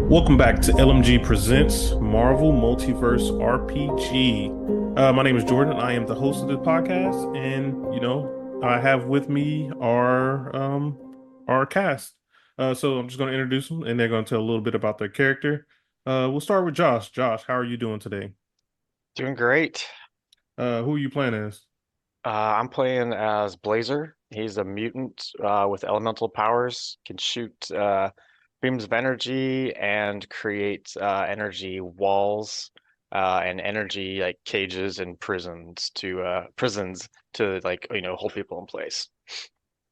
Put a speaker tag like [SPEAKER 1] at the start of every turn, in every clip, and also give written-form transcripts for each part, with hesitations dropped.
[SPEAKER 1] Welcome back to LMG Presents Marvel Multiverse RPG. My name is Jordan. I am the host of the podcast, and I have with me our cast. So I'm just going to introduce them, and they're going to tell a little bit about their character. We'll start with Josh. Josh, how are you doing today?
[SPEAKER 2] Doing great.
[SPEAKER 1] Who are you playing as?
[SPEAKER 2] I'm playing as Blazer. He's a mutant with elemental powers, can shoot beams of energy and create energy walls and energy like cages and prisons to hold people in place.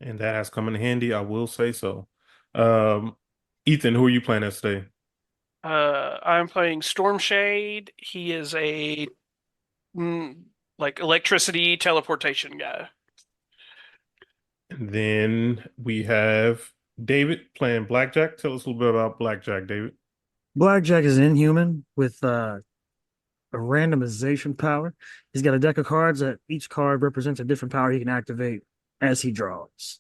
[SPEAKER 1] And that has come in handy, I will say so. Um, Ethan, who are you playing as today?
[SPEAKER 3] I'm playing Stormshade. He is a mm, like electricity teleportation guy.
[SPEAKER 1] And then we have David playing Blackjack. Tell us a little bit about Blackjack, David.
[SPEAKER 4] Blackjack is inhuman with a randomization power. He's got a deck of cards that each card represents a different power he can activate as he draws.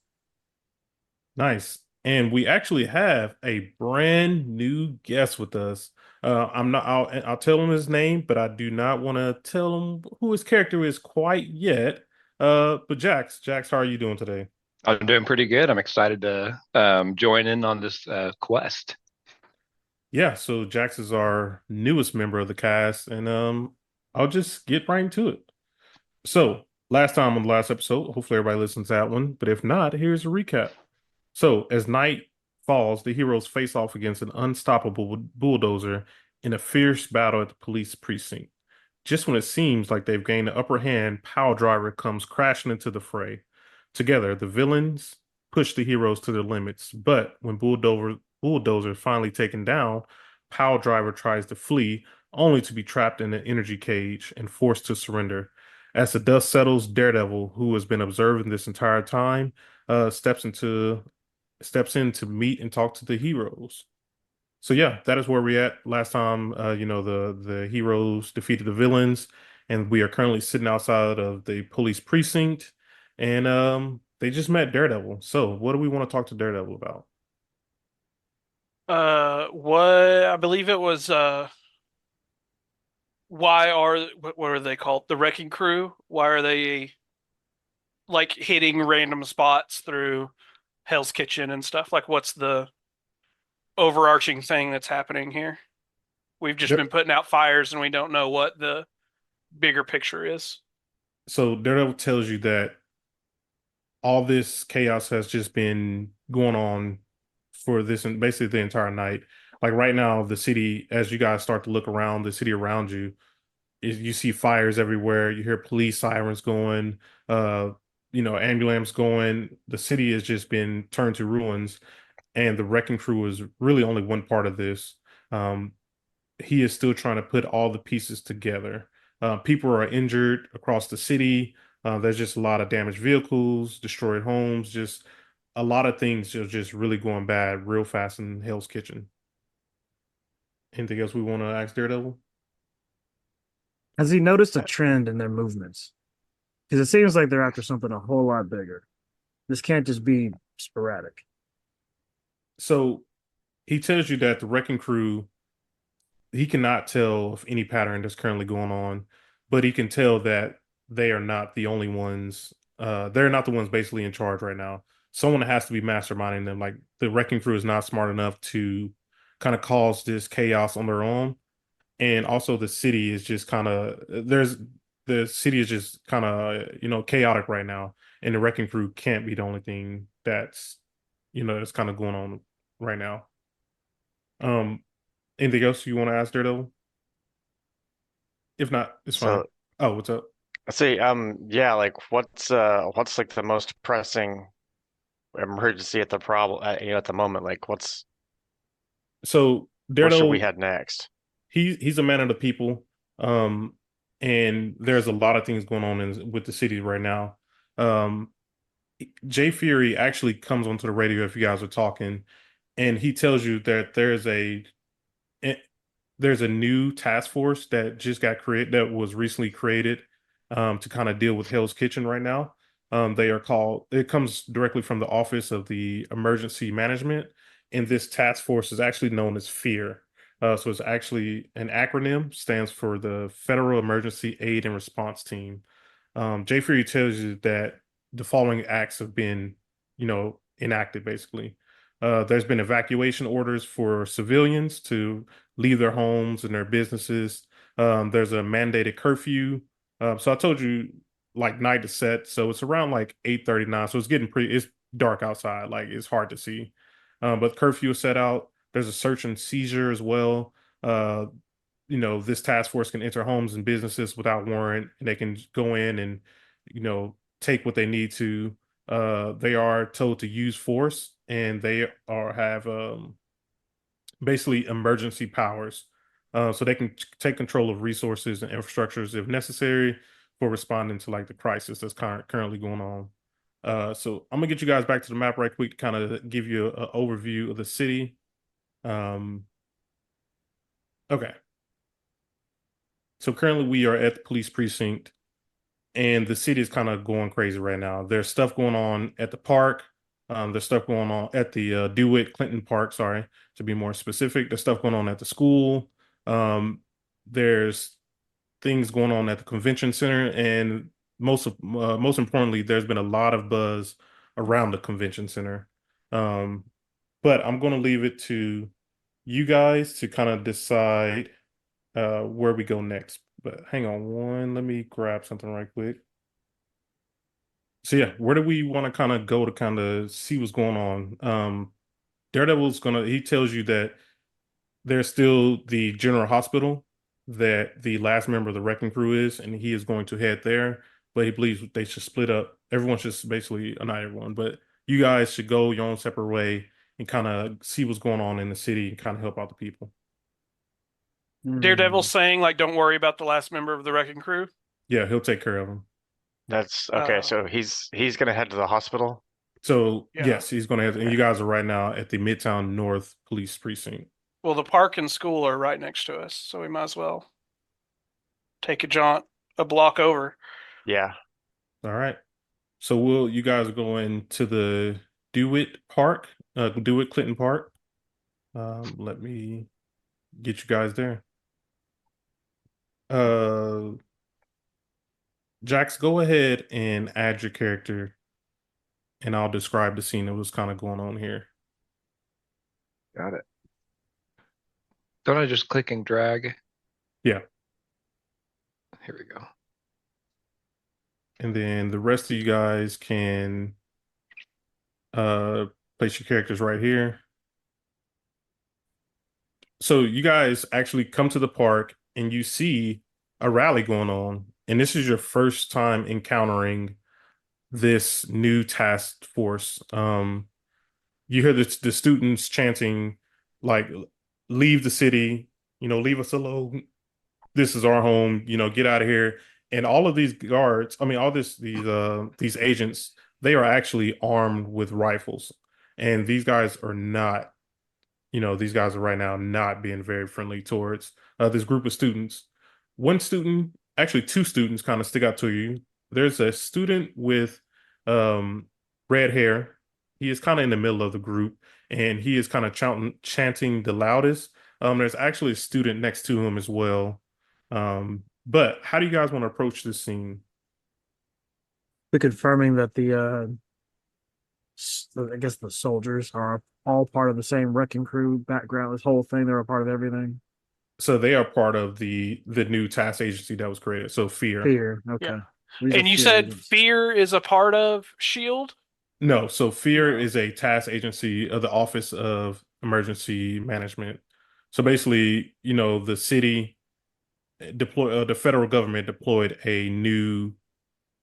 [SPEAKER 1] Nice. And we actually have a brand new guest with us. I'm not. I'll tell him his name, but I do not want to tell him who his character is quite yet. But Jax, how are you doing today?
[SPEAKER 5] I'm doing pretty good. I'm excited to join in on this quest.
[SPEAKER 1] Yeah. So Jax is our newest member of the cast, and I'll just get right into it. So last time on the last episode, hopefully everybody listens to that one. But if not, here's a recap. So, as night falls, the heroes face off against an unstoppable bulldozer in a fierce battle at the police precinct. Just when it seems like they've gained the upper hand, Power Driver comes crashing into the fray. Together, the villains push the heroes to their limits, but when Bulldozer is finally taken down, Power Driver tries to flee, only to be trapped in an energy cage and forced to surrender. As the dust settles, Daredevil, who has been observing this entire time, steps in to meet and talk to the heroes. So yeah, that is where we're at. Last time, the heroes defeated the villains, and we are currently sitting outside of the police precinct, and they just met Daredevil. So what do we want to talk to Daredevil about?
[SPEAKER 3] What I believe it was why are what are they called? The Wrecking Crew? Why are they like hitting random spots through Hell's Kitchen and stuff? Like what's the overarching thing that's happening here? We've just
[SPEAKER 1] There,
[SPEAKER 3] been putting out fires and we don't know what the bigger picture is.
[SPEAKER 1] so Daredevil tells you that all this chaos has just been going on for this and basically the entire night. Like right now, the city, as you guys start to look around, the city around you, you see fires everywhere. You hear police sirens going, uh, ambulance going. The city has just been turned to ruins, and the wrecking crew is really only one part of this. Um, he is still trying to put all the pieces together. People are injured across the city. There's just a lot of damaged vehicles, destroyed homes, just a lot of things are just really going bad real fast in Hell's Kitchen. Anything else we want to ask Daredevil?
[SPEAKER 4] Has he noticed a trend in their movements? Because it seems like they're after something a whole lot bigger. This can't just be sporadic.
[SPEAKER 1] So he tells you that the wrecking crew, he cannot tell of any pattern that's currently going on, but he can tell that they are not the only ones. They're not the ones basically in charge right now. Someone has to be masterminding them. Like the wrecking crew is not smart enough to kind of cause this chaos on their own. And also the city is just kind of the city is just kind of chaotic right now, and the wrecking crew can't be the only thing that's kind of going on right now. Um, Anything else you want to ask Daredevil? If not, it's fine.
[SPEAKER 2] So
[SPEAKER 1] Oh, what's up?
[SPEAKER 2] let's see, yeah, like what's like the most pressing emergency at the problem at the moment? Like
[SPEAKER 1] So
[SPEAKER 2] what should we
[SPEAKER 1] Daredevil,
[SPEAKER 2] had next?
[SPEAKER 1] he's a man of the people, um, and there's a lot of things going on with the city right now. Um, Jay Fury actually comes onto the radio if you guys are talking, and he tells you that eh, there's a new task force that just got created that was recently created to kind of deal with Hell's Kitchen right now. They are called. It comes directly from the Office of the Emergency Management, and this task force is actually known as F.E.A.R. So it's actually an acronym, stands for the Federal Emergency Aid and Response Team. J. tells you that the following acts have been, enacted basically. There's been evacuation orders for civilians to leave their homes and their businesses. There's a mandated curfew. So I told you like night is set, so it's around like 8:39. So it's dark outside, like it's hard to see. But curfew is set out. There's a search and seizure as well. Uh, this task force can enter homes and businesses without warrant, and they can go in and, take what they need to. They are told to use force, and they are have basically emergency powers, so they can take control of resources and infrastructures if necessary for responding to like the crisis that's currently going on. So I'm gonna get you guys back to the map right quick to kind of give you an overview of the city. Um, okay. So currently we are at the police precinct, and the city is kind of going crazy right now. There's stuff going on at the park. There's stuff going on at the DeWitt Clinton Park, sorry, to be more specific. There's stuff going on at the school. There's things going on at the convention center, and most importantly, there's been a lot of buzz around the convention center. Um, but I'm going to leave it to you guys to kind of decide where we go next. But hang on let me grab something right quick. So yeah, where do we want to kind of go to kind of see what's going on? He tells you that there's still the general hospital that the last member of the wrecking crew is, and he is going to head there, but he believes they should split up. Everyone should basically, not everyone, but you guys should go your own separate way and kind of see what's going on in the city and kind of help out the people.
[SPEAKER 3] Daredevil's saying like, don't worry about the last member of the wrecking crew.
[SPEAKER 1] Yeah, he'll take care of them.
[SPEAKER 2] That's okay. So he's gonna head to the hospital.
[SPEAKER 1] So
[SPEAKER 3] Yeah.
[SPEAKER 1] yes, he's going to have, and you guys are right now at the Midtown North Police Precinct.
[SPEAKER 3] Well, the park and school are right next to us, so we might as well take a jaunt a block over.
[SPEAKER 2] Yeah.
[SPEAKER 1] All right. So you guys are going to the DeWitt Park, DeWitt Clinton Park. Let me get you guys there. Jax, go ahead and add your character, and I'll describe the scene that was kind of going on here.
[SPEAKER 5] Got it. Don't I just click and drag?
[SPEAKER 1] Yeah.
[SPEAKER 5] Here we go.
[SPEAKER 1] And then the rest of you guys can place your characters right here. So you guys actually come to the park and you see a rally going on, and this is your first time encountering this new task force. You hear the students chanting like, leave the city, leave us alone, this is our home, get out of here. And all of these guards, I mean, all these agents, they are actually armed with rifles, and these guys are not, these guys are right now not being very friendly towards this group of students. One student, actually two students, kind of stick out to you. There's a student with um, red hair. He is kind of in the middle of the group, and he is kind of chanting the loudest. There's actually a student next to him as well. But how do you guys want to approach this scene?
[SPEAKER 4] We're confirming that I guess the soldiers are all part of the same wrecking crew background. This whole thing, they're a part of everything.
[SPEAKER 1] So they are part of the new task agency that was created. So F.E.A.R.
[SPEAKER 4] Fear, okay.
[SPEAKER 3] Yeah.
[SPEAKER 4] These are
[SPEAKER 3] And you
[SPEAKER 4] fear
[SPEAKER 3] said
[SPEAKER 4] agents.
[SPEAKER 3] F.E.A.R is a part of Shield?
[SPEAKER 1] No, so F.E.A.R.
[SPEAKER 3] No.
[SPEAKER 1] is a task agency of the Office of Emergency Management. So basically, the city the federal government deployed a new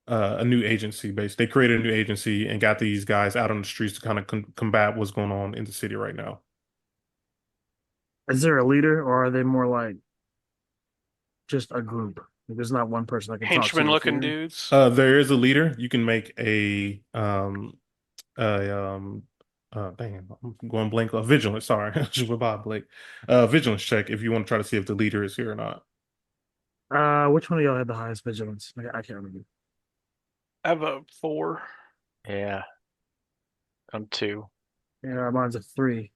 [SPEAKER 1] agency base. They created a new agency and got these guys out on the streets to kind of combat what's going on in the city right now.
[SPEAKER 4] Is there a leader, or are they more like just a group? There's not one person I can talk to.
[SPEAKER 3] Henchman looking
[SPEAKER 4] Fear.
[SPEAKER 3] dudes.
[SPEAKER 1] There is a leader. You can make dang, I'm going blank. Vigilance, sorry. I just went by Blake. Vigilance check if you want to try to see if the leader is here or not.
[SPEAKER 4] Which one of y'all had the highest vigilance? I can't remember.
[SPEAKER 3] I have a 4.
[SPEAKER 2] Yeah. I'm 2.
[SPEAKER 4] Yeah, mine's a 3.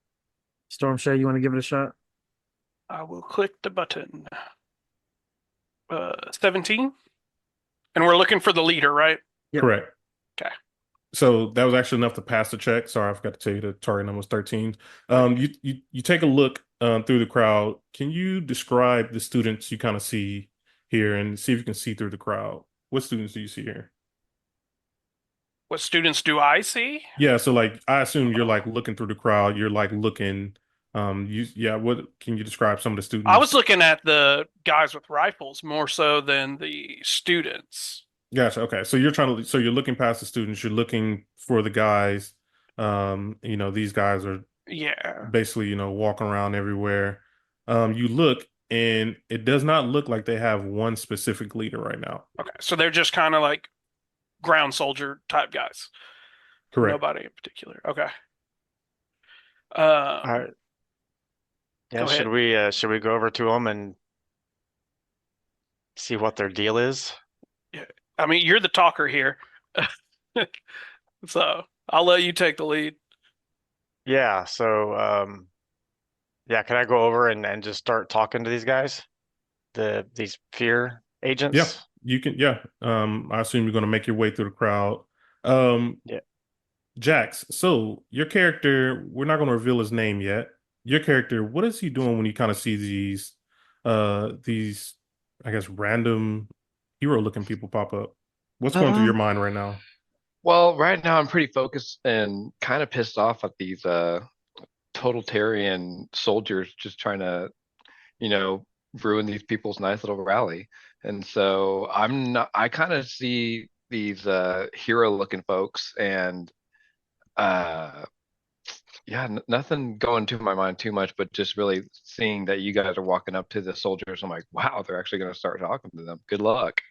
[SPEAKER 4] Storm Shay, you want to give it a shot?
[SPEAKER 3] I will click the button. 17. And we're looking for the leader, right?
[SPEAKER 4] Yep.
[SPEAKER 1] Correct.
[SPEAKER 3] Okay.
[SPEAKER 1] So that was actually enough to pass the check. Sorry, I forgot to tell you the target number was 13. You take a look through the crowd. Can you describe the students you kind of see here and see if you can see through the crowd? What students do you see here?
[SPEAKER 3] What students do I see?
[SPEAKER 1] Yeah, so like I assume you're like looking through the crowd. You're like looking. What can you describe some of the
[SPEAKER 3] I was
[SPEAKER 1] students?
[SPEAKER 3] looking at the guys with rifles more so than the students.
[SPEAKER 1] Gotcha. Okay. So you're looking past the students, you're looking for the guys. These guys are
[SPEAKER 3] Yeah.
[SPEAKER 1] basically, walking around everywhere. You look and it does not look like they have one specific leader right now.
[SPEAKER 3] Okay. So they're just kind of like ground soldier type guys.
[SPEAKER 1] Correct.
[SPEAKER 3] Nobody in particular. Okay.
[SPEAKER 2] All right. Yeah,
[SPEAKER 3] Go ahead.
[SPEAKER 2] should we go over to them and see what their deal is?
[SPEAKER 3] I mean, you're the talker here. So I'll let you take the lead.
[SPEAKER 2] Yeah, so yeah, can I go over and just start talking to these guys? These F.E.A.R
[SPEAKER 1] Yeah,
[SPEAKER 2] agents?
[SPEAKER 1] you can. Yeah. I assume you're going to make your way through the crowd. Um,
[SPEAKER 2] Yeah.
[SPEAKER 1] Jax, so your character, we're not going to reveal his name yet. Your character, what is he doing when he kind of sees these, I guess, random hero-looking people pop up? What's going through your
[SPEAKER 5] Um,
[SPEAKER 1] mind right now?
[SPEAKER 5] well, right now I'm pretty focused and kind of pissed off at these totalitarian soldiers just trying to, you know, ruin these people's nice little rally. And so I kind of see these hero looking folks and uh yeah, nothing going to my mind too much, but just really seeing that you guys are walking up to the soldiers. I'm like, wow, they're actually going to start talking to them. Good luck.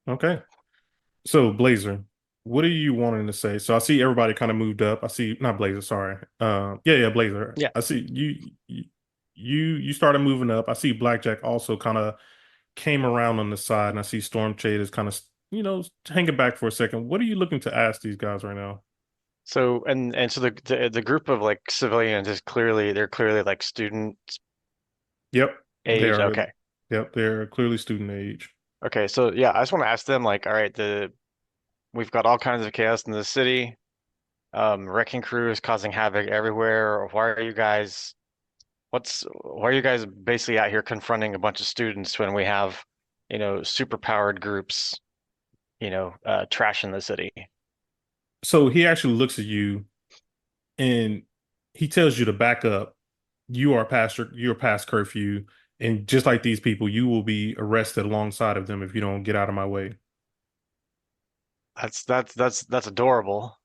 [SPEAKER 1] Okay. So, Blazer, what are you wanting to say? So I see everybody kind of moved up. I see not Blazer, sorry. Yeah, Blazer.
[SPEAKER 2] Yeah.
[SPEAKER 1] I see you started moving up. I see Blackjack also kind of came around on the side, and I see Storm Shade is kind of hanging back for a second. What are you looking to ask these guys right now?
[SPEAKER 2] So and so the group of like civilians is they're clearly like student
[SPEAKER 1] Yep, they
[SPEAKER 2] age.
[SPEAKER 1] are.
[SPEAKER 2] Okay.
[SPEAKER 1] Yep, they're clearly student age.
[SPEAKER 2] Okay, so yeah, I just want to ask them like, all right, we've got all kinds of chaos in the city. Wrecking crew is causing havoc everywhere. Why are you guys basically out here confronting a bunch of students when we have, super powered groups, trashing the city?
[SPEAKER 1] So he actually looks at you and he tells you to back up. You're past curfew, and just like these people, you will be arrested alongside of them if you don't get out of my way.
[SPEAKER 2] That's adorable,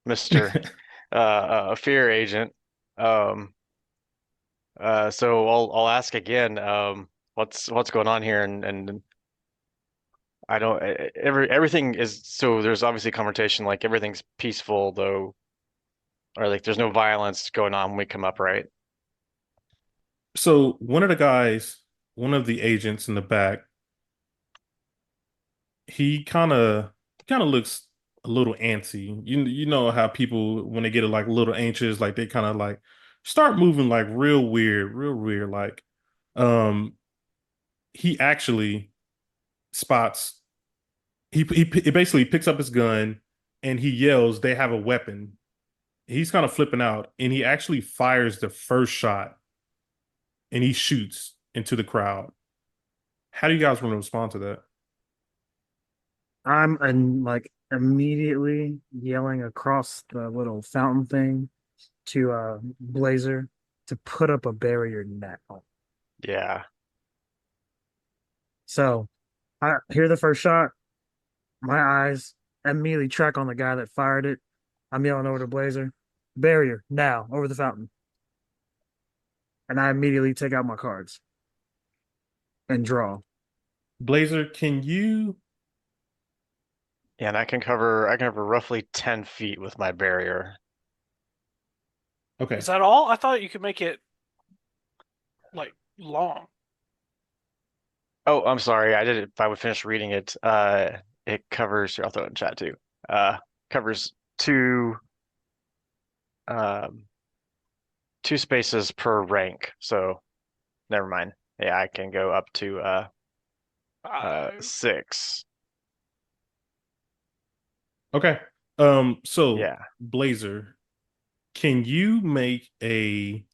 [SPEAKER 2] Mr. F.E.A.R agent. Um, so I'll ask again, what's going on here, and I don't everything is so there's obviously confrontation, like everything's peaceful though, or like there's no violence going on when we come up, right?
[SPEAKER 1] So one of the agents in the back, he kind of looks a little antsy. You know how people when they get like a little anxious, like they kind of like start moving like real weird. Like um he actually spots he basically picks up his gun and he yells, "They have a weapon." He's kind of flipping out and he actually fires the first shot and he shoots into the crowd. How do you guys want to respond to that?
[SPEAKER 4] Like immediately yelling across the little fountain thing to Blazer to put up a barrier now.
[SPEAKER 2] Yeah.
[SPEAKER 4] So I hear the first shot, my eyes immediately track on the guy that fired it. I'm yelling over to Blazer, barrier now over the fountain. And I immediately take out my cards and draw.
[SPEAKER 1] Blazer, can you
[SPEAKER 2] Yeah, and I can cover roughly 10 feet with my barrier.
[SPEAKER 1] okay.
[SPEAKER 3] Is that all? I thought you could make it like long.
[SPEAKER 2] Oh, I'm sorry. I did it if I would finish reading it. It covers, here, I'll throw it in chat too. Covers um 2 spaces per rank, so never mind. Yeah, I can go up to 6.
[SPEAKER 1] Okay. So
[SPEAKER 2] Yeah.
[SPEAKER 1] Blazer, can you make a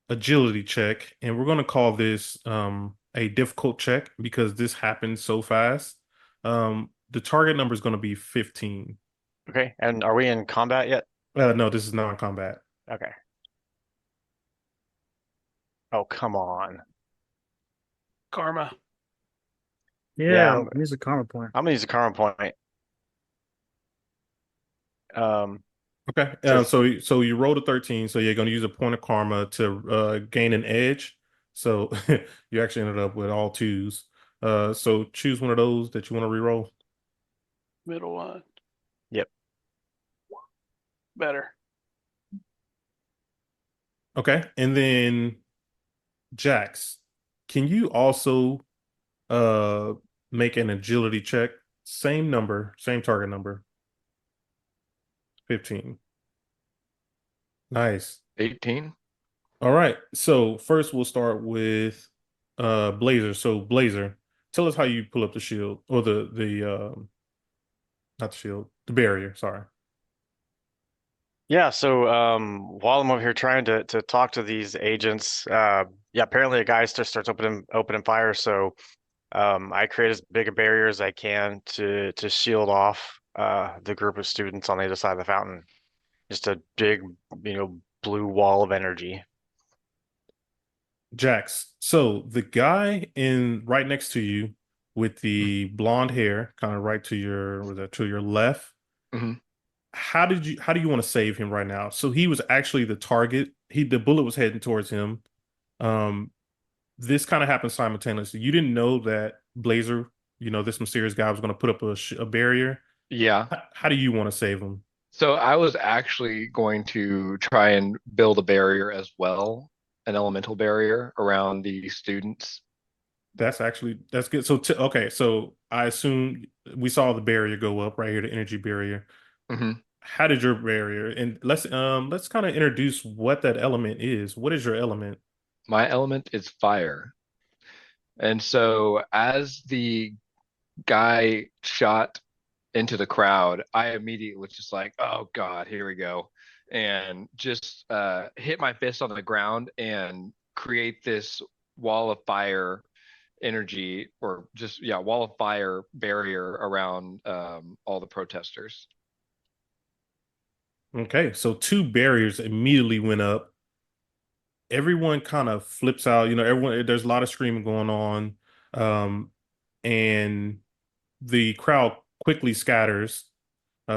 [SPEAKER 1] agility check? And we're gonna call this a difficult check because this happens so fast. The target number is gonna be 15.
[SPEAKER 2] Okay. And are we in combat yet?
[SPEAKER 1] No, this is non-combat.
[SPEAKER 2] Okay. Oh, come on.
[SPEAKER 3] Karma.
[SPEAKER 2] Yeah,
[SPEAKER 4] Yeah, use a karma point.
[SPEAKER 2] I'm gonna use a karma point. Um,
[SPEAKER 1] Okay.
[SPEAKER 2] just
[SPEAKER 1] So you rolled a 13, so you're gonna use a point of karma to gain an edge. So you actually ended up with all twos. So choose one of those that you want to re-roll.
[SPEAKER 3] Middle one.
[SPEAKER 2] Yep.
[SPEAKER 3] Better.
[SPEAKER 1] Okay. And then Jax, can you also uh make an agility check? Same number, same target number. 15. Nice.
[SPEAKER 5] 18.
[SPEAKER 1] All right. So first we'll start with Blazer. So Blazer, tell us how you pull up the shield or the not the shield, the barrier, sorry.
[SPEAKER 2] Yeah, so while I'm over here trying to talk to these agents, yeah, apparently a guy just starts opening fire, so I create as big a barrier as I can to shield off the group of students on the other side of the fountain. Just a big, blue wall of energy.
[SPEAKER 1] Jax. So the guy in right next to you with the blonde hair, kind of right to your was that to your left.
[SPEAKER 5] Mm-hmm.
[SPEAKER 1] How do you want to save him right now? So he was actually the target. The bullet was heading towards him. Um, this kind of happened simultaneously. You didn't know that Blazer, this mysterious guy was going to put up a barrier.
[SPEAKER 5] Yeah.
[SPEAKER 1] How do you want to save him?
[SPEAKER 5] So I was actually going to try and build a barrier as well, an elemental barrier around the students.
[SPEAKER 1] That's good. So okay, so I assume we saw the barrier go up right here, the energy barrier.
[SPEAKER 5] Hmm.
[SPEAKER 1] How did your barrier? And let's kind of introduce what that element is. What is your element?
[SPEAKER 5] My element is fire. And so as the guy shot into the crowd, I immediately was just like, oh God, here we go. And just hit my fist on the ground and create this wall of fire energy, or just, yeah, wall of fire barrier around all the protesters.
[SPEAKER 1] Okay, so two barriers immediately went up. Everyone kind of flips out. Everyone, there's a lot of screaming going on. Um, and the crowd quickly scatters.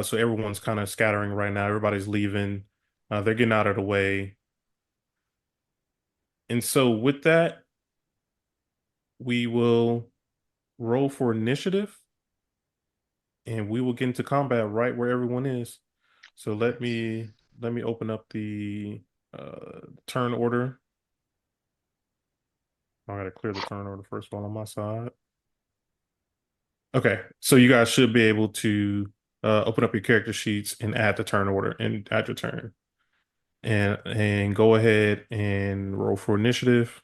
[SPEAKER 1] So everyone's kind of scattering right now. Everybody's leaving. They're getting out of the way. And so with that, we will roll for initiative and we will get into combat right where everyone is. So let me open up the turn order. I gotta clear the turn order first of all on my side. Okay, so you guys should be able to open up your character sheets and add the turn order and add your turn. And go ahead and roll for initiative.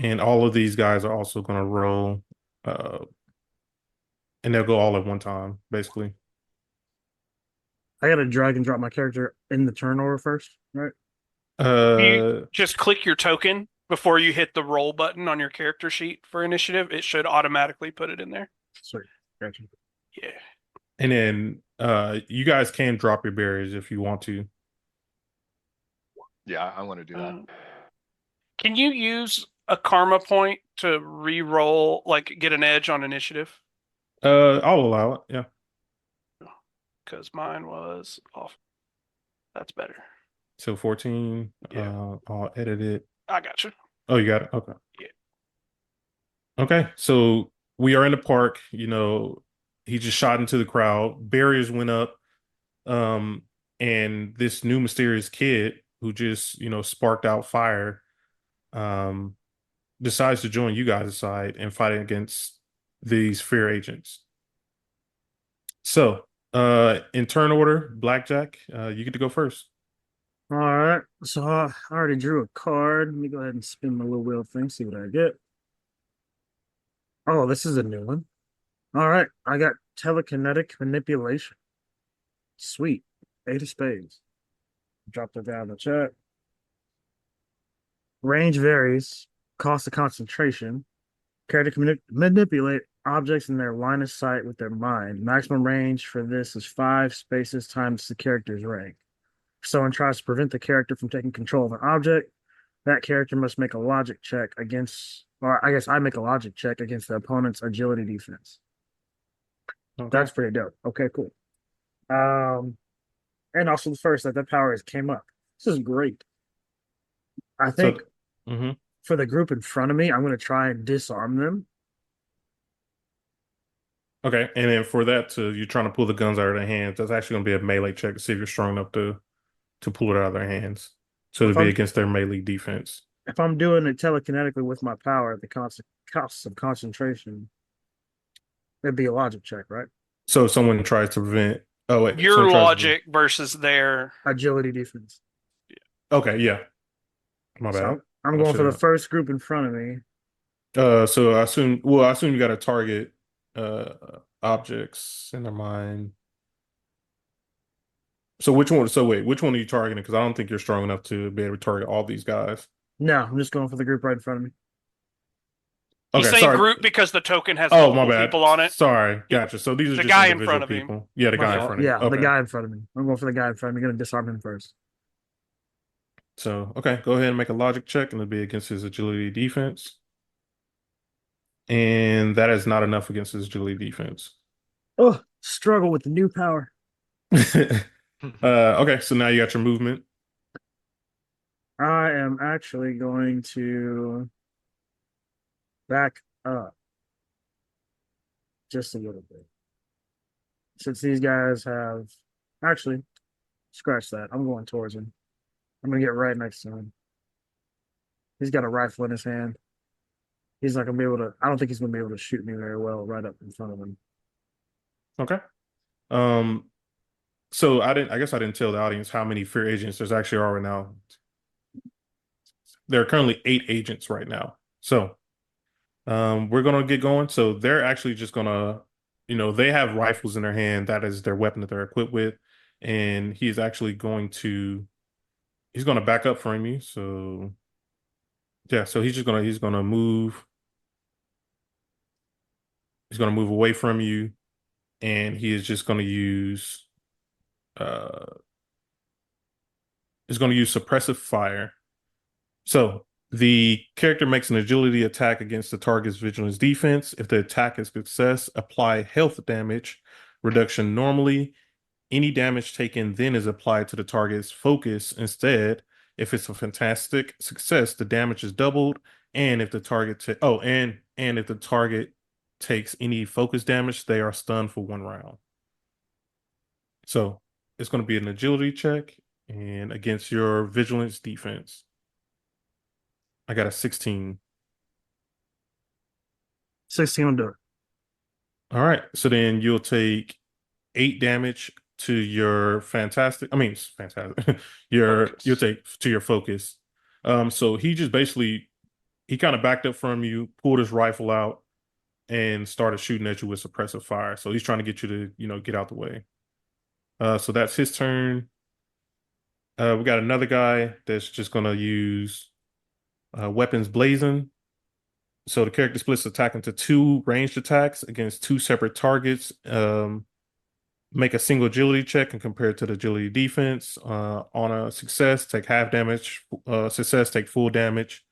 [SPEAKER 1] And all of these guys are also gonna roll and they'll go all at one time, basically.
[SPEAKER 4] I gotta drag and drop my character in the turn order first, right?
[SPEAKER 3] You
[SPEAKER 1] Uh
[SPEAKER 3] just click your token before you hit the roll button on your character sheet for initiative. It should automatically put it in there.
[SPEAKER 4] Sweet. Gotcha.
[SPEAKER 3] Yeah.
[SPEAKER 1] and then you guys can drop your barriers if you want to.
[SPEAKER 5] Yeah, I'm going to do that.
[SPEAKER 3] Can you use a karma point to re-roll, like get an edge on initiative?
[SPEAKER 1] I'll allow it, yeah.
[SPEAKER 3] Because mine was off. That's better.
[SPEAKER 1] So 14,
[SPEAKER 3] Yeah.
[SPEAKER 1] I'll edit it.
[SPEAKER 3] I got you.
[SPEAKER 1] Oh, you got it. Okay.
[SPEAKER 3] Yeah.
[SPEAKER 1] Okay. So we are in the park, he just shot into the crowd. Barriers went up. And this new mysterious kid who just, sparked out fire, um, decides to join you guys' side and fight against these F.E.A.R agents. So, in turn order, Blackjack, you get to go first.
[SPEAKER 4] All right. So I already drew a card. Let me go ahead and spin my little wheel thing, see what I get. Oh, this is a new one. All right. I got telekinetic manipulation. Sweet. Eight of spades. Drop that down in the chat. Range varies. Cost of concentration. Character can manipulate objects in their line of sight with their mind. Maximum range for this is 5 spaces times the character's rank. If someone tries to prevent the character from taking control of an object, that character must make a logic check against, or I guess I make a logic check against the opponent's agility defense.
[SPEAKER 1] Okay.
[SPEAKER 4] That's pretty dope. Okay, cool. And also the first that power has came up. This is great. I think
[SPEAKER 1] So, mhm.
[SPEAKER 4] for the group in front of me, I'm going to try and disarm them.
[SPEAKER 1] Okay, and then for that you're trying to pull the guns out of their hands. That's actually going to be a melee check to see if you're strong enough to pull it out of their hands. So
[SPEAKER 4] If
[SPEAKER 1] it'll be
[SPEAKER 4] I'm
[SPEAKER 1] against their melee defense.
[SPEAKER 4] if I'm doing it telekinetically with my power, the cost of concentration, it'd be a logic check, right?
[SPEAKER 1] So if someone tries to prevent. Oh wait,
[SPEAKER 3] Your
[SPEAKER 1] someone tries to.
[SPEAKER 3] logic versus their.
[SPEAKER 4] Agility defense.
[SPEAKER 1] Okay, yeah, my
[SPEAKER 4] So
[SPEAKER 1] bad.
[SPEAKER 4] I'm
[SPEAKER 1] I
[SPEAKER 4] going for the
[SPEAKER 1] should.
[SPEAKER 4] first group in front of me.
[SPEAKER 1] So I assume. Well, I assume you got to target objects in their mind. So which one? So wait, which one are you targeting? Because I don't think you're strong enough to be able to target all these guys.
[SPEAKER 4] No, I'm just going for the group right in front of me.
[SPEAKER 3] He's
[SPEAKER 1] Okay,
[SPEAKER 3] saying
[SPEAKER 1] sorry.
[SPEAKER 3] group because the token has
[SPEAKER 1] Oh, my
[SPEAKER 3] multiple
[SPEAKER 1] bad.
[SPEAKER 3] people on it.
[SPEAKER 1] Sorry, gotcha. So these are
[SPEAKER 3] The
[SPEAKER 1] just
[SPEAKER 3] guy in
[SPEAKER 1] individual
[SPEAKER 3] front of him.
[SPEAKER 1] people. Yeah, the
[SPEAKER 4] My
[SPEAKER 1] guy in
[SPEAKER 4] fault.
[SPEAKER 1] front of you.
[SPEAKER 4] Yeah, the
[SPEAKER 1] Okay.
[SPEAKER 4] guy in front of me. I'm going for the guy in front of me. I'm going to disarm him first.
[SPEAKER 1] So okay, go ahead and make a logic check, and it'll be against his agility defense. And that is not enough against his agility defense.
[SPEAKER 4] Oh, struggle with the new power.
[SPEAKER 1] Okay, so now you got your movement.
[SPEAKER 4] I am actually going to back up just a little bit. Since these guys have actually scratch that. I'm going towards him. I'm gonna get right next to him. He's got a rifle in his hand. He's not gonna be able to. I don't think he's gonna be able to shoot me very well right up in front of him.
[SPEAKER 1] Okay. Um, so I guess I didn't tell the audience how many F.E.A.R agents there's actually are right now. There are currently 8 agents right now. So we're gonna get going. So they're actually just gonna, they have rifles in their hand. That is their weapon that they're equipped with. And he's actually he's gonna back up from you. So yeah, so he's gonna move. He's gonna move away from you, and he is just gonna use uh he's gonna use suppressive fire. So the character makes an agility attack against the target's vigilance defense. If the attack is a success, apply health damage reduction normally. Any damage taken then is applied to the target's focus instead. If it's a fantastic success, the damage is doubled. And if the target and if the target takes any focus damage, they are stunned for 1 round. So it's going to be an agility check and against your vigilance defense. I got a 16.
[SPEAKER 4] 16 will do it.
[SPEAKER 1] All right. So then you'll take 8 damage to your fantastic. I mean, it's fantastic. You'll take to your focus. So he just basically he kind of backed up from you, pulled his rifle out, and started shooting at you with suppressive fire. So he's trying to get you to, get out the way. So that's his turn. We got another guy that's just gonna use weapons blazing. So the character splits attack into 2 ranged attacks against 2 separate targets. Make a single agility check and compare it to the agility defense. On a success, take half damage. Success, take full damage.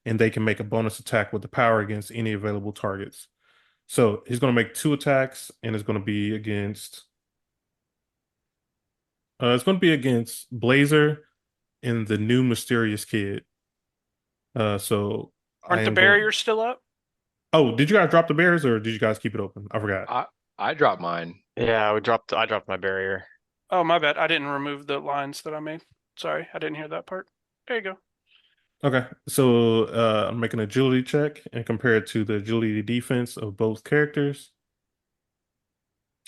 [SPEAKER 1] And they can make a bonus attack with the power against any available targets. So he's going to make 2 attacks, and it's going to be against. It's going to be against Blazer and the new mysterious kid. So I
[SPEAKER 3] Aren't the
[SPEAKER 1] am going.
[SPEAKER 3] barriers still up?
[SPEAKER 1] Oh, did you guys drop the barriers, or did you guys keep it open? I forgot.
[SPEAKER 5] I dropped mine.
[SPEAKER 2] Yeah, I dropped my barrier.
[SPEAKER 3] Oh, my bad. I didn't remove the lines that I made. Sorry, I didn't hear that part. There you go.
[SPEAKER 1] Okay, so I'm making an agility check and compare it to the agility defense of both characters.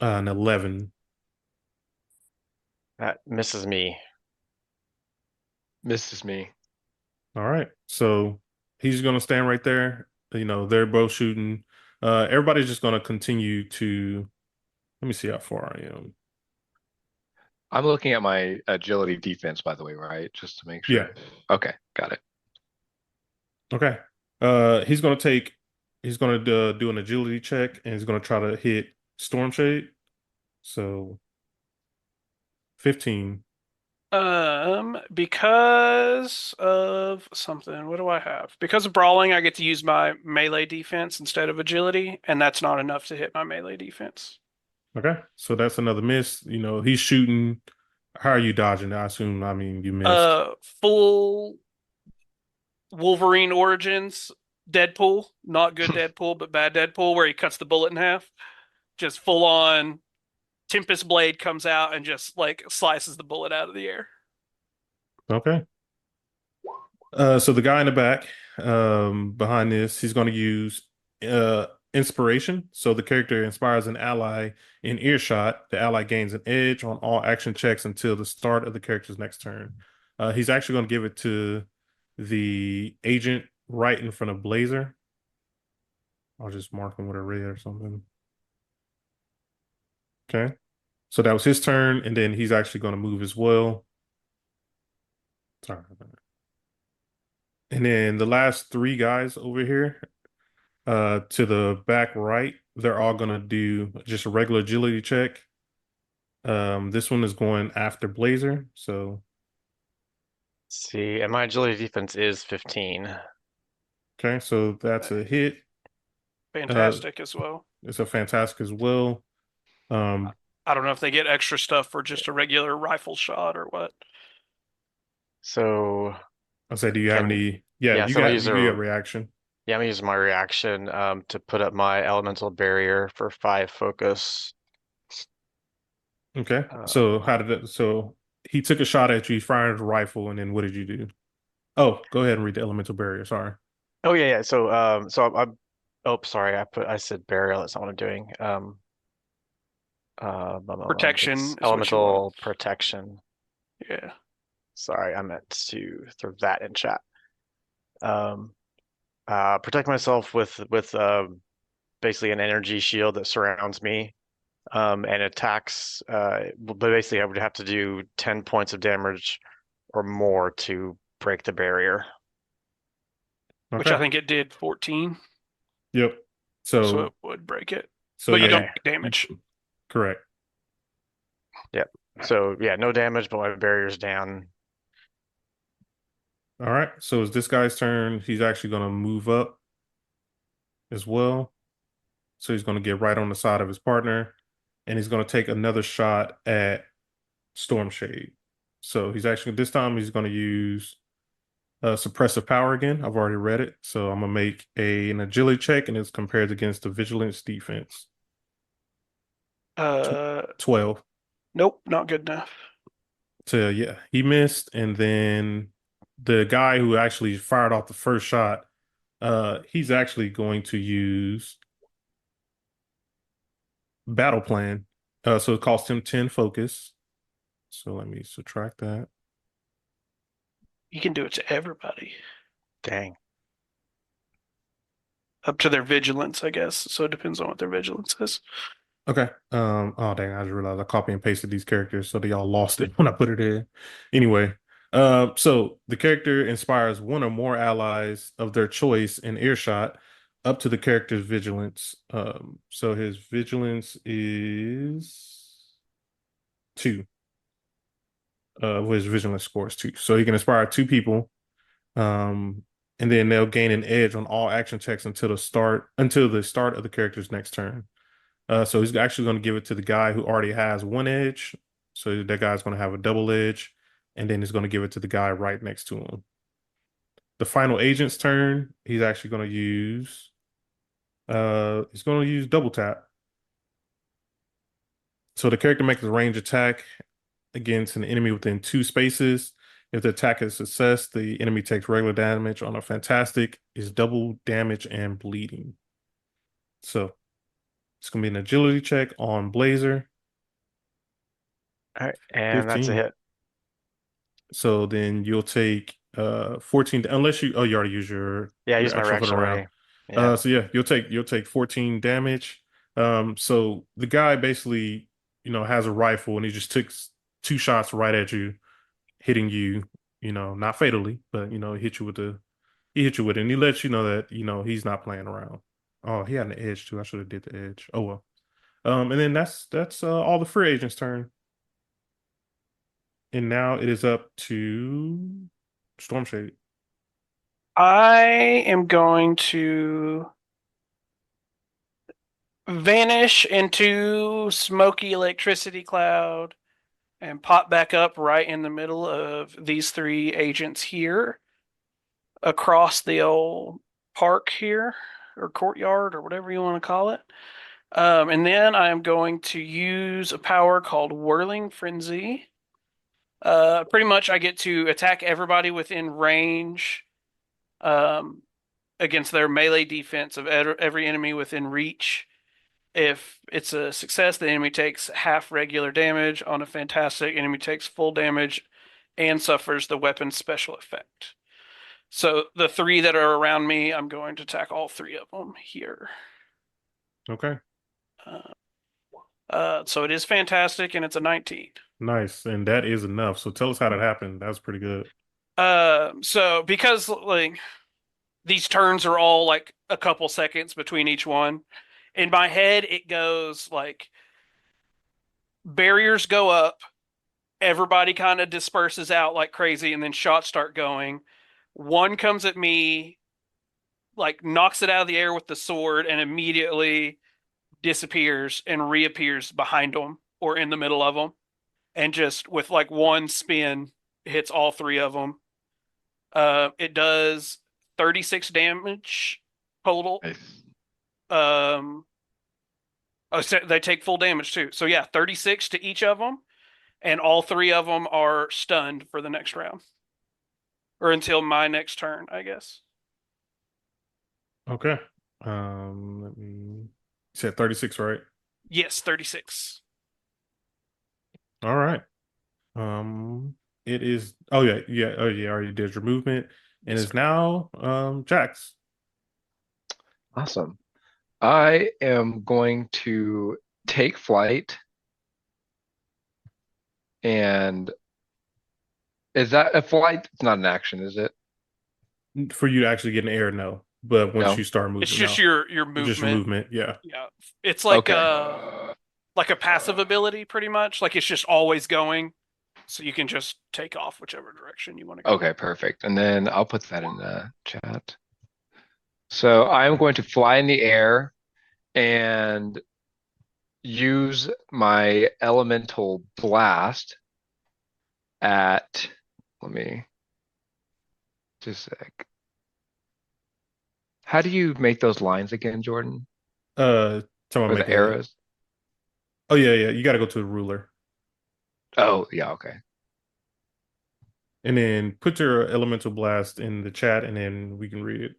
[SPEAKER 1] An 11.
[SPEAKER 2] That misses me.
[SPEAKER 5] Misses me.
[SPEAKER 1] All right. So he's gonna stand right there. They're both shooting. Everybody's just gonna continue to let me see how far I am.
[SPEAKER 5] I'm looking at my agility defense, by the way, right? Just to make
[SPEAKER 1] Yeah.
[SPEAKER 5] sure. Okay, got it.
[SPEAKER 1] Okay. He's gonna do an agility check and he's gonna try to hit Storm Shade. So 15.
[SPEAKER 3] Because of something, what do I have? Because of brawling, I get to use my melee defense instead of agility, and that's not enough to hit my melee defense.
[SPEAKER 1] Okay. So that's another miss. He's shooting. How are you dodging? I mean, you missed.
[SPEAKER 3] Full Wolverine Origins Deadpool, not good Deadpool, but bad Deadpool, where he cuts the bullet in half. Just full on Tempest Blade comes out and just like slices the bullet out of the air.
[SPEAKER 1] Okay. So the guy in the back, behind this, he's going to use inspiration. So the character inspires an ally in earshot. The ally gains an edge on all action checks until the start of the character's next turn. He's actually going to give it to the agent right in front of Blazer. I'll just mark him with a red or something. Okay. So that was his turn, and then he's actually going to move as well. Sorry about that. And then the last three guys over here, to the back right, they're all gonna do just a regular agility check. This one is going after Blazer, so
[SPEAKER 2] See, and my agility defense is 15.
[SPEAKER 1] okay, so that's a hit.
[SPEAKER 3] Fantastic as well.
[SPEAKER 1] It's a fantastic as well. Um,
[SPEAKER 3] I don't know if they get extra stuff for just a regular rifle shot or what.
[SPEAKER 2] So
[SPEAKER 1] I say, do you have
[SPEAKER 2] can
[SPEAKER 1] any? Yeah,
[SPEAKER 2] yeah, so I'm gonna use
[SPEAKER 1] you got
[SPEAKER 2] a
[SPEAKER 1] reaction.
[SPEAKER 2] yeah, I'm gonna use my reaction to put up my elemental barrier for 5 focus.
[SPEAKER 1] Okay, so
[SPEAKER 2] Um,
[SPEAKER 1] how did it? So he took a shot at you, fired his rifle, and then what did you do? Oh, go ahead and read the elemental barrier. Sorry.
[SPEAKER 2] oh yeah. So I'm oh sorry, I said barrier. That's not what I'm doing. It's
[SPEAKER 3] Protection is what you want.
[SPEAKER 2] elemental protection.
[SPEAKER 3] Yeah.
[SPEAKER 2] Sorry, I meant to throw that in chat. Um, protect myself with basically an energy shield that surrounds me. And attacks. But basically, I would have to do 10 points of damage or more to break the barrier.
[SPEAKER 3] Which I
[SPEAKER 1] Okay.
[SPEAKER 3] think it did 14,
[SPEAKER 1] Yep.
[SPEAKER 3] so
[SPEAKER 1] So
[SPEAKER 3] it would break it.
[SPEAKER 1] so
[SPEAKER 3] But you
[SPEAKER 1] yeah,
[SPEAKER 3] don't
[SPEAKER 2] Okay.
[SPEAKER 3] take damage.
[SPEAKER 1] correct.
[SPEAKER 2] Yep. So yeah, no damage, but my barrier's down.
[SPEAKER 1] All right. So it's this guy's turn. He's actually going to move up as well. So he's going to get right on the side of his partner, and he's going to take another shot at Storm Shade. So he's actually this time he's going to use suppressive power again. I've already read it, so I'm gonna make an agility check, and it's compared against the vigilance defense.
[SPEAKER 3] Uh,
[SPEAKER 1] 12.
[SPEAKER 3] nope, not good enough.
[SPEAKER 1] So yeah, he missed, and then the guy who actually fired off the first shot, he's actually going to use battle plan. So it cost him 10 focus. So let me subtract that.
[SPEAKER 3] You can do it to everybody,
[SPEAKER 2] Dang.
[SPEAKER 3] up to their vigilance, I guess. So it depends on what their vigilance is.
[SPEAKER 1] Okay. Oh dang, I just realized I copy and pasted these characters, so they all lost it when I put it in. Anyway, so the character inspires one or more allies of their choice in earshot up to the character's vigilance. So his vigilance is 2. His vigilance score is 2. So he can inspire 2 people. Um, and then they'll gain an edge on all action checks until the start of the character's next turn. So he's actually going to give it to the guy who already has 1 edge. So that guy's going to have a double edge, and then he's going to give it to the guy right next to him. The final agent's turn, he's actually going to use double tap. So the character makes a range attack against an enemy within 2 spaces. If the attack is a success, the enemy takes regular damage. On a fantastic, is double damage and bleeding. So it's gonna be an agility check on Blazer.
[SPEAKER 2] All right, and that's a
[SPEAKER 1] 15.
[SPEAKER 2] hit.
[SPEAKER 1] So then you'll take 14 unless you you already used
[SPEAKER 2] Yeah, I
[SPEAKER 1] your
[SPEAKER 2] used my
[SPEAKER 1] action for the
[SPEAKER 2] reaction
[SPEAKER 1] round.
[SPEAKER 2] already. Yeah.
[SPEAKER 1] So yeah, you'll take 14 damage. So the guy basically, has a rifle and he just took 2 shots right at you, hitting you, not fatally, but he hit you with it and he lets you know that, he's not playing around. Oh, he had an edge too. I should have did the edge. Oh well. And then that's all the free agents' turn. And now it is up to Stormshade.
[SPEAKER 3] I am going to vanish into smoky electricity cloud and pop back up right in the middle of these 3 agents here across the old park here, or courtyard, or whatever you want to call it. And then I'm going to use a power called Whirling Frenzy. Pretty much I get to attack everybody within range against their melee defense of every enemy within reach. If it's a success, the enemy takes half regular damage. On a fantastic, enemy takes full damage and suffers the weapon's special effect. So the 3 that are around me, I'm going to attack all 3 of them here.
[SPEAKER 1] Okay.
[SPEAKER 3] So it is fantastic, and it's a 19.
[SPEAKER 1] Nice. And that is enough. So tell us how that happened. That was pretty good.
[SPEAKER 3] So because like these turns are all like a couple seconds between each one, in my head it goes like barriers go up, everybody kind of disperses out like crazy, and then shots start going. One comes at me, like knocks it out of the air with the sword, and immediately disappears and reappears behind them or in the middle of them, and just with like one spin hits all 3 of them. It does 36 damage total.
[SPEAKER 5] Nice.
[SPEAKER 3] Oh, so they take full damage too. So yeah, 36 to each of them, and all 3 of them are stunned for the next round, or until my next turn, I guess.
[SPEAKER 1] Okay. Let me you said 36, right?
[SPEAKER 3] Yes, 36.
[SPEAKER 1] All right. It is oh yeah, oh yeah, already did your movement. And
[SPEAKER 3] Yes,
[SPEAKER 1] it's
[SPEAKER 3] sir.
[SPEAKER 1] now Jax.
[SPEAKER 5] Awesome. I am going to take flight, and is that a flight? It's not an action, is it?
[SPEAKER 1] For you to actually get in the air, no. But once
[SPEAKER 5] No.
[SPEAKER 1] you start
[SPEAKER 3] It's
[SPEAKER 1] moving,
[SPEAKER 3] just
[SPEAKER 1] no.
[SPEAKER 3] your
[SPEAKER 1] It's just your
[SPEAKER 3] movement.
[SPEAKER 1] movement, yeah.
[SPEAKER 3] Yeah, it's
[SPEAKER 5] Okay.
[SPEAKER 3] like a passive ability, pretty much. Like it's just always going, so you can just take off whichever direction you want to go.
[SPEAKER 5] Okay, perfect. And then I'll put that in the chat. So I'm going to fly in the air and use my elemental blast at, let me just a sec. How do you make those lines again, Jordan?
[SPEAKER 1] Someone
[SPEAKER 5] Or
[SPEAKER 1] make
[SPEAKER 5] the
[SPEAKER 1] a
[SPEAKER 5] arrows?
[SPEAKER 1] oh yeah, you gotta go to the ruler.
[SPEAKER 5] Oh, yeah, okay.
[SPEAKER 1] And then put your elemental blast in the chat and then we can read it.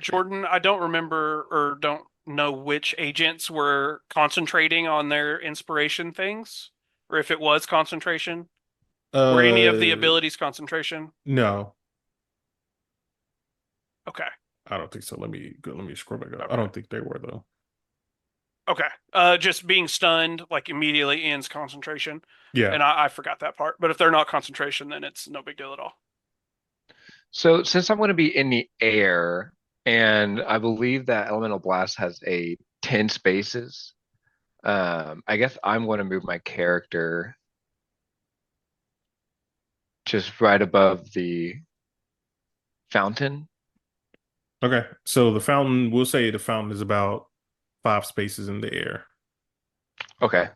[SPEAKER 3] Jordan, I don't remember or don't know which agents were concentrating on their inspiration things, or if it was concentration. Were any of the
[SPEAKER 1] Uh
[SPEAKER 3] abilities concentration?
[SPEAKER 1] no,
[SPEAKER 3] Okay.
[SPEAKER 1] I don't think so. Let me scroll back up. I
[SPEAKER 3] Okay.
[SPEAKER 1] don't think they were though.
[SPEAKER 3] Okay. Just being stunned like immediately ends concentration.
[SPEAKER 1] Yeah.
[SPEAKER 3] And I forgot that part. But if they're not concentration, then it's no big deal at all.
[SPEAKER 5] So since I'm going to be in the air, and I believe that elemental blast has a 10 spaces, I guess I'm going to move my character just right above the fountain.
[SPEAKER 1] Okay. So we'll say the fountain is about 5 spaces in the air.
[SPEAKER 5] Okay.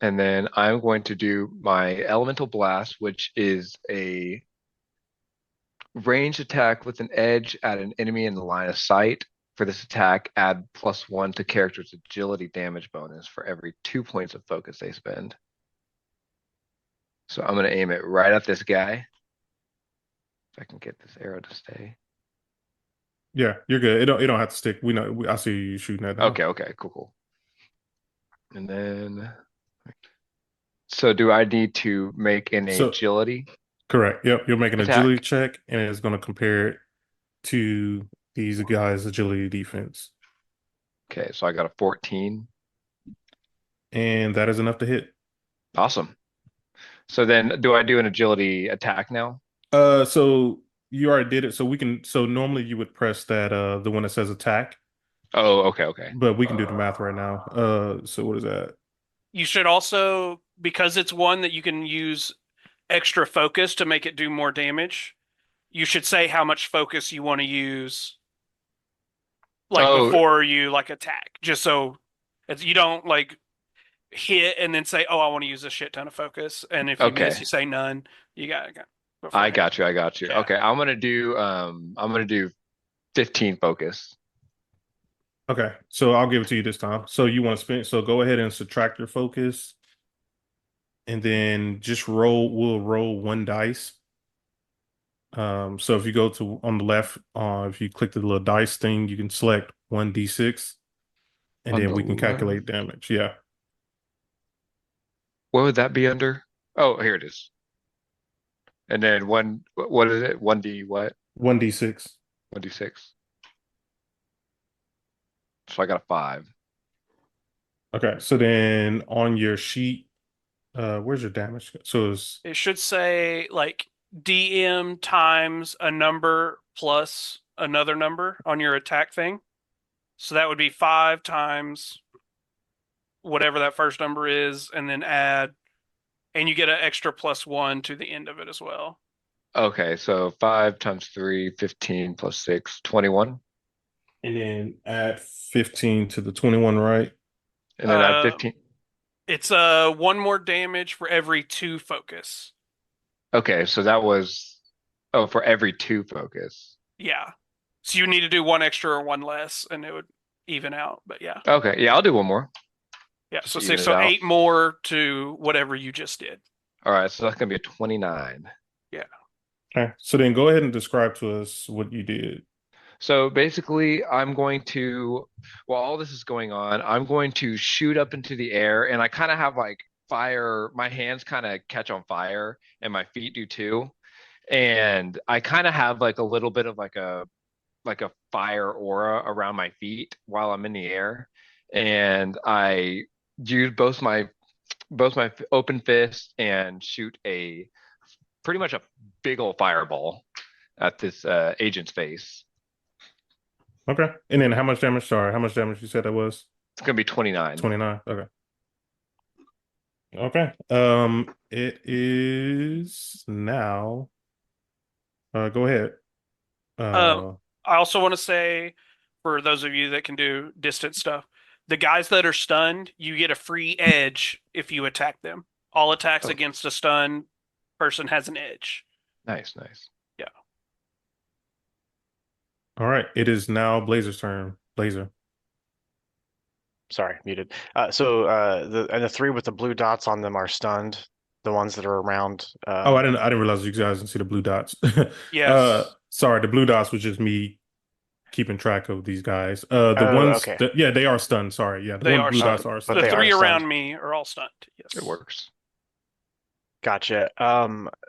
[SPEAKER 5] And then I'm going to do my elemental blast, which is a ranged attack with an edge at an enemy in the line of sight. For this attack, add +1 to character's agility damage bonus for every 2 points of focus they spend. So I'm going to aim it right at this guy. If I can get this arrow to stay.
[SPEAKER 1] Yeah, you're good. It don't have to stick. We know. I see you shooting at now.
[SPEAKER 5] Okay, cool. And then So do I need to make an
[SPEAKER 1] So
[SPEAKER 5] agility
[SPEAKER 1] correct. Yep. You'll make an agility
[SPEAKER 5] attack?
[SPEAKER 1] check, and it's going to compare it to these guys' agility defense,
[SPEAKER 5] Okay, so I got a 14.
[SPEAKER 1] and that is enough to hit.
[SPEAKER 5] Awesome. So then do I do an agility attack now?
[SPEAKER 1] So you already did it. So we can. So normally you would press that the one that says attack,
[SPEAKER 5] Oh, okay, okay.
[SPEAKER 1] but we can do the math right now. So what is that?
[SPEAKER 3] You should also, because it's one that you can use extra focus to make it do more damage, you should say how much focus you want to use, like
[SPEAKER 5] Oh,
[SPEAKER 3] before you like attack, just so you don't like hit and then say, "Oh, I want to use a shit ton of focus," and if you miss,
[SPEAKER 5] okay.
[SPEAKER 3] you say none. You got it
[SPEAKER 5] I
[SPEAKER 3] beforehand.
[SPEAKER 5] got you. I got you.
[SPEAKER 3] Yeah.
[SPEAKER 5] Okay, I'm gonna do 15 focus.
[SPEAKER 1] Okay, so I'll give it to you this time. So you want to spend. So go ahead and subtract your focus, and then just roll. We'll roll one dice. So if you go to on the left, if you click the little dice thing, you can select 1d6, and
[SPEAKER 5] On
[SPEAKER 1] then
[SPEAKER 5] the
[SPEAKER 1] we can
[SPEAKER 5] left.
[SPEAKER 1] calculate damage. Yeah,
[SPEAKER 5] What would that be under? Oh, here it is. And then what is it? 1D what?
[SPEAKER 1] 1d6.
[SPEAKER 5] 1D6. So I got a 5.
[SPEAKER 1] Okay, so then on your sheet, where's your damage? So it's
[SPEAKER 3] It should say like DM times a number plus another number on your attack thing. So that would be 5 times whatever that first number is, and then add, and you get an extra +1 to the end of it as well.
[SPEAKER 5] Okay, so 5 times 3, 15 plus 6, 21.
[SPEAKER 1] and then add 15 to the 21, right?
[SPEAKER 5] And then add 15.
[SPEAKER 3] It's one more damage for every 2 focus.
[SPEAKER 5] Okay, so that was, oh, for every 2 focus.
[SPEAKER 3] Yeah. So you need to do 1 extra or 1 less, and it would even out. But yeah.
[SPEAKER 5] Okay, yeah, I'll do one more.
[SPEAKER 3] Yeah.
[SPEAKER 5] Just
[SPEAKER 3] So
[SPEAKER 5] to even
[SPEAKER 3] 6,
[SPEAKER 5] it
[SPEAKER 3] so
[SPEAKER 5] out.
[SPEAKER 3] 8 more to whatever you just did.
[SPEAKER 5] All right, so that's gonna be a 29.
[SPEAKER 3] Yeah.
[SPEAKER 1] Okay, so then go ahead and describe to us what you did.
[SPEAKER 5] So basically, I'm going to, while all this is going on, I'm going to shoot up into the air, and I kind of have like fire, my hands kind of catch on fire, and my feet do too. And I kind of have like a little bit of like a fire aura around my feet while I'm in the air. And I use both my open fist and shoot a pretty much a big old fireball at this agent's face.
[SPEAKER 1] Okay, and then how much damage? Sorry, how much damage you said that was?
[SPEAKER 5] It's gonna be 29.
[SPEAKER 1] 29. Okay. Okay. It is now. Go ahead.
[SPEAKER 3] Um,
[SPEAKER 1] Uh,
[SPEAKER 3] I also want to say, for those of you that can do distance stuff, the guys that are stunned, you get a free edge if you attack them. All attacks
[SPEAKER 5] Oh,
[SPEAKER 3] against a stunned person has an edge.
[SPEAKER 5] nice, nice.
[SPEAKER 3] Yeah.
[SPEAKER 1] all right. It is now Blazer's turn. Blazer.
[SPEAKER 2] Sorry, muted. The 3 with the blue dots on them are stunned. The ones that are around.
[SPEAKER 1] Oh, I didn't realize you guys didn't see the blue dots.
[SPEAKER 3] Yes.
[SPEAKER 1] Sorry, the blue dots was just me keeping track of these guys. The
[SPEAKER 2] Oh,
[SPEAKER 1] ones
[SPEAKER 2] okay.
[SPEAKER 1] that, yeah, they are stunned. Sorry. Yeah, the
[SPEAKER 3] They
[SPEAKER 1] one
[SPEAKER 3] are
[SPEAKER 1] blue dots
[SPEAKER 3] stunned.
[SPEAKER 1] are
[SPEAKER 2] But
[SPEAKER 3] The
[SPEAKER 1] stunned.
[SPEAKER 2] they are
[SPEAKER 3] 3 around
[SPEAKER 2] stunned.
[SPEAKER 3] me are all stunned.
[SPEAKER 5] It
[SPEAKER 3] Yes.
[SPEAKER 5] works.
[SPEAKER 2] Gotcha.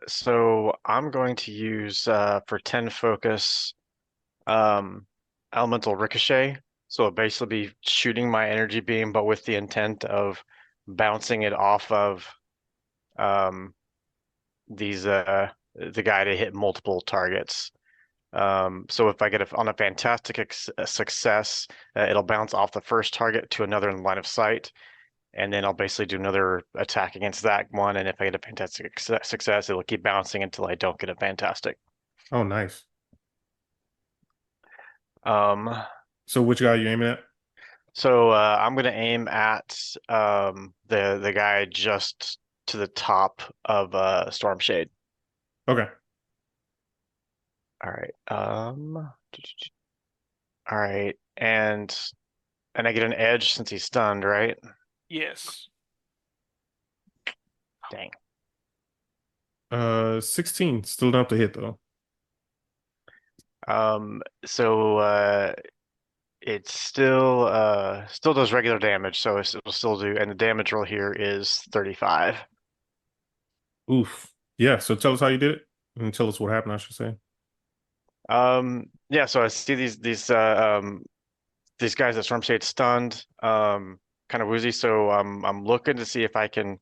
[SPEAKER 2] So I'm going to use for 10 focus, elemental ricochet. So it'll basically be shooting my energy beam, but with the intent of bouncing it off of these the guy to hit multiple targets. So if I get on a fantastic success, it'll bounce off the first target to another in line of sight, and then I'll basically do another attack against that one. And if I get a fantastic success, it'll keep bouncing until I don't get a fantastic.
[SPEAKER 1] Oh, nice.
[SPEAKER 2] Um,
[SPEAKER 1] So which guy are you aiming at?
[SPEAKER 2] so I'm gonna aim at the guy just to the top of Storm Shade.
[SPEAKER 1] Okay.
[SPEAKER 2] All right. All right, and I get an edge since he's stunned, right?
[SPEAKER 3] Yes.
[SPEAKER 2] Dang.
[SPEAKER 1] 16. Still enough to hit though.
[SPEAKER 2] So it still does regular damage, so it'll still do, and the damage roll here is 35.
[SPEAKER 1] Oof. Yeah. So tell us how you did it, and tell us what happened. I should say.
[SPEAKER 2] Yeah, so I see these guys at Storm Shade stunned, kind of woozy. So I'm looking to see if I can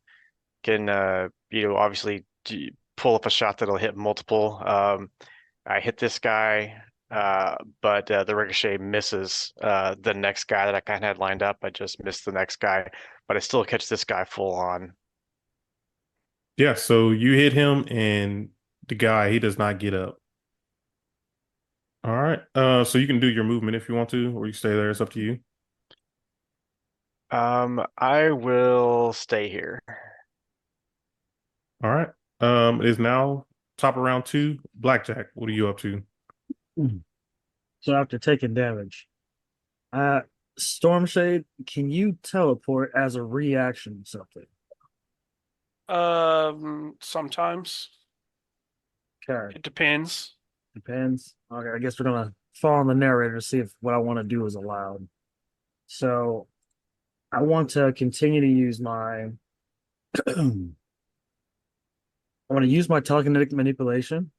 [SPEAKER 2] obviously pull up a shot that'll hit multiple. I hit this guy, but the ricochet misses the next guy that I kind of had lined up. I just missed the next guy, but I still catch this guy full on.
[SPEAKER 1] Yeah. So you hit him, and the guy he does not get up. All right. So you can do your movement if you want to, or you stay there. It's up to you.
[SPEAKER 2] I will stay here.
[SPEAKER 1] All right. It is now top of round two. Blackjack, what are you up to?
[SPEAKER 4] So after taking damage, uh, Storm Shade, can you teleport as a reaction to something?
[SPEAKER 3] Sometimes
[SPEAKER 4] Okay,
[SPEAKER 3] it depends.
[SPEAKER 4] depends. Okay, I guess we're gonna follow on the narrator to see if what I want to do is allowed. So I want to continue to use my I want to use my telekinetic manipulation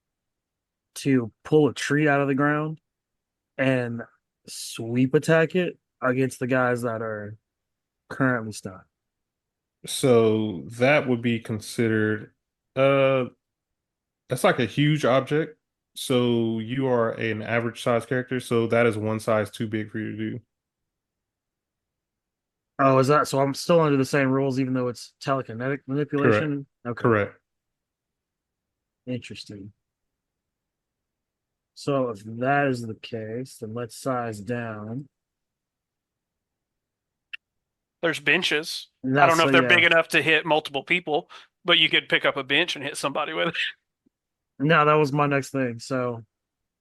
[SPEAKER 4] to pull a tree out of the ground and sweep attack it against the guys that are currently stunned.
[SPEAKER 1] So that would be considered uh that's like a huge object. So you are an average size character, so that is one size too big for you to do.
[SPEAKER 4] Oh, is that so? I'm still under the same rules, even though it's telekinetic
[SPEAKER 1] Correct.
[SPEAKER 4] manipulation. Okay,
[SPEAKER 1] Correct.
[SPEAKER 4] interesting. So if that is the case, then let's size down.
[SPEAKER 3] There's benches.
[SPEAKER 4] And
[SPEAKER 3] I don't
[SPEAKER 4] that's
[SPEAKER 3] know
[SPEAKER 4] so
[SPEAKER 3] if they're
[SPEAKER 4] yeah.
[SPEAKER 3] big enough to hit multiple people, but you could pick up a bench and hit somebody with it.
[SPEAKER 4] No, that was my next thing. So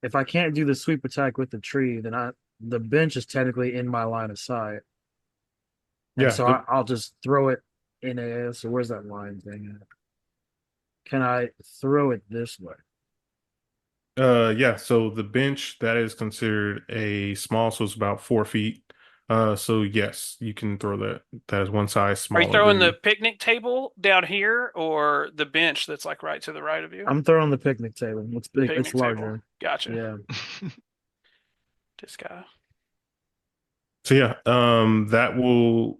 [SPEAKER 4] if I can't do the sweep attack with the tree, then the bench is technically in my line of sight, and
[SPEAKER 1] Yeah,
[SPEAKER 4] so I'll just throw it in a. So where's that line thing at? Can I throw it this way?
[SPEAKER 1] yeah, so the bench that is considered a small, so it's about 4 feet. So yes, you can throw that. That is one size
[SPEAKER 3] Are you
[SPEAKER 1] smaller
[SPEAKER 3] throwing
[SPEAKER 1] than
[SPEAKER 3] the
[SPEAKER 1] you.
[SPEAKER 3] picnic table down here or the bench that's like right to the right of you?
[SPEAKER 4] I'm throwing the picnic table. It's big. It's
[SPEAKER 3] Picnic table.
[SPEAKER 4] larger.
[SPEAKER 3] Gotcha.
[SPEAKER 4] Yeah.
[SPEAKER 3] This guy.
[SPEAKER 1] So yeah, that'll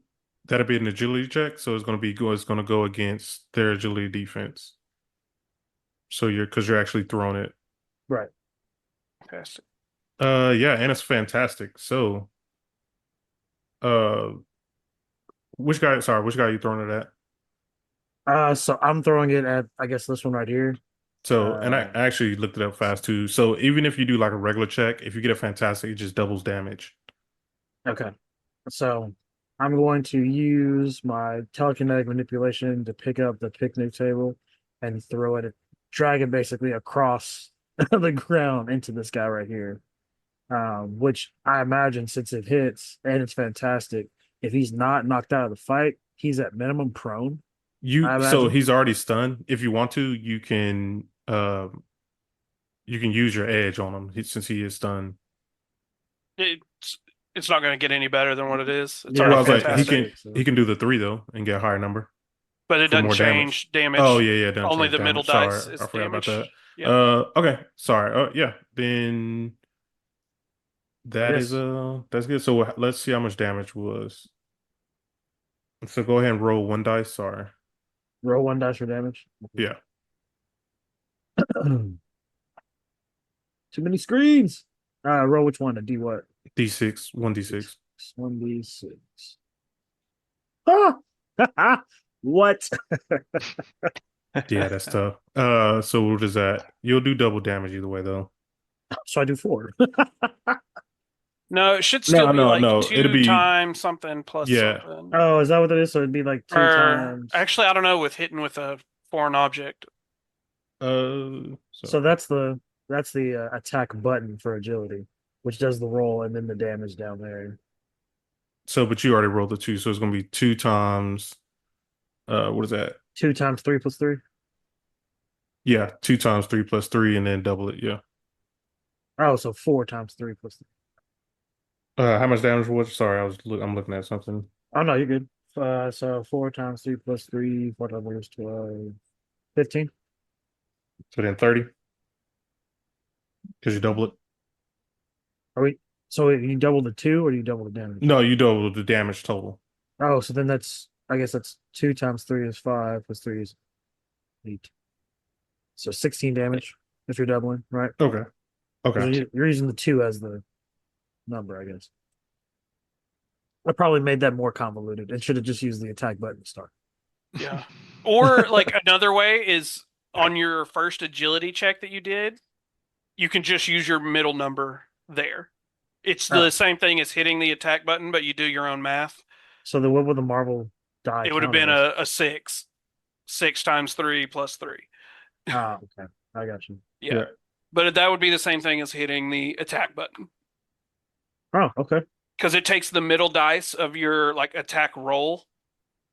[SPEAKER 1] be an agility check. So it's gonna go against their agility defense. So because you're actually throwing it.
[SPEAKER 4] Right.
[SPEAKER 3] Fantastic.
[SPEAKER 1] Yeah, and it's fantastic. So uh which guy are you throwing it at?
[SPEAKER 4] So I'm throwing it at I guess this one right here.
[SPEAKER 1] So and I
[SPEAKER 4] Uh,
[SPEAKER 1] actually looked it up fast too. So even if you do like a regular check, if you get a fantastic, it just doubles damage.
[SPEAKER 4] okay. So I'm going to use my telekinetic manipulation to pick up the picnic table and throw it, drag it basically across the ground into this guy right here. Which I imagine since it hits and it's fantastic, if he's not knocked out of the fight, he's at minimum prone. I
[SPEAKER 1] So
[SPEAKER 4] imagine.
[SPEAKER 1] he's already stunned. If you want to, you can use your edge on him since he is stunned.
[SPEAKER 3] It's it's not going to get any better than what it is. It's
[SPEAKER 4] Yeah,
[SPEAKER 1] Well, I
[SPEAKER 3] already
[SPEAKER 1] was like,
[SPEAKER 3] fantastic.
[SPEAKER 1] he can do the three though and get a higher number
[SPEAKER 3] But it
[SPEAKER 1] for
[SPEAKER 3] doesn't
[SPEAKER 1] more damage.
[SPEAKER 3] change
[SPEAKER 1] Oh
[SPEAKER 3] damage.
[SPEAKER 1] yeah, yeah, it doesn't
[SPEAKER 3] Only
[SPEAKER 1] change
[SPEAKER 3] the middle
[SPEAKER 1] damage. Sorry,
[SPEAKER 3] dice
[SPEAKER 1] I
[SPEAKER 3] is
[SPEAKER 1] forgot about that.
[SPEAKER 3] damage. Yep.
[SPEAKER 1] Okay, sorry. Yeah, then
[SPEAKER 4] yes.
[SPEAKER 1] that's good. So let's see how much damage was. So go ahead and roll one dice. Sorry.
[SPEAKER 4] Roll one dice for damage.
[SPEAKER 1] Yeah,
[SPEAKER 4] Too many screens. Roll which one? A D what?
[SPEAKER 1] D6, one D6.
[SPEAKER 4] 1d6. Ah! What?
[SPEAKER 1] Yeah, that's tough. So what is that? You'll do double damage either way though.
[SPEAKER 4] So I do 4.
[SPEAKER 3] No, it should still
[SPEAKER 1] No,
[SPEAKER 3] be
[SPEAKER 1] no,
[SPEAKER 3] like
[SPEAKER 1] no. It'll
[SPEAKER 3] two
[SPEAKER 1] be
[SPEAKER 3] times something plus
[SPEAKER 1] yeah.
[SPEAKER 3] something.
[SPEAKER 4] Oh, is that what it is? So it'd be like 2
[SPEAKER 3] Or
[SPEAKER 4] times.
[SPEAKER 3] actually, I don't know with hitting with a foreign object.
[SPEAKER 4] So
[SPEAKER 1] So
[SPEAKER 4] that's the attack button for agility, which does the roll and then the damage down there.
[SPEAKER 1] but you already rolled the two, so it's gonna be two times. What is that?
[SPEAKER 4] 2 times 3 plus 3.
[SPEAKER 1] Yeah, two times three plus three, and then double it. Yeah.
[SPEAKER 4] Oh, so 4 times 3 plus 3.
[SPEAKER 1] How much damage was? Sorry, I'm looking at something.
[SPEAKER 4] Oh no, you're good. So 4 times 3 plus 3, 4 times 1 is 12. 15.
[SPEAKER 1] So then 30, because you double it.
[SPEAKER 4] Are we? So you double the 2 or do you double the damage?
[SPEAKER 1] No, you double the damage total.
[SPEAKER 4] Oh, so then I guess that's 2 times 3 is 5 plus 3 is 8. So 16 damage if you're doubling, right?
[SPEAKER 1] Okay.
[SPEAKER 4] 'Cause
[SPEAKER 1] Okay.
[SPEAKER 4] you're using the 2 as the number, I guess. I probably made that more convoluted. It should have just used the attack button to start.
[SPEAKER 3] Yeah. Or like another way is on your first agility check that you did, you can just use your middle number there. It's the
[SPEAKER 4] Oh.
[SPEAKER 3] same thing as hitting the attack button, but you do your own math.
[SPEAKER 4] So then what would the Marvel die
[SPEAKER 3] It would have
[SPEAKER 4] count
[SPEAKER 3] been
[SPEAKER 4] as?
[SPEAKER 3] a 6. 6 times 3 plus 3.
[SPEAKER 4] Ah, okay. I got you.
[SPEAKER 3] Yeah.
[SPEAKER 1] Yeah.
[SPEAKER 3] But that would be the same thing as hitting the attack button.
[SPEAKER 4] Oh, okay.
[SPEAKER 3] Because it takes the middle dice of your like attack roll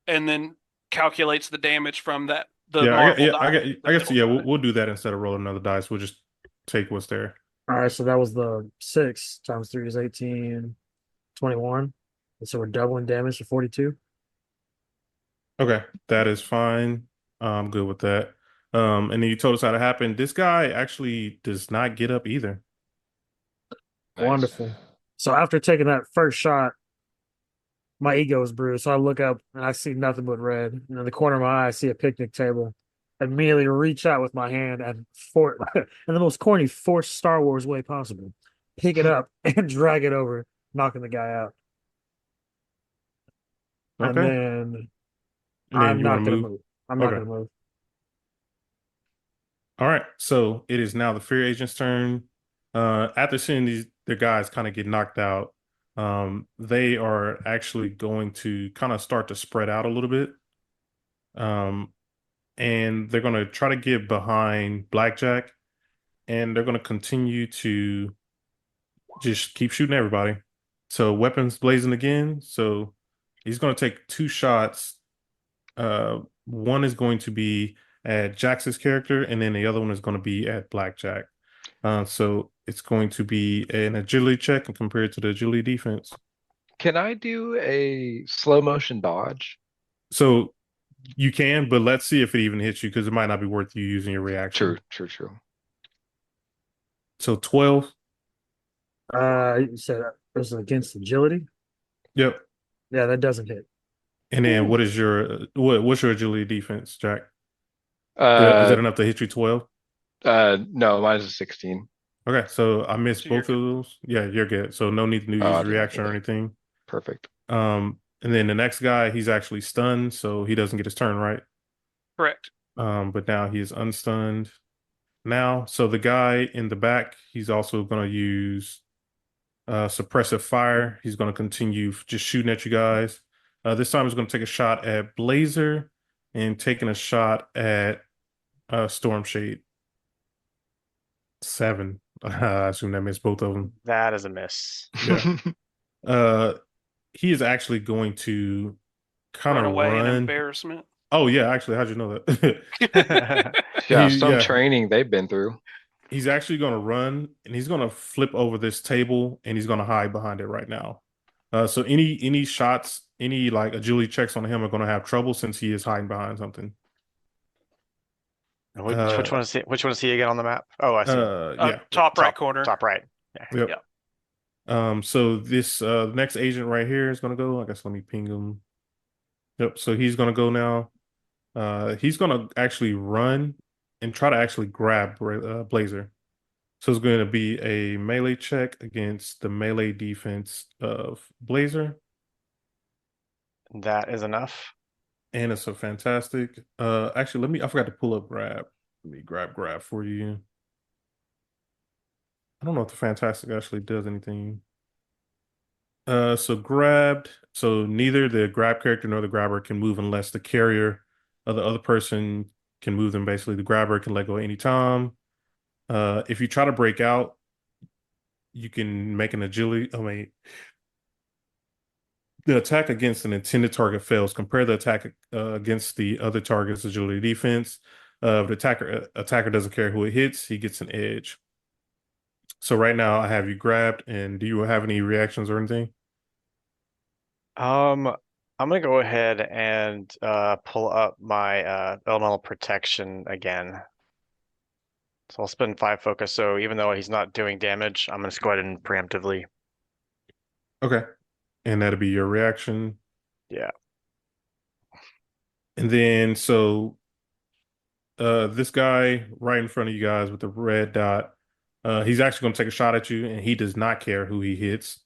[SPEAKER 3] and then calculates the damage from that the
[SPEAKER 1] Yeah,
[SPEAKER 3] Marvel
[SPEAKER 1] yeah,
[SPEAKER 3] die.
[SPEAKER 1] I guess,
[SPEAKER 3] the
[SPEAKER 1] yeah,
[SPEAKER 3] middle die.
[SPEAKER 1] we'll do that instead of rolling another dice. We'll just take what's there.
[SPEAKER 4] All right, so that was the 6 times 3 is 18, 21. And so we're doubling damage to 42.
[SPEAKER 1] Okay, that is fine. I'm good with that. And then you told us how to happen. This guy actually does not get up either.
[SPEAKER 5] Nice.
[SPEAKER 4] Wonderful. So after taking that first shot, my ego is bruised. So I look up and I see nothing but red. And in the corner of my eye, I see a picnic table. I immediately reach out with my hand and in the most corny forced Star Wars way possible, pick it up and drag it over, knocking the guy out. And
[SPEAKER 1] Okay.
[SPEAKER 4] then
[SPEAKER 1] And then
[SPEAKER 4] I'm
[SPEAKER 1] you
[SPEAKER 4] not
[SPEAKER 1] want to
[SPEAKER 4] gonna
[SPEAKER 1] move?
[SPEAKER 4] move. I'm not
[SPEAKER 1] Okay.
[SPEAKER 4] gonna move.
[SPEAKER 1] All right. So it is now the Fear agent's turn. After seeing the guys kind of get knocked out, they are actually going to kind of start to spread out a little bit. And they're going to try to get behind Blackjack, and they're going to continue to just keep shooting everybody. So weapons blazing again. So he's going to take 2 shots. One is going to be at Jax's character, and then the other one is going to be at Blackjack. So it's going to be an agility check and compared to the agility defense.
[SPEAKER 5] Can I do a slow motion dodge?
[SPEAKER 1] So you can, but let's see if it even hits you because it might not be worth you using your reaction.
[SPEAKER 5] True.
[SPEAKER 1] So 12.
[SPEAKER 4] You said it was against agility.
[SPEAKER 1] Yep.
[SPEAKER 4] Yeah, that doesn't hit.
[SPEAKER 1] And then
[SPEAKER 5] Ooh.
[SPEAKER 1] what is your what's your agility defense, Jack? Is
[SPEAKER 5] Uh,
[SPEAKER 1] that enough to hit you 12?
[SPEAKER 5] no, mine is a 16.
[SPEAKER 1] Okay, so I missed
[SPEAKER 3] So you're
[SPEAKER 1] both of those. Yeah, you're good. So no need to
[SPEAKER 5] Oh,
[SPEAKER 1] use
[SPEAKER 5] I did not
[SPEAKER 1] reaction
[SPEAKER 5] get
[SPEAKER 1] or
[SPEAKER 5] it.
[SPEAKER 1] anything.
[SPEAKER 5] Perfect.
[SPEAKER 1] And then the next guy, he's actually stunned, so he doesn't get his turn, right?
[SPEAKER 3] Correct.
[SPEAKER 1] But now he is unstunned. Now, so the guy in the back, he's also going to use suppressive fire. He's going to continue just shooting at you guys. This time he's going to take a shot at Blazer and taking a shot at Storm Shade. 7. I assume that missed both of them.
[SPEAKER 2] That is a miss.
[SPEAKER 1] Yeah. He is actually going to kind
[SPEAKER 3] Run
[SPEAKER 1] of
[SPEAKER 3] away in
[SPEAKER 1] run.
[SPEAKER 3] embarrassment.
[SPEAKER 1] Oh yeah, actually, how'd you know that?
[SPEAKER 5] Yeah,
[SPEAKER 1] He-
[SPEAKER 5] some
[SPEAKER 1] yeah.
[SPEAKER 5] training they've been through.
[SPEAKER 1] He's actually going to run and he's going to flip over this table and he's going to hide behind it right now. So any shots, any like agility checks on him are going to have trouble since he is hiding behind something.
[SPEAKER 2] Which one is he? Which one is he again on the map? Oh, I see.
[SPEAKER 1] Yeah.
[SPEAKER 3] Top right corner.
[SPEAKER 2] Top right. Yeah.
[SPEAKER 1] Yep.
[SPEAKER 3] Yeah.
[SPEAKER 1] So this next agent right here is going to go. I guess let me ping him. Yep. So he's going to go now. He's going to actually run and try to actually grab Blazer. So it's going to be a melee check against the melee defense of Blazer.
[SPEAKER 2] That is enough.
[SPEAKER 1] And it's a fantastic. Actually, I forgot to pull up grab. Let me grab for you. I don't know if the fantastic actually does anything. So grabbed. So neither the grab character nor the grabber can move unless the carrier of the other person can move them. Basically, the grabber can let go anytime. If you try to break out, you can make an agility. I mean, the attack against an intended target fails. Compare the attack against the other target's agility defense. If the attacker doesn't care who it hits, he gets an edge. So right now, I have you grabbed, and do you have any reactions or anything?
[SPEAKER 2] I'm gonna go ahead and pull up my elemental protection again. So I'll spend 5 focus. So even though he's not doing damage, I'm gonna just go ahead and preemptively.
[SPEAKER 1] Okay. And that'll be your reaction.
[SPEAKER 2] Yeah.
[SPEAKER 1] And then this guy right in front of you guys with the red dot, he's actually going to take a shot at you, and he does not care who he hits.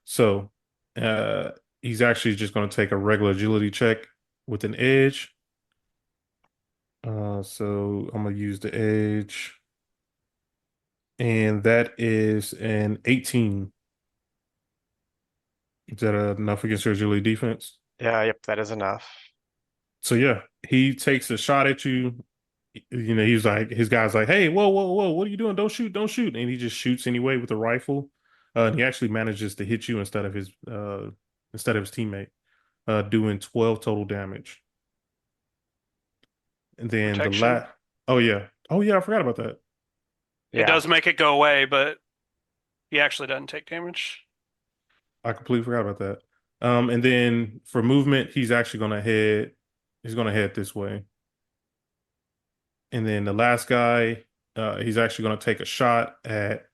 [SPEAKER 1] So uh he's actually just going to take a regular agility check with an edge. So I'm going to use the edge, and that is an 18. Is that enough against your agility defense?
[SPEAKER 2] Yeah, yep, that is enough.
[SPEAKER 1] So yeah, he takes a shot at you. You know, he's like, his guy's like, "Hey, whoa, whoa, whoa, what are you doing? Don't shoot, don't shoot!" And he just shoots anyway with a rifle. And he actually manages to hit you instead of his teammate, doing 12 total damage. And then the
[SPEAKER 3] Protection.
[SPEAKER 1] last, oh yeah, I forgot about that.
[SPEAKER 3] It
[SPEAKER 2] Yeah.
[SPEAKER 3] does make it go away, but he actually doesn't take damage.
[SPEAKER 1] I completely forgot about that. And then for movement, he's actually gonna head. He's gonna head this way. And then the last guy, he's actually gonna take a shot at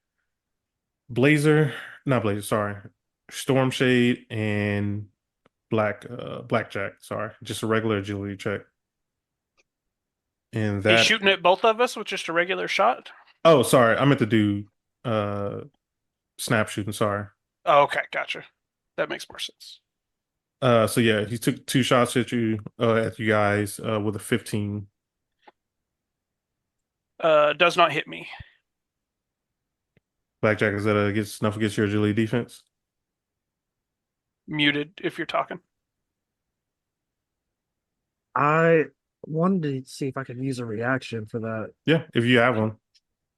[SPEAKER 1] not Blazer, sorry, Stormshade and Blackjack. Sorry, just a regular agility check. And
[SPEAKER 3] He's
[SPEAKER 1] that.
[SPEAKER 3] shooting at both of us with just a regular shot.
[SPEAKER 1] Oh, sorry, I meant to do snap shooting. Sorry.
[SPEAKER 3] Oh, okay, gotcha. That makes more sense.
[SPEAKER 1] So yeah, he took 2 shots at you guys with a 15.
[SPEAKER 3] Does not hit me.
[SPEAKER 1] Blackjack, is that against enough against your agility defense?
[SPEAKER 3] Muted if you're talking.
[SPEAKER 4] I wanted to see if I could use a reaction for that.
[SPEAKER 1] Yeah, if you have one.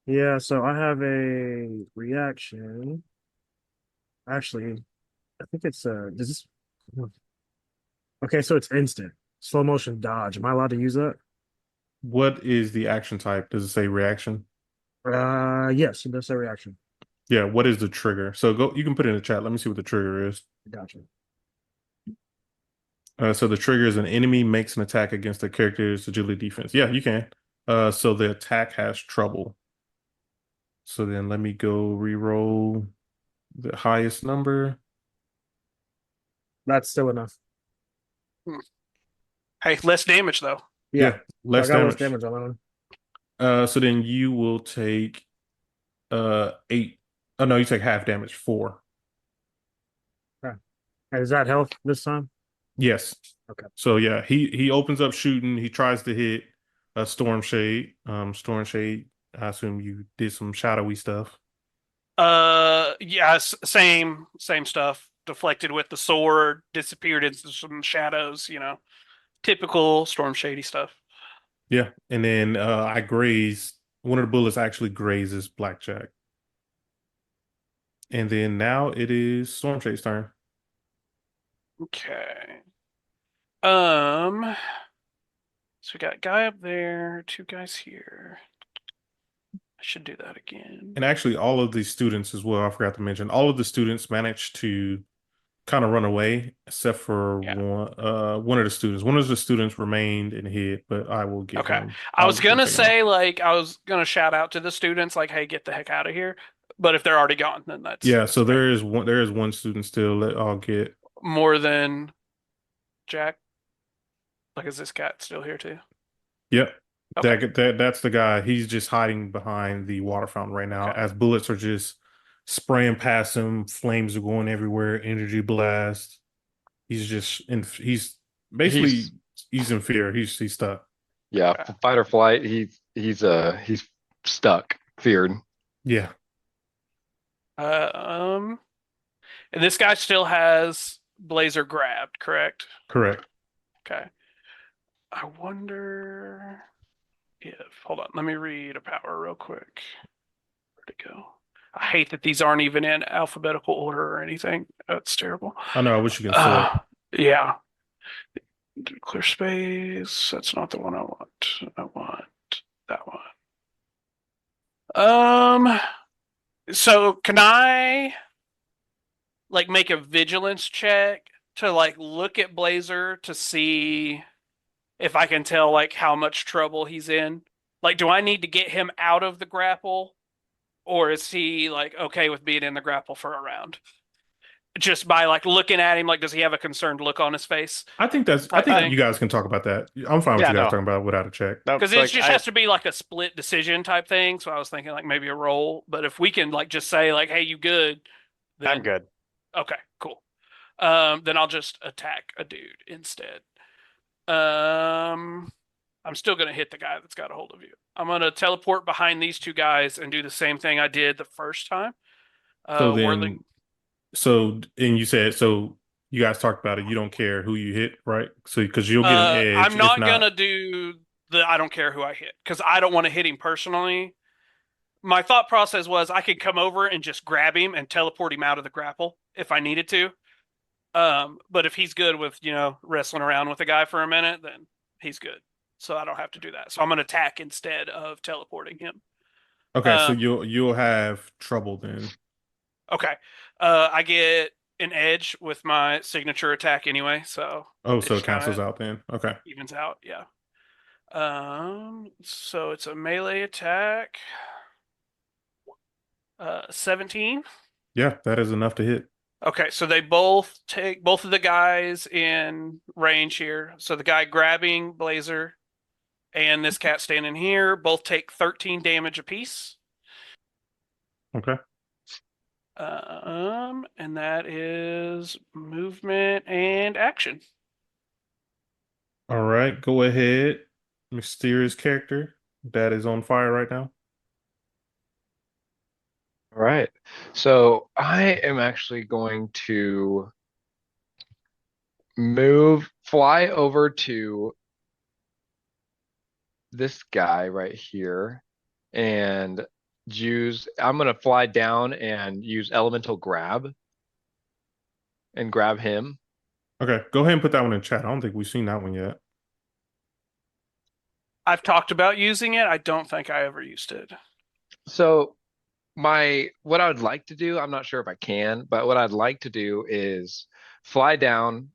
[SPEAKER 4] Yeah, so I have a reaction. Actually, I think it's does this okay, so it's instant. Slow motion dodge. Am I allowed to use that?
[SPEAKER 1] What is the action type? Does it say reaction?
[SPEAKER 4] Yes, it does say reaction.
[SPEAKER 1] Yeah, what is the trigger? So go, you can put it in the chat. Let me see what the trigger is.
[SPEAKER 4] Gotcha.
[SPEAKER 1] So the trigger is an enemy makes an attack against the character's agility defense. Yeah, you can. So the attack has trouble. So then let me go re-roll the highest number.
[SPEAKER 4] That's still enough.
[SPEAKER 3] Hey, less damage though.
[SPEAKER 4] Yeah,
[SPEAKER 1] less
[SPEAKER 4] I got
[SPEAKER 1] damage.
[SPEAKER 4] less damage on that one.
[SPEAKER 1] So then you will take 8. Oh no, you take half damage, 4.
[SPEAKER 4] Hey, does that help this time?
[SPEAKER 1] Yes.
[SPEAKER 4] Okay.
[SPEAKER 1] So yeah, he opens up shooting. He tries to hit a Stormshade. Stormshade, I assume you did some shadowy stuff.
[SPEAKER 3] Yeah, same stuff. Deflected with the sword, disappeared into some shadows, typical Storm Shady stuff.
[SPEAKER 1] Yeah. And then I graze. One of the bullets actually grazes Blackjack. And then now it is Stormshade's turn.
[SPEAKER 3] Okay. So we got a guy up there, 2 guys here. I should do that again.
[SPEAKER 1] And actually, all of the students as well, I forgot to mention, all of the students managed to kind of run away, except for one of the students. One of the students remained and hid, but I will get
[SPEAKER 3] Okay.
[SPEAKER 1] him.
[SPEAKER 3] I was gonna
[SPEAKER 1] take him out.
[SPEAKER 3] say, I was gonna shout out to the students, like, hey, get the heck out of here. But if they're already gone, then that's
[SPEAKER 1] So there is one student still that I'll get.
[SPEAKER 3] more than Jack. Like, is this cat still here too?
[SPEAKER 1] Yep.
[SPEAKER 3] Okay.
[SPEAKER 1] That's the guy. He's just hiding behind the water fountain right now,
[SPEAKER 3] Okay.
[SPEAKER 1] as bullets are just spraying past him. Flames are going everywhere. Energy blast. He's basically he's in fear. He's stuck.
[SPEAKER 5] Yeah,
[SPEAKER 3] Okay.
[SPEAKER 5] fight or flight. He's stuck, feared.
[SPEAKER 1] Yeah.
[SPEAKER 3] And this guy still has Blazer grabbed, correct?
[SPEAKER 1] Correct.
[SPEAKER 3] Okay. I wonder if, hold on, let me read a power real quick. Where'd it go? I hate that these aren't even in alphabetical order or anything. That's terrible.
[SPEAKER 1] I know. I wish you could sort.
[SPEAKER 3] Yeah. Clear space. That's not the one I want. I want that one. So can I make a vigilance check to like look at Blazer to see if I can tell like how much trouble he's in? Like, do I need to get him out of the grapple, or is he like okay with being in the grapple for a round? Just by like looking at him, like, does he have a concerned look on his face?
[SPEAKER 1] I think
[SPEAKER 3] Type
[SPEAKER 1] you
[SPEAKER 3] thing.
[SPEAKER 1] guys can talk about that. I'm fine with
[SPEAKER 2] Yeah,
[SPEAKER 1] you guys
[SPEAKER 2] no,
[SPEAKER 1] talking about it without a check.
[SPEAKER 2] no.
[SPEAKER 3] Because it
[SPEAKER 2] Like
[SPEAKER 3] just has to be like a split decision type thing. So I was thinking like maybe a roll. But if we can like just say like, "Hey, you good?" Then
[SPEAKER 2] I'm good.
[SPEAKER 3] okay, cool. Then I'll just attack a dude instead. I'm still gonna hit the guy that's got a hold of you. I'm gonna teleport behind these two guys and do the same thing I did the first time.
[SPEAKER 1] So
[SPEAKER 3] Whirling.
[SPEAKER 1] then, and you said, so you guys talked about it. You don't care who you hit, right? So, because you'll get an edge
[SPEAKER 3] I'm
[SPEAKER 1] if
[SPEAKER 3] not
[SPEAKER 1] not.
[SPEAKER 3] gonna do the I don't care who I hit because I don't want to hit him personally. My thought process was I could come over and just grab him and teleport him out of the grapple if I needed to. But if he's good with, wrestling around with the guy for a minute, then he's good. So I don't have to do that. So I'm gonna attack instead of teleporting him.
[SPEAKER 1] Okay, so
[SPEAKER 3] Uh,
[SPEAKER 1] you'll have trouble then.
[SPEAKER 3] okay. I get an edge with my signature attack anyway, so
[SPEAKER 1] Oh,
[SPEAKER 3] it
[SPEAKER 1] so it
[SPEAKER 3] just kind
[SPEAKER 1] cancels
[SPEAKER 3] of
[SPEAKER 1] out then. Okay.
[SPEAKER 3] evens out. Yeah. So it's a melee attack. 17.
[SPEAKER 1] Yeah, that is enough to hit.
[SPEAKER 3] Okay, so they both of the guys in range here. So the guy grabbing Blazer and this cat standing here both take 13 damage apiece.
[SPEAKER 1] Okay.
[SPEAKER 3] And that is movement and action.
[SPEAKER 1] All right, go ahead. Mysterious character that is on fire right now.
[SPEAKER 5] All right. So I am actually going to fly over to this guy right here and I'm gonna fly down and use elemental grab and grab him.
[SPEAKER 1] Okay, go ahead and put that one in chat. I don't think we've seen that one yet.
[SPEAKER 3] I've talked about using it. I don't think I ever used it.
[SPEAKER 5] So what I would like to do, I'm not sure if I can, but what I'd like to do is fly down,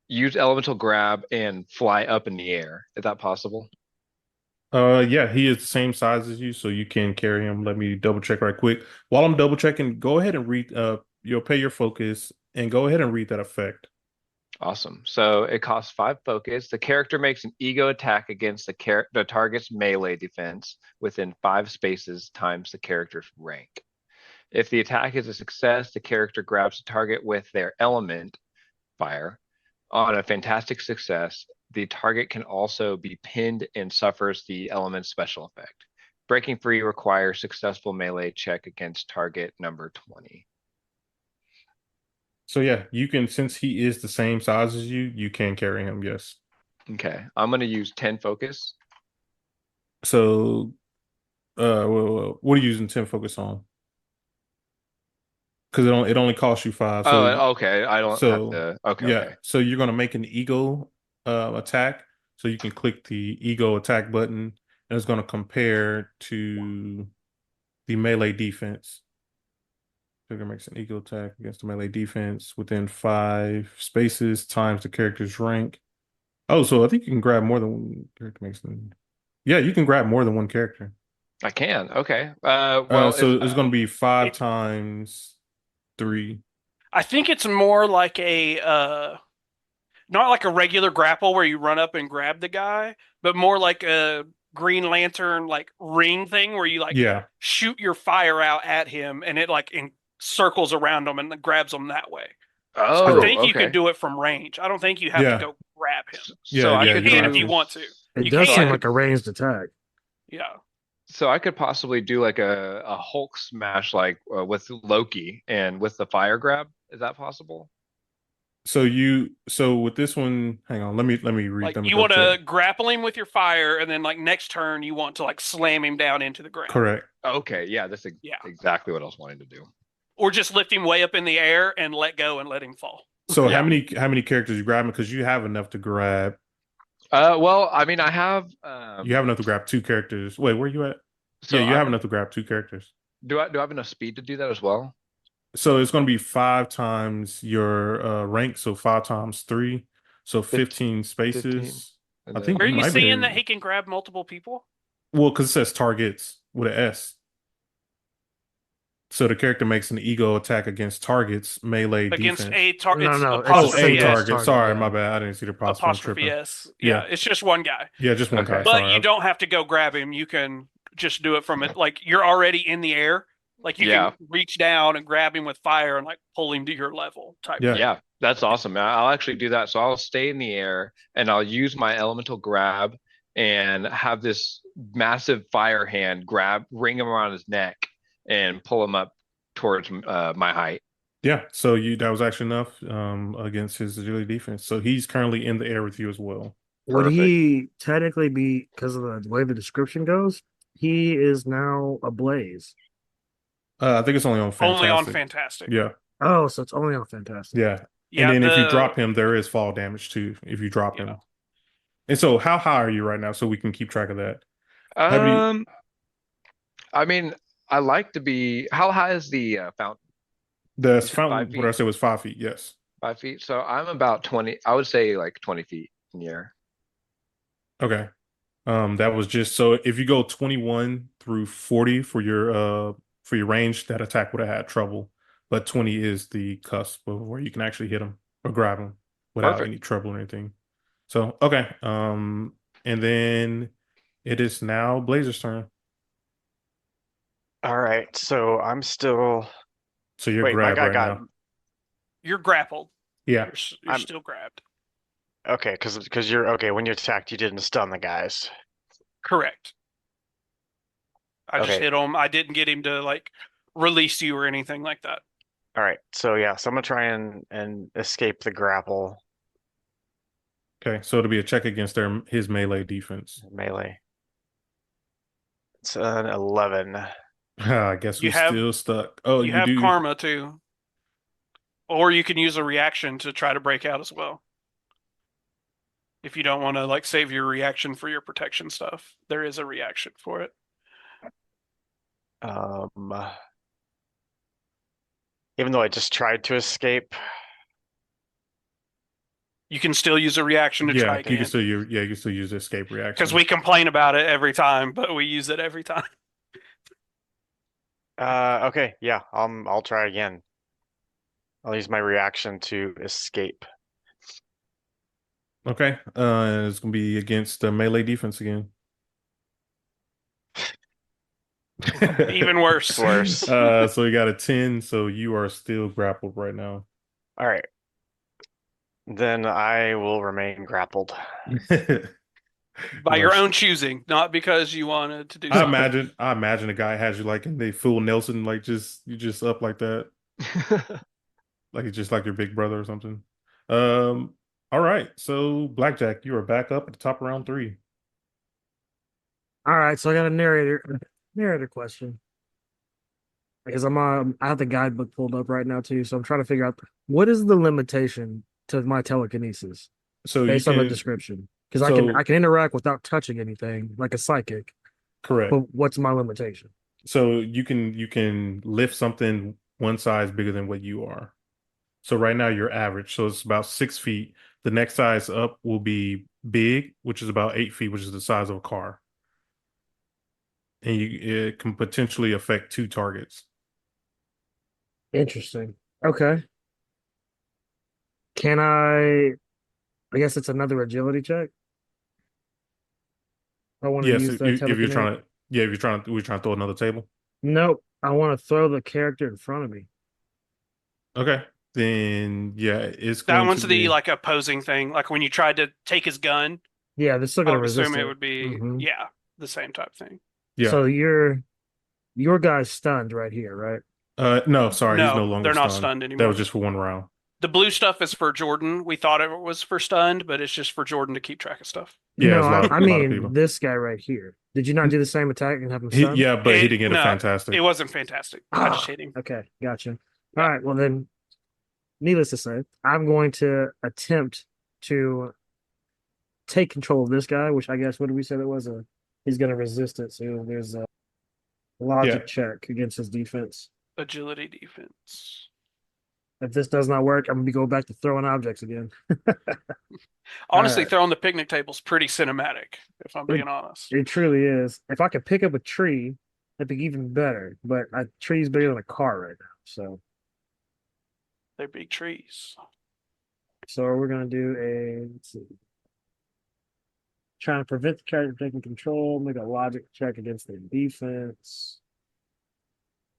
[SPEAKER 5] use elemental grab, and fly up in the air. Is that possible?
[SPEAKER 1] Yeah, he is the same size as you, so you can carry him. Let me double check right quick. While I'm double checking, go ahead and read you'll pay your focus and go ahead and read that effect.
[SPEAKER 5] Awesome. So it costs 5 focus. The character makes an ego attack against the target's melee defense within 5 spaces times the character's rank. If the attack is a success, the character grabs the target with their element, fire. On a fantastic success, the target can also be pinned and suffers the element special effect. Breaking free requires successful melee check against target number 20.
[SPEAKER 1] So yeah, you can, since he is the same size as you can carry him, yes.
[SPEAKER 5] Okay, I'm going to use 10 focus.
[SPEAKER 1] So what are you using 10 focus on? Because it only costs you 5. So
[SPEAKER 5] Oh, okay. I don't have
[SPEAKER 1] so
[SPEAKER 5] to. Okay,
[SPEAKER 1] yeah,
[SPEAKER 5] okay.
[SPEAKER 1] so you're gonna make an ego attack. So you can click the ego attack button, and it's gonna compare to the melee defense. Trigger makes an ego attack against the melee defense within 5 spaces times the character's rank. Oh, so I think you can grab more than one character makes them. Yeah, you can grab more than one character.
[SPEAKER 5] I can. Okay. Well,
[SPEAKER 1] So it's going to be 5 times 3.
[SPEAKER 3] I think it's more like not like a regular grapple where you run up and grab the guy, but more like a Green Lantern like ring thing where you like
[SPEAKER 1] Yeah.
[SPEAKER 3] shoot your fire out at him and it like circles around him and grabs him that way. So I
[SPEAKER 5] oh,
[SPEAKER 3] think you can
[SPEAKER 5] okay.
[SPEAKER 3] do it from range. I don't think you have to
[SPEAKER 1] Yeah.
[SPEAKER 3] go grab him.
[SPEAKER 5] So I
[SPEAKER 1] Yeah,
[SPEAKER 5] could
[SPEAKER 1] you don't
[SPEAKER 3] And
[SPEAKER 1] have
[SPEAKER 3] if you
[SPEAKER 1] to.
[SPEAKER 3] want to.
[SPEAKER 4] It
[SPEAKER 3] You
[SPEAKER 4] does
[SPEAKER 3] can.
[SPEAKER 4] seem like a ranged attack.
[SPEAKER 3] Yeah.
[SPEAKER 5] So I could possibly do like a Hulk smash like with Loki and with the fire grab. Is that possible?
[SPEAKER 1] So with this one, hang on, let me read
[SPEAKER 3] Like
[SPEAKER 1] them.
[SPEAKER 3] you want to grapple him with your fire, and then like next turn you want to like slam him down into the ground.
[SPEAKER 1] Correct.
[SPEAKER 5] Okay, yeah, that's exactly what I was wanting to do.
[SPEAKER 3] Or just lift him way up in the air and let go and let him fall.
[SPEAKER 1] So
[SPEAKER 5] Yeah.
[SPEAKER 1] how many characters you grabbing? Because you have enough to grab.
[SPEAKER 5] Well, I mean, I have.
[SPEAKER 1] You have enough to grab 2 characters. Wait, where you at?
[SPEAKER 5] So
[SPEAKER 1] Yeah, you have enough to grab 2 characters.
[SPEAKER 5] do I have enough speed to do that as well?
[SPEAKER 1] So it's going to be 5 times your rank, so 5 times 3, so 15
[SPEAKER 5] 15.
[SPEAKER 1] spaces.
[SPEAKER 5] And
[SPEAKER 1] I think
[SPEAKER 3] Where
[SPEAKER 5] then
[SPEAKER 3] are
[SPEAKER 1] you
[SPEAKER 3] you
[SPEAKER 1] might be
[SPEAKER 3] seeing that
[SPEAKER 1] able.
[SPEAKER 3] he can grab multiple people?
[SPEAKER 1] Well, because it says targets with an S. So the character makes an ego attack against targets, melee
[SPEAKER 3] Against
[SPEAKER 1] defense.
[SPEAKER 4] No,
[SPEAKER 3] it's
[SPEAKER 4] no, it's a
[SPEAKER 1] Oh,
[SPEAKER 3] apostrophe
[SPEAKER 1] a
[SPEAKER 4] single
[SPEAKER 3] S.
[SPEAKER 1] target.
[SPEAKER 4] target.
[SPEAKER 1] Sorry, my
[SPEAKER 4] Yeah.
[SPEAKER 1] bad. I didn't see the apostrophe. I'm
[SPEAKER 3] Apostrophe
[SPEAKER 1] tripping.
[SPEAKER 3] S. Yeah,
[SPEAKER 1] Yeah,
[SPEAKER 3] it's just one guy.
[SPEAKER 1] yeah, just one guy.
[SPEAKER 5] Okay.
[SPEAKER 3] But
[SPEAKER 1] Sorry.
[SPEAKER 3] you don't have to go grab him. You can just do it from it. Like you're already in the air. Like you
[SPEAKER 5] Yeah.
[SPEAKER 3] can reach down and grab him with fire and like pull him to your level type
[SPEAKER 1] Yeah.
[SPEAKER 3] thing.
[SPEAKER 5] Yeah, that's awesome. I'll actually do that. So I'll stay in the air and I'll use my elemental grab and have this massive fire hand grab, ring him around his neck and pull him up towards my height.
[SPEAKER 1] Yeah. So that was actually enough against his agility defense. So he's currently in the air with you as well.
[SPEAKER 4] Would
[SPEAKER 5] Perfect.
[SPEAKER 4] he technically be, because of the way the description goes, he is now ablaze.
[SPEAKER 1] I think it's only on
[SPEAKER 3] Only on
[SPEAKER 1] fantastic.
[SPEAKER 3] Fantastic.
[SPEAKER 1] Yeah.
[SPEAKER 4] Oh, so it's only on Fantastic.
[SPEAKER 1] Yeah. And
[SPEAKER 3] Yeah,
[SPEAKER 1] then if you
[SPEAKER 3] the
[SPEAKER 1] drop him, there is fall damage too, if you drop
[SPEAKER 3] yeah.
[SPEAKER 1] him. And so how high are you right now so we can keep track of that? Have you
[SPEAKER 5] Um, I mean, I like to be. How high is the fountain?
[SPEAKER 1] the
[SPEAKER 5] You said
[SPEAKER 1] fountain,
[SPEAKER 5] 5
[SPEAKER 1] what I
[SPEAKER 5] feet?
[SPEAKER 1] said was 5 feet, yes.
[SPEAKER 5] 5 feet. So I'm about 20. I would say like 20 feet in the air.
[SPEAKER 1] Okay. That was just so if you go 21 through 40 for your range, that attack would have had trouble. But 20 is the cusp of where you can actually hit him or grab him without
[SPEAKER 5] Perfect.
[SPEAKER 1] any trouble or anything. So okay. And then it is now Blazer's turn.
[SPEAKER 2] All right, so I'm still.
[SPEAKER 1] So you're
[SPEAKER 2] Wait, my
[SPEAKER 1] grabbed
[SPEAKER 2] guy
[SPEAKER 1] right
[SPEAKER 2] got.
[SPEAKER 1] now.
[SPEAKER 3] You're grappled.
[SPEAKER 1] Yeah.
[SPEAKER 3] You're
[SPEAKER 2] I'm
[SPEAKER 3] still grabbed.
[SPEAKER 2] okay, because you're okay. When you attacked, you didn't stun the guys.
[SPEAKER 3] Correct. I just
[SPEAKER 2] Okay,
[SPEAKER 3] hit him. I didn't get him to like release you or anything like that.
[SPEAKER 2] all right. So yeah, so I'm gonna try and escape the grapple
[SPEAKER 1] Okay. So it'll be a check against his melee defense.
[SPEAKER 2] melee. It's an 11.
[SPEAKER 1] I guess
[SPEAKER 3] You
[SPEAKER 1] we're
[SPEAKER 3] have
[SPEAKER 1] still stuck. Oh,
[SPEAKER 3] you
[SPEAKER 1] you
[SPEAKER 3] have
[SPEAKER 1] do.
[SPEAKER 3] karma too. Or you can use a reaction to try to break out as well. If you don't want to like save your reaction for your protection stuff, there is a reaction for it.
[SPEAKER 2] Even though I just tried to escape.
[SPEAKER 3] You can still use a reaction to try
[SPEAKER 1] Yeah, you can
[SPEAKER 3] again.
[SPEAKER 1] still you can still use the escape reaction.
[SPEAKER 3] Because we complain about it every time, but we use it every time.
[SPEAKER 2] Okay, yeah, I'll try again. I'll use my reaction to escape.
[SPEAKER 1] Okay. It's gonna be against the melee defense again.
[SPEAKER 3] Even worse.
[SPEAKER 2] Worse.
[SPEAKER 1] So you got a 10, so you are still grappled right now.
[SPEAKER 2] All right. Then I will remain grappled.
[SPEAKER 3] By your own choosing, not because you wanted to do something.
[SPEAKER 1] I imagine a guy has you like in the full Nelson, like you just up like that. Like it's just like your big brother or something. All right. So Blackjack, you are back up at the top of round 3.
[SPEAKER 4] All right, so I got a narrator question because I have the guidebook pulled up right now too, so I'm trying to figure out what is the limitation to my telekinesis
[SPEAKER 1] So you
[SPEAKER 4] based on the
[SPEAKER 1] can
[SPEAKER 4] description. Because
[SPEAKER 1] so
[SPEAKER 4] I can interact without touching anything like a psychic,
[SPEAKER 1] correct.
[SPEAKER 4] but what's my limitation?
[SPEAKER 1] So you can lift something one size bigger than what you are. So right now you're average, so it's about 6 feet. The next size up will be big, which is about 8 feet, which is the size of a car. And it can potentially affect 2 targets.
[SPEAKER 4] Interesting. Okay. Can I guess it's another agility check. I want to
[SPEAKER 1] Yes,
[SPEAKER 4] use the
[SPEAKER 1] if you're
[SPEAKER 4] telekinetic.
[SPEAKER 1] trying to, yeah, if we're trying to throw another table.
[SPEAKER 4] Nope. I want to throw the character in front of me.
[SPEAKER 1] Okay, then yeah, it's
[SPEAKER 3] That
[SPEAKER 1] going to
[SPEAKER 3] one's the
[SPEAKER 1] be
[SPEAKER 3] like opposing thing. Like when you tried to take his gun,
[SPEAKER 4] Yeah, they're still
[SPEAKER 3] I
[SPEAKER 4] gonna
[SPEAKER 3] would assume
[SPEAKER 4] resist
[SPEAKER 3] it
[SPEAKER 4] it.
[SPEAKER 3] would be
[SPEAKER 4] Mhm.
[SPEAKER 3] yeah, the same type thing.
[SPEAKER 1] yeah.
[SPEAKER 4] So your guy's stunned right here, right?
[SPEAKER 1] No, sorry, he's no
[SPEAKER 3] No,
[SPEAKER 1] longer
[SPEAKER 3] they're not
[SPEAKER 1] stunned.
[SPEAKER 3] stunned
[SPEAKER 1] That was
[SPEAKER 3] anymore.
[SPEAKER 1] just for one round.
[SPEAKER 3] The blue stuff is for Jordan. We thought it was for stunned, but it's just for Jordan to keep track of stuff.
[SPEAKER 1] Yeah,
[SPEAKER 4] No,
[SPEAKER 1] it's
[SPEAKER 4] I
[SPEAKER 1] a lot of
[SPEAKER 4] mean
[SPEAKER 1] people.
[SPEAKER 4] this guy right here. Did you not do the same attack and have him
[SPEAKER 1] He,
[SPEAKER 4] stunned?
[SPEAKER 1] yeah, but he didn't get a
[SPEAKER 3] No,
[SPEAKER 1] fantastic.
[SPEAKER 3] it wasn't fantastic. I just
[SPEAKER 4] Ah,
[SPEAKER 3] hit him.
[SPEAKER 4] okay, gotcha.
[SPEAKER 3] Yeah.
[SPEAKER 4] All right, well then, needless to say, I'm going to attempt to take control of this guy, which I guess what did we say that was he's gonna resist it, so there's a
[SPEAKER 1] Yeah,
[SPEAKER 4] logic check against his defense.
[SPEAKER 3] agility defense.
[SPEAKER 4] If this does not work, I'm gonna be going back to throwing objects again.
[SPEAKER 3] Honestly,
[SPEAKER 4] Alright.
[SPEAKER 3] throwing the picnic table's pretty cinematic, if I'm being honest.
[SPEAKER 4] It truly is. If I could pick up a tree, that'd be even better. But a tree's bigger than a car right now.
[SPEAKER 3] They're big trees.
[SPEAKER 4] So we're gonna do a let's see. Trying to prevent the character from taking control, make a logic check against their defense.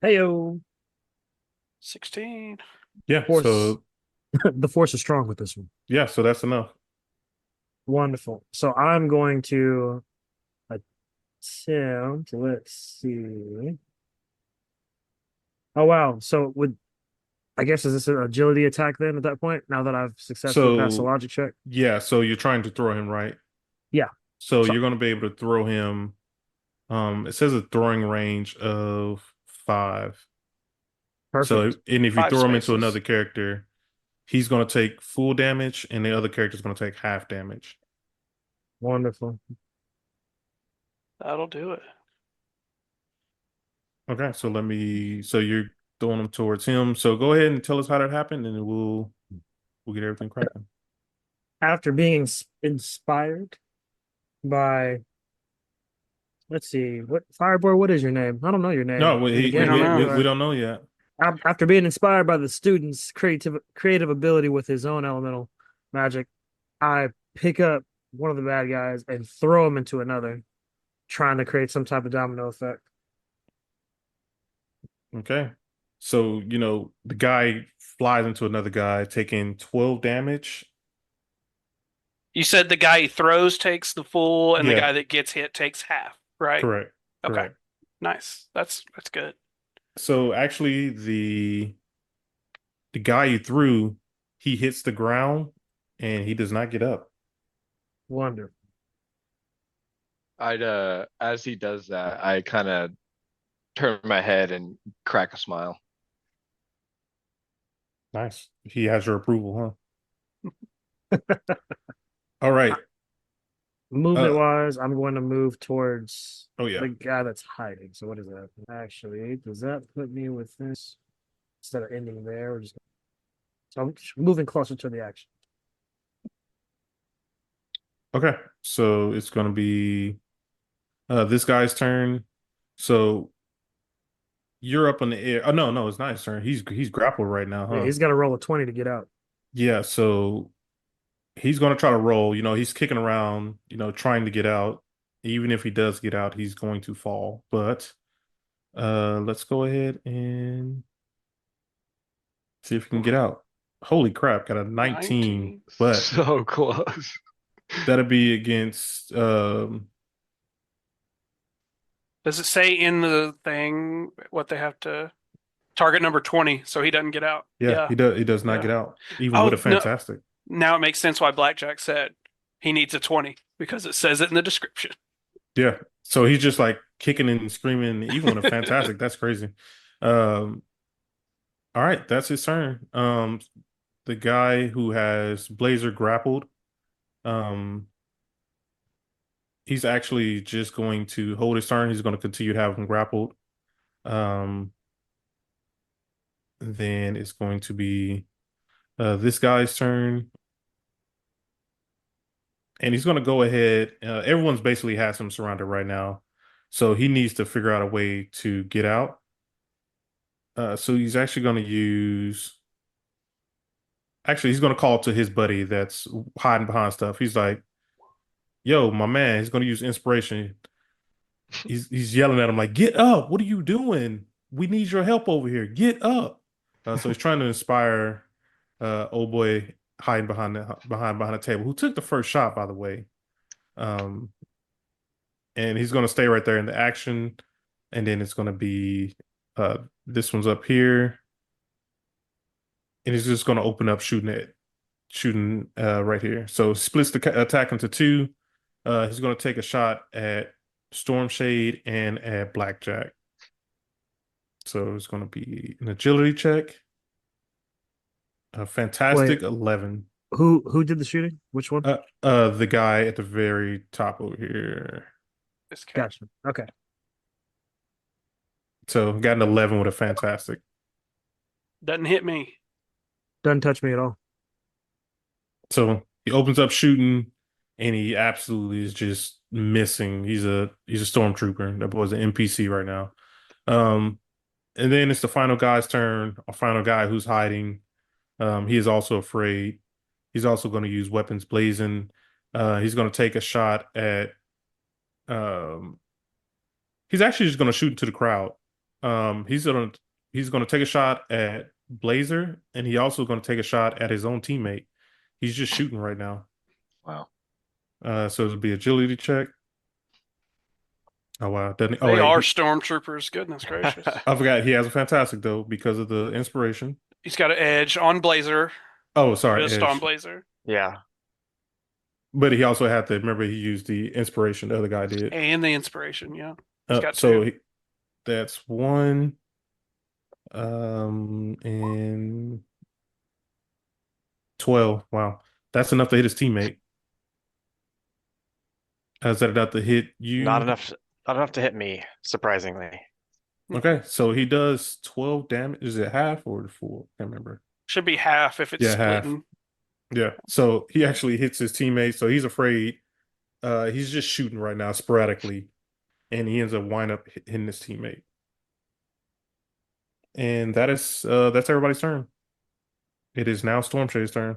[SPEAKER 4] Heyo.
[SPEAKER 3] 16.
[SPEAKER 1] Yeah.
[SPEAKER 4] Force.
[SPEAKER 1] So
[SPEAKER 4] The force is strong with this one.
[SPEAKER 1] yeah. So that's enough.
[SPEAKER 4] Wonderful. So I'm going to attempt, let's see. Oh wow. So would I guess is this an agility attack then at that point? Now that I've successfully passed the
[SPEAKER 1] So
[SPEAKER 4] logic check?
[SPEAKER 1] yeah. So you're trying to throw him, right?
[SPEAKER 4] Yeah.
[SPEAKER 1] So
[SPEAKER 4] So
[SPEAKER 1] you're going to be able to throw him. It says a throwing range of 5. So,
[SPEAKER 4] perfect.
[SPEAKER 1] and if you
[SPEAKER 3] 5
[SPEAKER 1] throw him into
[SPEAKER 3] spaces.
[SPEAKER 1] another character, he's going to take full damage, and the other character is going to take half damage.
[SPEAKER 4] Wonderful.
[SPEAKER 3] That'll do it.
[SPEAKER 1] Okay, so so you're throwing them towards him. So go ahead and tell us how that happened, and we'll get everything cracking.
[SPEAKER 4] After being inspired by let's see, what Fireboy, what is your name? I don't know your name.
[SPEAKER 1] No,
[SPEAKER 4] In the game,
[SPEAKER 3] don't know.
[SPEAKER 1] we don't know yet.
[SPEAKER 4] After being inspired by the student's creative ability with his own elemental magic, I pick up one of the bad guys and throw him into another, trying to create some type of domino effect.
[SPEAKER 1] Okay, so the guy flies into another guy, taking 12 damage.
[SPEAKER 3] You said the guy he throws takes the full, and the
[SPEAKER 1] Yeah.
[SPEAKER 3] guy that gets hit takes half, right?
[SPEAKER 1] Correct.
[SPEAKER 3] Okay.
[SPEAKER 1] Correct.
[SPEAKER 3] Nice. That's good.
[SPEAKER 1] So actually, the guy you threw, he hits the ground and he does not get up.
[SPEAKER 4] Wonderful.
[SPEAKER 5] As he does that, I kind of turn my head and crack a smile.
[SPEAKER 1] Nice. He has your approval, huh? All right.
[SPEAKER 4] Movement wise, I'm going to move towards
[SPEAKER 1] Oh yeah.
[SPEAKER 4] the guy that's hiding. So what is that? Actually, does that put me with this instead of ending there? So I'm moving closer to the action.
[SPEAKER 1] Okay. So it's gonna be this guy's turn. So you're up in the air. Oh no, it's not his turn. He's grappled right now,
[SPEAKER 4] Yeah,
[SPEAKER 1] huh?
[SPEAKER 4] he's got to roll a 20 to get out.
[SPEAKER 1] Yeah, so he's gonna try to roll. He's kicking around, trying to get out. Even if he does get out, he's going to fall. But let's go ahead and see if he can get out. Holy crap, got a 19, but
[SPEAKER 5] So close.
[SPEAKER 1] that'll be against
[SPEAKER 3] Does it say in the thing what they have to target number 20 so he doesn't get out?
[SPEAKER 1] yeah, he does not
[SPEAKER 3] Yeah.
[SPEAKER 1] get out, even
[SPEAKER 3] Oh,
[SPEAKER 1] with a
[SPEAKER 3] no.
[SPEAKER 1] fantastic.
[SPEAKER 3] Now it makes sense why Blackjack said he needs a 20 because it says it in the description.
[SPEAKER 1] Yeah. So he's just like kicking and screaming, even with a fantastic. That's crazy. All right, that's his turn. The guy who has Blazer grappled, um, he's actually just going to hold his turn. He's going to continue to have him grappled. Then it's going to be this guy's turn. And he's going to go ahead. Everyone's basically has him surrounded right now. So he needs to figure out a way to get out. So he's actually going to use. Actually, he's going to call to his buddy that's hiding behind stuff. He's like, "Yo, my man." He's going to use inspiration. He's yelling at him like, "Get up! What are you doing? We need your help over here. Get up!" So he's trying to inspire old boy hiding behind the table, who took the first shot, by the way. And he's going to stay right there in the action, and then it's going to be this one's up here. And he's just going to open up shooting right here. So splits the attack into 2. He's going to take a shot at Stormshade and at Blackjack. So it's going to be an agility check. A fantastic 11.
[SPEAKER 4] Who did the shooting? Which one?
[SPEAKER 1] The guy at the very top over here.
[SPEAKER 3] This guy.
[SPEAKER 4] Gotcha. Okay.
[SPEAKER 1] So got an 11 with a fantastic.
[SPEAKER 3] Doesn't hit me.
[SPEAKER 4] Doesn't touch me at all.
[SPEAKER 1] So he opens up shooting, and he absolutely is just missing. He's a stormtrooper. That boy's an NPC right now. Um, and then it's the final guy's turn. A final guy who's hiding. He is also afraid. He's also going to use weapons blazing. He's going to take a shot at. Um, he's actually just going to shoot into the crowd. He's gonna take a shot at Blazer, and he also going to take a shot at his own teammate. He's just shooting right now.
[SPEAKER 5] Wow.
[SPEAKER 1] So it'll be agility check. Oh wow! Doesn't he? Oh
[SPEAKER 3] They
[SPEAKER 1] wait,
[SPEAKER 3] are stormtroopers. Goodness gracious.
[SPEAKER 1] I forgot he has a fantastic though because of the inspiration.
[SPEAKER 3] He's got an edge on Blazer.
[SPEAKER 1] Oh, sorry,
[SPEAKER 3] Just
[SPEAKER 1] edge.
[SPEAKER 3] on Blazer.
[SPEAKER 2] Yeah.
[SPEAKER 1] But he also had to remember he used the inspiration. The other guy did.
[SPEAKER 3] And the inspiration, yeah. He's got
[SPEAKER 1] So
[SPEAKER 3] two.
[SPEAKER 1] that's one. And 12. Wow, that's enough to hit his teammate. Is that enough to hit you?
[SPEAKER 2] Not enough to hit me, surprisingly.
[SPEAKER 1] Okay, so he does 12 damage. Is it half or the full? I can't remember.
[SPEAKER 3] Should be half if it's
[SPEAKER 1] Yeah, half.
[SPEAKER 3] splitting.
[SPEAKER 1] Yeah. So he actually hits his teammate, so he's afraid. He's just shooting right now sporadically, and he ends up wind up hitting his teammate. And that's everybody's turn. It is now Stormshay's turn.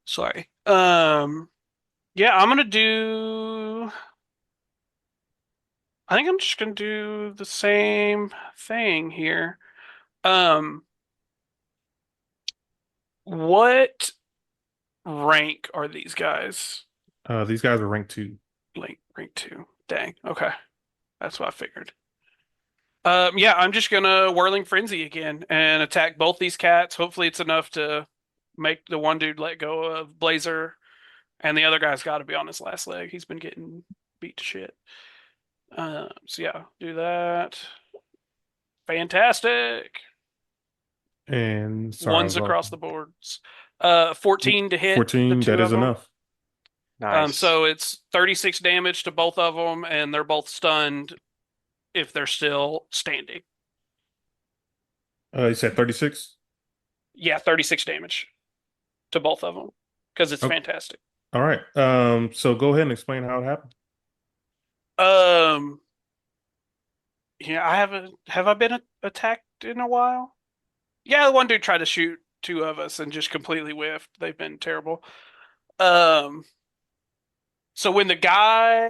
[SPEAKER 3] Sorry. Yeah, I think I'm just gonna do the same thing here. What rank are these guys?
[SPEAKER 1] These guys are rank 2.
[SPEAKER 3] Rank 2. Dang. Okay. That's what I figured. Yeah, I'm just gonna Whirling Frenzy again and attack both these cats. Hopefully it's enough to make the one dude let go of Blazer, and the other guy's got to be on his last leg. He's been getting beat to shit. So yeah, do that. Fantastic.
[SPEAKER 1] And sorry,
[SPEAKER 3] Ones across the boards. 14 to hit.
[SPEAKER 1] 14,
[SPEAKER 3] the two
[SPEAKER 1] that is
[SPEAKER 3] of them.
[SPEAKER 1] enough.
[SPEAKER 2] Nice.
[SPEAKER 3] So it's 36 damage to both of them, and they're both stunned if they're still standing.
[SPEAKER 1] You said 36?
[SPEAKER 3] Yeah, 36 damage to both of them because it's
[SPEAKER 1] Okay.
[SPEAKER 3] fantastic.
[SPEAKER 1] All right. So go ahead and explain how it happened.
[SPEAKER 3] Yeah, have I been attacked in a while? Yeah, the one dude tried to shoot two of us and just completely whiffed. They've been terrible. So when the guy,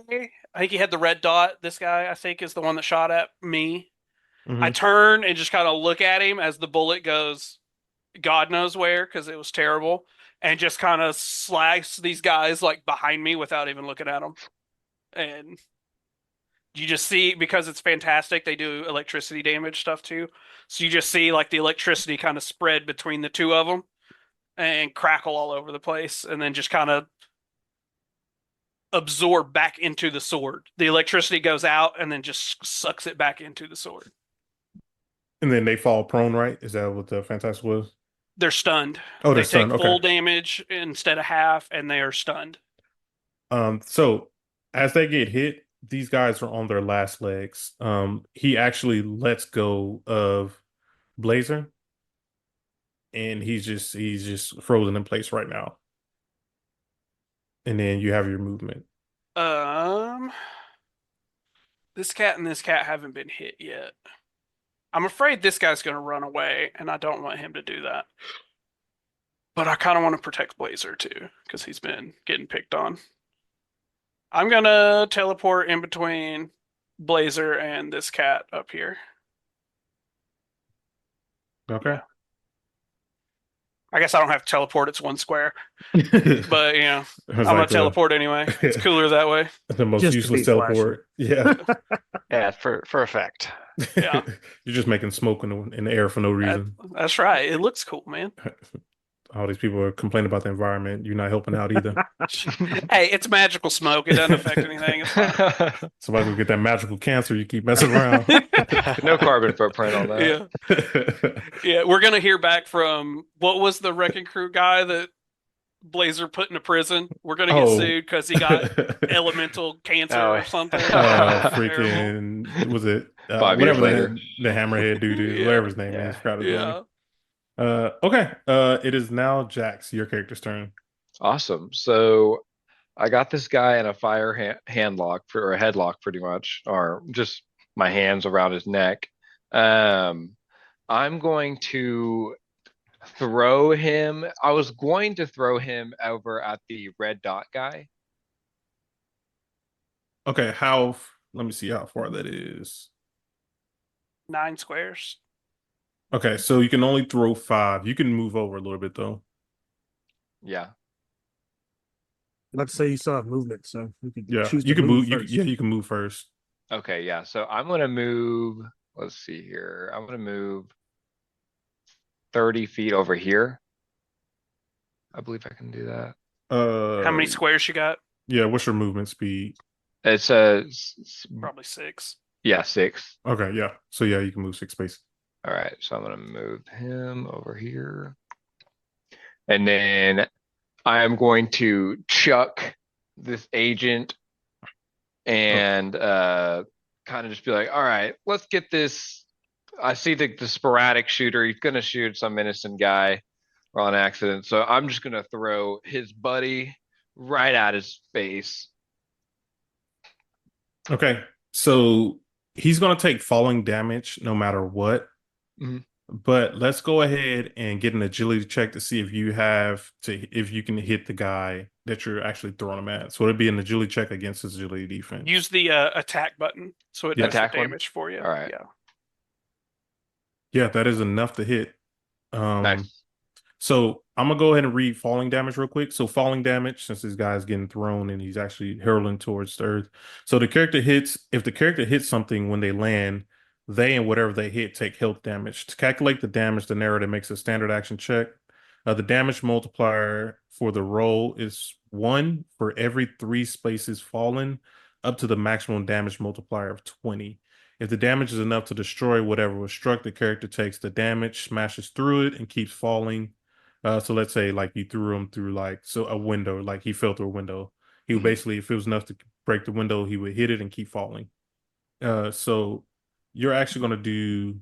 [SPEAKER 3] I think he had the red dot, this guy, I think, is the one that shot at me.
[SPEAKER 1] Mhm.
[SPEAKER 3] I turn and just kind of look at him as the bullet goes God knows where, because it was terrible, and just kind of slice these guys like behind me without even looking at them. And you just see, because it's fantastic, they do electricity damage stuff too. So you just see like the electricity kind of spread between the two of them and crackle all over the place, and then just kind of absorb back into the sword. The electricity goes out and then just sucks it back into the sword.
[SPEAKER 1] And then they fall prone, right? Is that what the fantastic was?
[SPEAKER 3] They're stunned.
[SPEAKER 1] Oh,
[SPEAKER 3] They
[SPEAKER 1] they're stunned.
[SPEAKER 3] take
[SPEAKER 1] Okay.
[SPEAKER 3] full damage instead of half, and they are stunned.
[SPEAKER 1] So as they get hit, these guys are on their last legs. He actually lets go of Blazer, and he's just frozen in place right now. And then you have your movement.
[SPEAKER 3] This cat and this cat haven't been hit yet. I'm afraid this guy's going to run away, and I don't want him to do that. But I kind of want to protect Blazer too, because he's been getting picked on. I'm going to teleport in between Blazer and this cat up here.
[SPEAKER 1] Okay.
[SPEAKER 3] Yeah. I guess I don't have to teleport, it's one square. But, you know, I'm going to teleport anyway. It's cooler that way.
[SPEAKER 1] The most
[SPEAKER 4] Just to
[SPEAKER 1] useless
[SPEAKER 4] be
[SPEAKER 1] teleport. Yeah.
[SPEAKER 2] Yeah, for effect.
[SPEAKER 3] Yeah.
[SPEAKER 1] You're just making smoke in the air for no reason.
[SPEAKER 3] That's right. It looks cool, man.
[SPEAKER 1] All these people are complaining about the environment. You're not helping out either.
[SPEAKER 3] Hey, it's magical smoke. It doesn't affect anything. It's fine.
[SPEAKER 1] Somebody's gonna get that magical cancer. You keep messing around.
[SPEAKER 5] No carbon footprint on that.
[SPEAKER 3] Yeah. Yeah, we're gonna hear back from, what was the wrecking crew guy that Blazer put into prison. We're gonna get
[SPEAKER 1] Oh.
[SPEAKER 3] sued because he got elemental cancer
[SPEAKER 2] Oh,
[SPEAKER 3] or something. Terrible.
[SPEAKER 1] Freaking was it
[SPEAKER 5] 5 years
[SPEAKER 1] whatever
[SPEAKER 5] later.
[SPEAKER 1] the hammerhead dude is,
[SPEAKER 3] Yeah.
[SPEAKER 1] whatever his name is,
[SPEAKER 2] Yeah.
[SPEAKER 1] forgot his name.
[SPEAKER 3] Yeah.
[SPEAKER 1] Okay. It is now Jax, your character's turn.
[SPEAKER 5] Awesome. So I got this guy in a hand lock or a headlock pretty much, or just my hands around his neck. I'm going to throw him. I was going to throw him over at the red dot guy.
[SPEAKER 1] Okay, let me see how far that is.
[SPEAKER 3] 9 squares.
[SPEAKER 1] Okay, so you can only throw 5. You can move over a little bit though.
[SPEAKER 5] Yeah.
[SPEAKER 4] Let's say you still have movement, so you can
[SPEAKER 1] Yeah,
[SPEAKER 4] choose
[SPEAKER 1] you
[SPEAKER 4] to
[SPEAKER 1] can
[SPEAKER 4] move
[SPEAKER 1] move.
[SPEAKER 4] first.
[SPEAKER 1] You can move first.
[SPEAKER 5] Okay, yeah. So I'm gonna move, let's see here. I'm gonna move 30 feet over here. I believe I can do that.
[SPEAKER 3] How many squares you got?
[SPEAKER 1] Yeah, what's your movement speed?
[SPEAKER 5] It's
[SPEAKER 3] Probably 6.
[SPEAKER 5] yeah, 6.
[SPEAKER 1] Okay, yeah. So yeah, you can move 6 spaces.
[SPEAKER 5] All right, so I'm gonna move him over here. And then I am going to chuck this agent and kind of just be like, all right, let's get this. I see the sporadic shooter. He's gonna shoot some innocent guy on accident. So I'm just gonna throw his buddy right at his face.
[SPEAKER 1] Okay, so he's gonna take falling damage no matter what.
[SPEAKER 5] Mhm.
[SPEAKER 1] But let's go ahead and get an agility check to see if if you can hit the guy that you're actually throwing him at. So it'd be an agility check against his agility defense.
[SPEAKER 3] Use the attack button so it
[SPEAKER 1] Yeah.
[SPEAKER 3] does the
[SPEAKER 5] Attack one?
[SPEAKER 3] damage for you.
[SPEAKER 5] All right.
[SPEAKER 3] Yeah.
[SPEAKER 1] Yeah, that is enough to hit.
[SPEAKER 5] Nice.
[SPEAKER 1] So I'm gonna go ahead and read falling damage real quick. So falling damage, since this guy's getting thrown and he's actually hurling towards the earth. So if the character hits something when they land, they and whatever they hit take health damage. To calculate the damage, the narrator makes a standard action check. The damage multiplier for the roll is 1 for every 3 spaces fallen, up to the maximum damage multiplier of 20. If the damage is enough to destroy whatever was struck, the character takes the damage, smashes through it, and keeps falling. So let's say like you threw him through a window, like he fell through a window. He would basically, if it was enough to break the window, he would hit it and keep falling. So you're actually gonna do.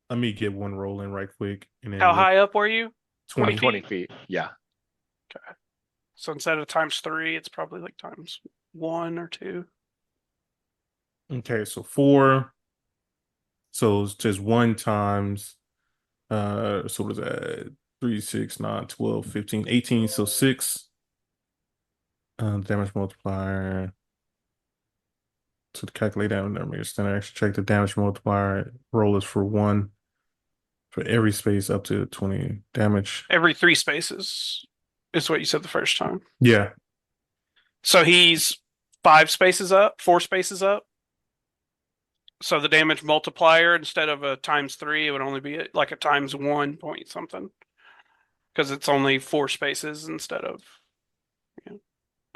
[SPEAKER 1] Let me get one roll in right quick, and then
[SPEAKER 3] How high up were you?
[SPEAKER 1] 20
[SPEAKER 5] 20 feet. Yeah.
[SPEAKER 3] So instead of ×3, it's probably like ×1 or 2.
[SPEAKER 1] Okay, so 4. So it's just 1 times. So what is that? 3, 6, 9, 12, 15, 18. So 6. Damage multiplier. To calculate damage, standard action check the damage multiplier. Roll is for 1 for every space up to 20 damage.
[SPEAKER 3] Every 3 spaces is what you said the first time.
[SPEAKER 1] Yeah.
[SPEAKER 3] So he's 5 spaces up, 4 spaces up. So the damage multiplier, instead of a ×3, it would only be like a ×1 point something. Because it's only 4 spaces instead of.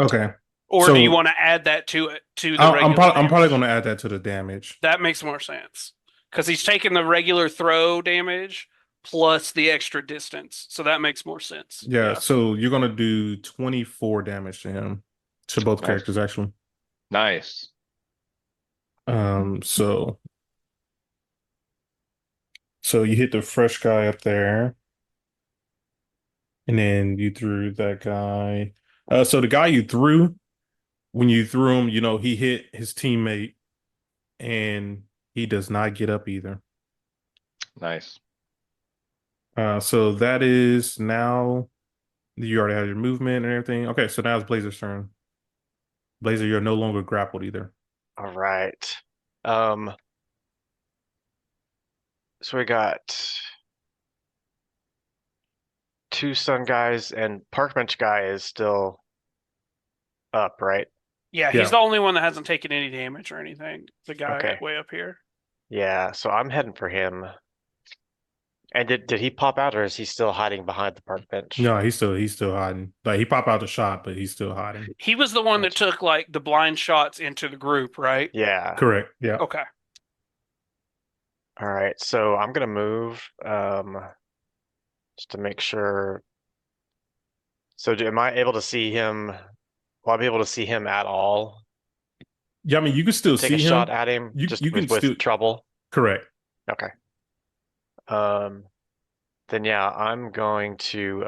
[SPEAKER 1] Okay.
[SPEAKER 3] Or
[SPEAKER 1] So
[SPEAKER 3] do you want to add that to it to the
[SPEAKER 1] I'm
[SPEAKER 3] regular
[SPEAKER 1] probably
[SPEAKER 3] damage?
[SPEAKER 1] going to add that to the damage.
[SPEAKER 3] That makes more sense. Because he's taking the regular throw damage plus the extra distance. So that makes more sense.
[SPEAKER 1] Yeah. So you're going to do 24 damage to him, to both
[SPEAKER 5] Nice.
[SPEAKER 1] characters actually.
[SPEAKER 5] Nice.
[SPEAKER 1] So you hit the fresh guy up there, and then you threw that guy. So the guy you threw, when you threw him, he hit his teammate, and he does not get up either.
[SPEAKER 5] Nice.
[SPEAKER 1] So that is now you already have your movement and everything. Okay, so now it's Blazer's turn. Blazer, you're no longer grappled either.
[SPEAKER 2] All right. So we got 2 sun guys and park bench guy is still up, right?
[SPEAKER 3] Yeah,
[SPEAKER 1] Yeah.
[SPEAKER 3] he's the only one that hasn't taken any damage or anything. The guy
[SPEAKER 2] Okay.
[SPEAKER 3] way up here.
[SPEAKER 2] Yeah, so I'm heading for him. And did he pop out or is he still hiding behind the park bench?
[SPEAKER 1] No, he's still hiding. Like he popped out the shot, but he's still hiding.
[SPEAKER 3] He was the one that took like the blind shots into the group, right?
[SPEAKER 2] Yeah.
[SPEAKER 1] Correct. Yeah.
[SPEAKER 3] Okay.
[SPEAKER 2] All right, so I'm gonna move just to make sure So am I able to see him? Will I be able to see him at all?
[SPEAKER 1] Yeah, I mean, you can still
[SPEAKER 2] Take a
[SPEAKER 1] see
[SPEAKER 2] shot
[SPEAKER 1] him.
[SPEAKER 2] at him just
[SPEAKER 1] You can still
[SPEAKER 2] with trouble?
[SPEAKER 1] correct.
[SPEAKER 2] Okay. Um, then yeah, I'm going to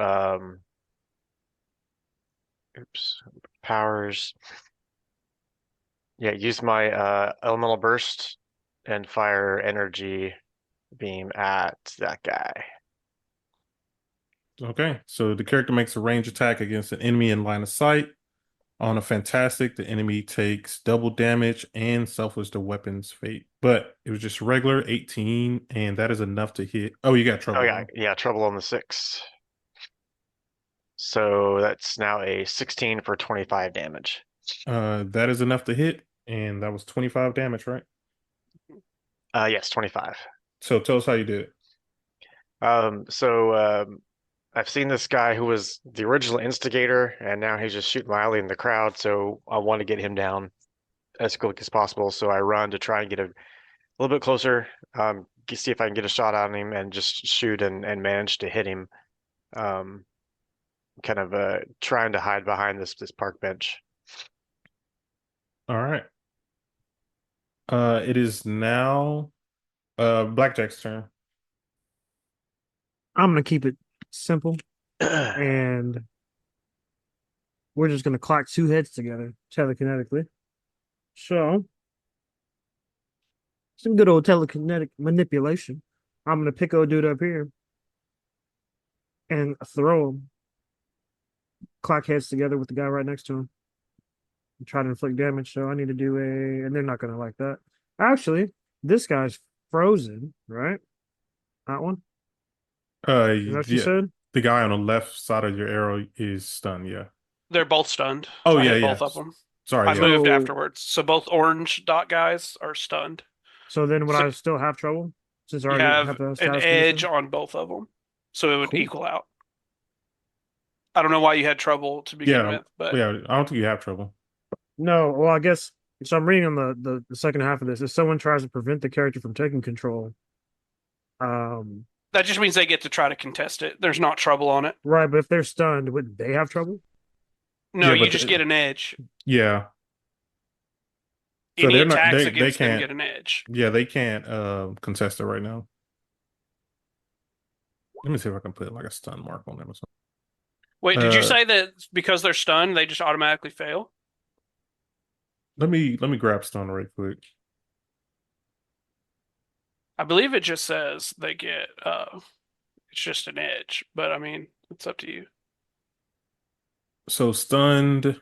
[SPEAKER 2] oops, powers. Yeah, use my elemental burst and fire energy beam at that guy.
[SPEAKER 1] Okay, so the character makes a range attack against an enemy in line of sight. On a fantastic, the enemy takes double damage and suffers the weapon's fate. But it was just regular 18, and that is enough to hit. Oh, you got
[SPEAKER 2] Oh
[SPEAKER 1] trouble
[SPEAKER 2] yeah,
[SPEAKER 1] though.
[SPEAKER 2] yeah, trouble on the 6. So that's now a 16 for 25 damage.
[SPEAKER 1] That is enough to hit, and that was 25 damage, right?
[SPEAKER 2] Yes, 25.
[SPEAKER 1] So tell us how you did it.
[SPEAKER 2] So I've seen this guy who was the original instigator, and now he's just shooting wildly in the crowd. So I want to get him down as quick as possible. So I run to try and get a little bit closer, see if I can get a shot on him and just shoot and manage to hit him. Um, kind of trying to hide behind this park bench.
[SPEAKER 1] All right. It is now Blackjack's turn.
[SPEAKER 4] I'm gonna keep it simple, and we're just gonna clock two heads together telekinetically. So, some good old telekinetic manipulation. I'm gonna pick old dude up here and throw him, clock heads together with the guy right next to him, and try to inflict damage. So I need to do and they're not gonna like that. Actually, this guy's frozen, right? That one. Is that what you
[SPEAKER 1] Yeah,
[SPEAKER 4] said?
[SPEAKER 1] the guy on the left side of your arrow is stunned. Yeah.
[SPEAKER 3] They're both stunned.
[SPEAKER 1] Oh
[SPEAKER 3] I
[SPEAKER 1] yeah,
[SPEAKER 3] hit
[SPEAKER 1] yeah.
[SPEAKER 3] both of them.
[SPEAKER 1] Sorry,
[SPEAKER 3] I
[SPEAKER 1] yeah.
[SPEAKER 3] moved
[SPEAKER 4] So-
[SPEAKER 3] afterwards. So both orange dot guys are stunned.
[SPEAKER 4] So then would
[SPEAKER 3] So
[SPEAKER 4] I still have trouble since I
[SPEAKER 3] you
[SPEAKER 4] already
[SPEAKER 3] have
[SPEAKER 4] have the
[SPEAKER 3] an
[SPEAKER 4] status
[SPEAKER 3] edge
[SPEAKER 4] condition?
[SPEAKER 3] on both of them. So it would
[SPEAKER 4] Cool.
[SPEAKER 3] equal out. I don't know why you had trouble to begin
[SPEAKER 1] Yeah,
[SPEAKER 3] with, but
[SPEAKER 1] yeah. I don't think you have trouble.
[SPEAKER 4] No, well, I guess so. I'm reading on the second half of this. If someone tries to prevent the character from taking control,
[SPEAKER 3] that just means they get to try to contest it. There's not trouble on it.
[SPEAKER 4] right, but if they're stunned, wouldn't they have trouble?
[SPEAKER 3] No,
[SPEAKER 1] Yeah,
[SPEAKER 3] you
[SPEAKER 1] but
[SPEAKER 3] just get an edge.
[SPEAKER 1] yeah. So
[SPEAKER 3] Any
[SPEAKER 1] they're not
[SPEAKER 3] attacks
[SPEAKER 1] they
[SPEAKER 3] against them
[SPEAKER 1] can't
[SPEAKER 3] get an edge.
[SPEAKER 1] yeah, they can't contest it right now. Let me see if I can put like a stun mark on them or something.
[SPEAKER 3] Wait, did you say that because they're stunned, they just automatically fail?
[SPEAKER 1] Let me grab stun right quick.
[SPEAKER 3] I believe it just says they get it's just an edge, but I mean, it's up to you.
[SPEAKER 1] So stunned,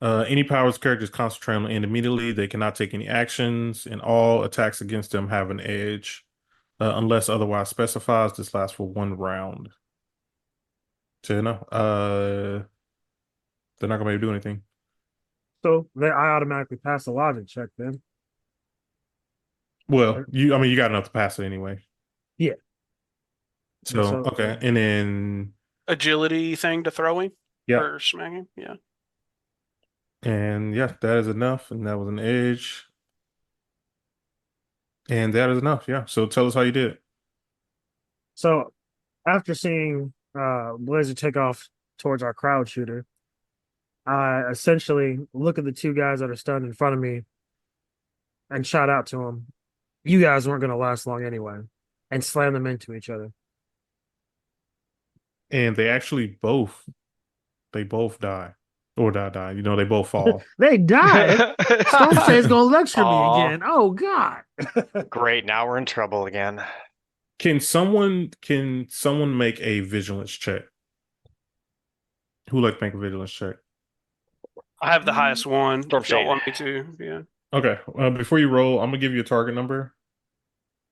[SPEAKER 1] any powers characters concentrate on end immediately. They cannot take any actions, and all attacks against them have an edge, unless otherwise specifies. This lasts for 1 round. So you know, they're not gonna be able to do anything.
[SPEAKER 4] So I automatically pass the logic check then.
[SPEAKER 1] Well, I mean, you got enough to pass it anyway.
[SPEAKER 4] Yeah.
[SPEAKER 1] So
[SPEAKER 4] So-
[SPEAKER 1] okay, and then
[SPEAKER 3] Agility thing to throwing
[SPEAKER 1] yeah,
[SPEAKER 3] or smacking. Yeah.
[SPEAKER 1] and yeah, that is enough, and that was an edge, and that is enough. Yeah. So tell us how you did it.
[SPEAKER 4] So after seeing Blazer take off towards our crowd shooter, I essentially look at the two guys that are stunned in front of me and shout out to them, "You guys weren't going to last long anyway," and slam them into each other.
[SPEAKER 1] And they actually both die or die. You know, they both fall.
[SPEAKER 4] They died. Stormshad's going to lecture me
[SPEAKER 2] Aw.
[SPEAKER 4] again. Oh God!
[SPEAKER 2] Great, now we're in trouble again.
[SPEAKER 1] Can someone make a vigilance check? Who like to make a vigilance check?
[SPEAKER 3] I have the highest one.
[SPEAKER 2] Storm
[SPEAKER 3] If y'all
[SPEAKER 2] Shade.
[SPEAKER 3] want me to, yeah.
[SPEAKER 1] Okay. Before you roll, I'm gonna give you a target number.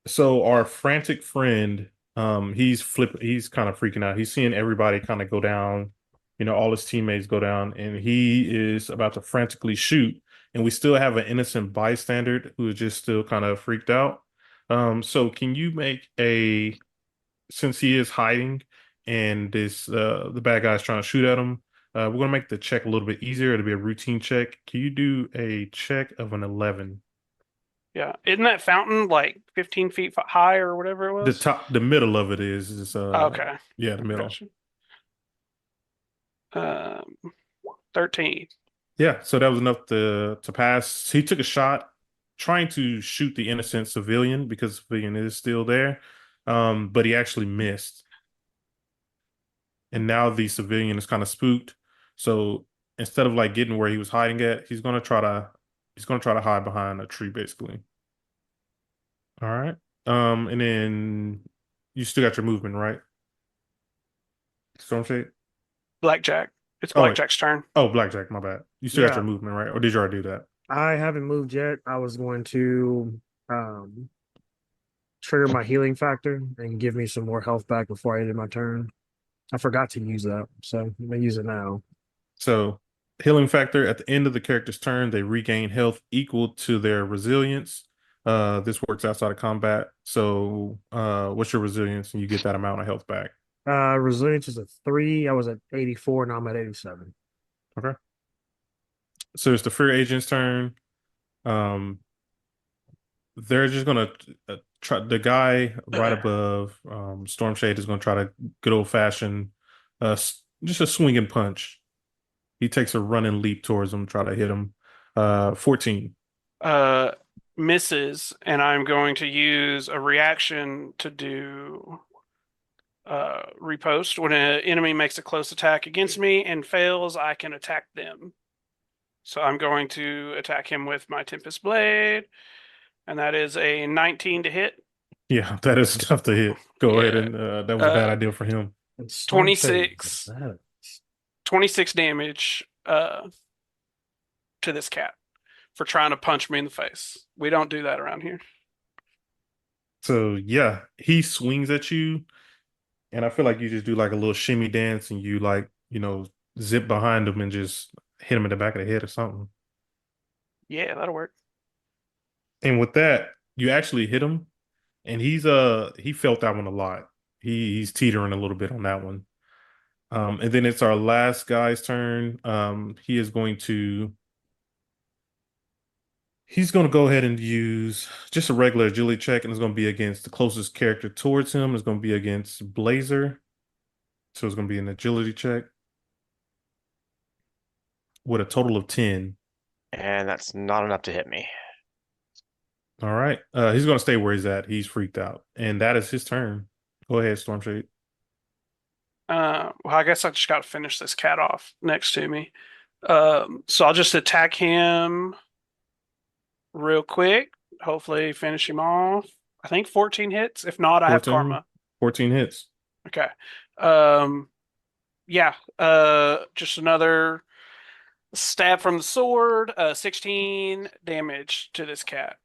[SPEAKER 1] So our frantic friend, he's kind of freaking out. He's seeing everybody kind of go down, you know, all his teammates go down, and he is about to frantically shoot. And we still have an innocent bystander who is just still kind of freaked out. So can you make since he is hiding and the bad guy's trying to shoot at him, we're gonna make the check a little bit easier. It'll be a routine check. Can you do a check of an 11?
[SPEAKER 3] Yeah. Isn't that fountain like 15 feet high or whatever it was?
[SPEAKER 1] The middle of it is
[SPEAKER 3] Okay.
[SPEAKER 1] yeah, the middle.
[SPEAKER 3] Gotcha. Um, 13.
[SPEAKER 1] Yeah, so that was enough to pass. He took a shot trying to shoot the innocent civilian because the civilian is still there, but he actually missed. And now the civilian is kind of spooked. So instead of like getting where he was hiding at, he's gonna try to hide behind a tree, basically. All right. And then you still got your movement, right? Storm Shade?
[SPEAKER 3] Blackjack. It's
[SPEAKER 1] Oh wait.
[SPEAKER 3] Blackjack's turn.
[SPEAKER 1] Oh, Blackjack, my bad. You still got
[SPEAKER 4] Yeah,
[SPEAKER 1] your movement, right? Or did you already do that?
[SPEAKER 4] I haven't moved yet. I was going to um trigger my healing factor and give me some more health back before I ended my turn. I forgot to use that, so I'm gonna use it now.
[SPEAKER 1] So, healing factor at the end of the character's turn, they regain health equal to their resilience. This works outside of combat. So, what's your resilience? And you get that amount of health back.
[SPEAKER 4] Resilience is a 3. I was at 84, now I'm at 87.
[SPEAKER 1] Okay. So it's the Fear Agent's turn. Um, they're just gonna try. The guy right above Storm Shade is gonna try to good old fashioned, just a swinging punch. He takes a running leap towards him, try to hit him. 14.
[SPEAKER 3] Uh, misses, and I'm going to use a reaction to do repost. When an enemy makes a close attack against me and fails, I can attack them. So I'm going to attack him with my Tempest Blade, and that is a 19 to hit.
[SPEAKER 1] Yeah, that is tough to hit. Go ahead
[SPEAKER 3] Yeah.
[SPEAKER 1] and that was a bad idea for him.
[SPEAKER 4] And Storm Shade
[SPEAKER 3] 26.
[SPEAKER 4] does that.
[SPEAKER 3] 26 damage to this cat for trying to punch me in the face. We don't do that around here.
[SPEAKER 1] So yeah, he swings at you, and I feel like you just do like a little shimmy dance, and you like zip behind him and just hit him in the back of the head or something.
[SPEAKER 3] Yeah, that'll work.
[SPEAKER 1] And with that, you actually hit him, and he felt that one a lot. He's teetering a little bit on that one. And then it's our last guy's turn. He's going to go ahead and use just a regular agility check, and it's going to be against the closest character towards him. It's going to be against Blazer. So it's going to be an agility check with a total of 10.
[SPEAKER 2] And that's not enough to hit me.
[SPEAKER 1] All right. He's going to stay where he's at. He's freaked out. And that is his turn. Go ahead, Stormshade.
[SPEAKER 3] Well, I guess I just got to finish this cat off next to me. So I'll just attack him real quick. Hopefully finish him off. I think 14 hits. If not, I have
[SPEAKER 1] 14?
[SPEAKER 3] karma.
[SPEAKER 1] 14 hits.
[SPEAKER 3] Okay. Yeah. Just another stab from the sword. 16 damage to this cat.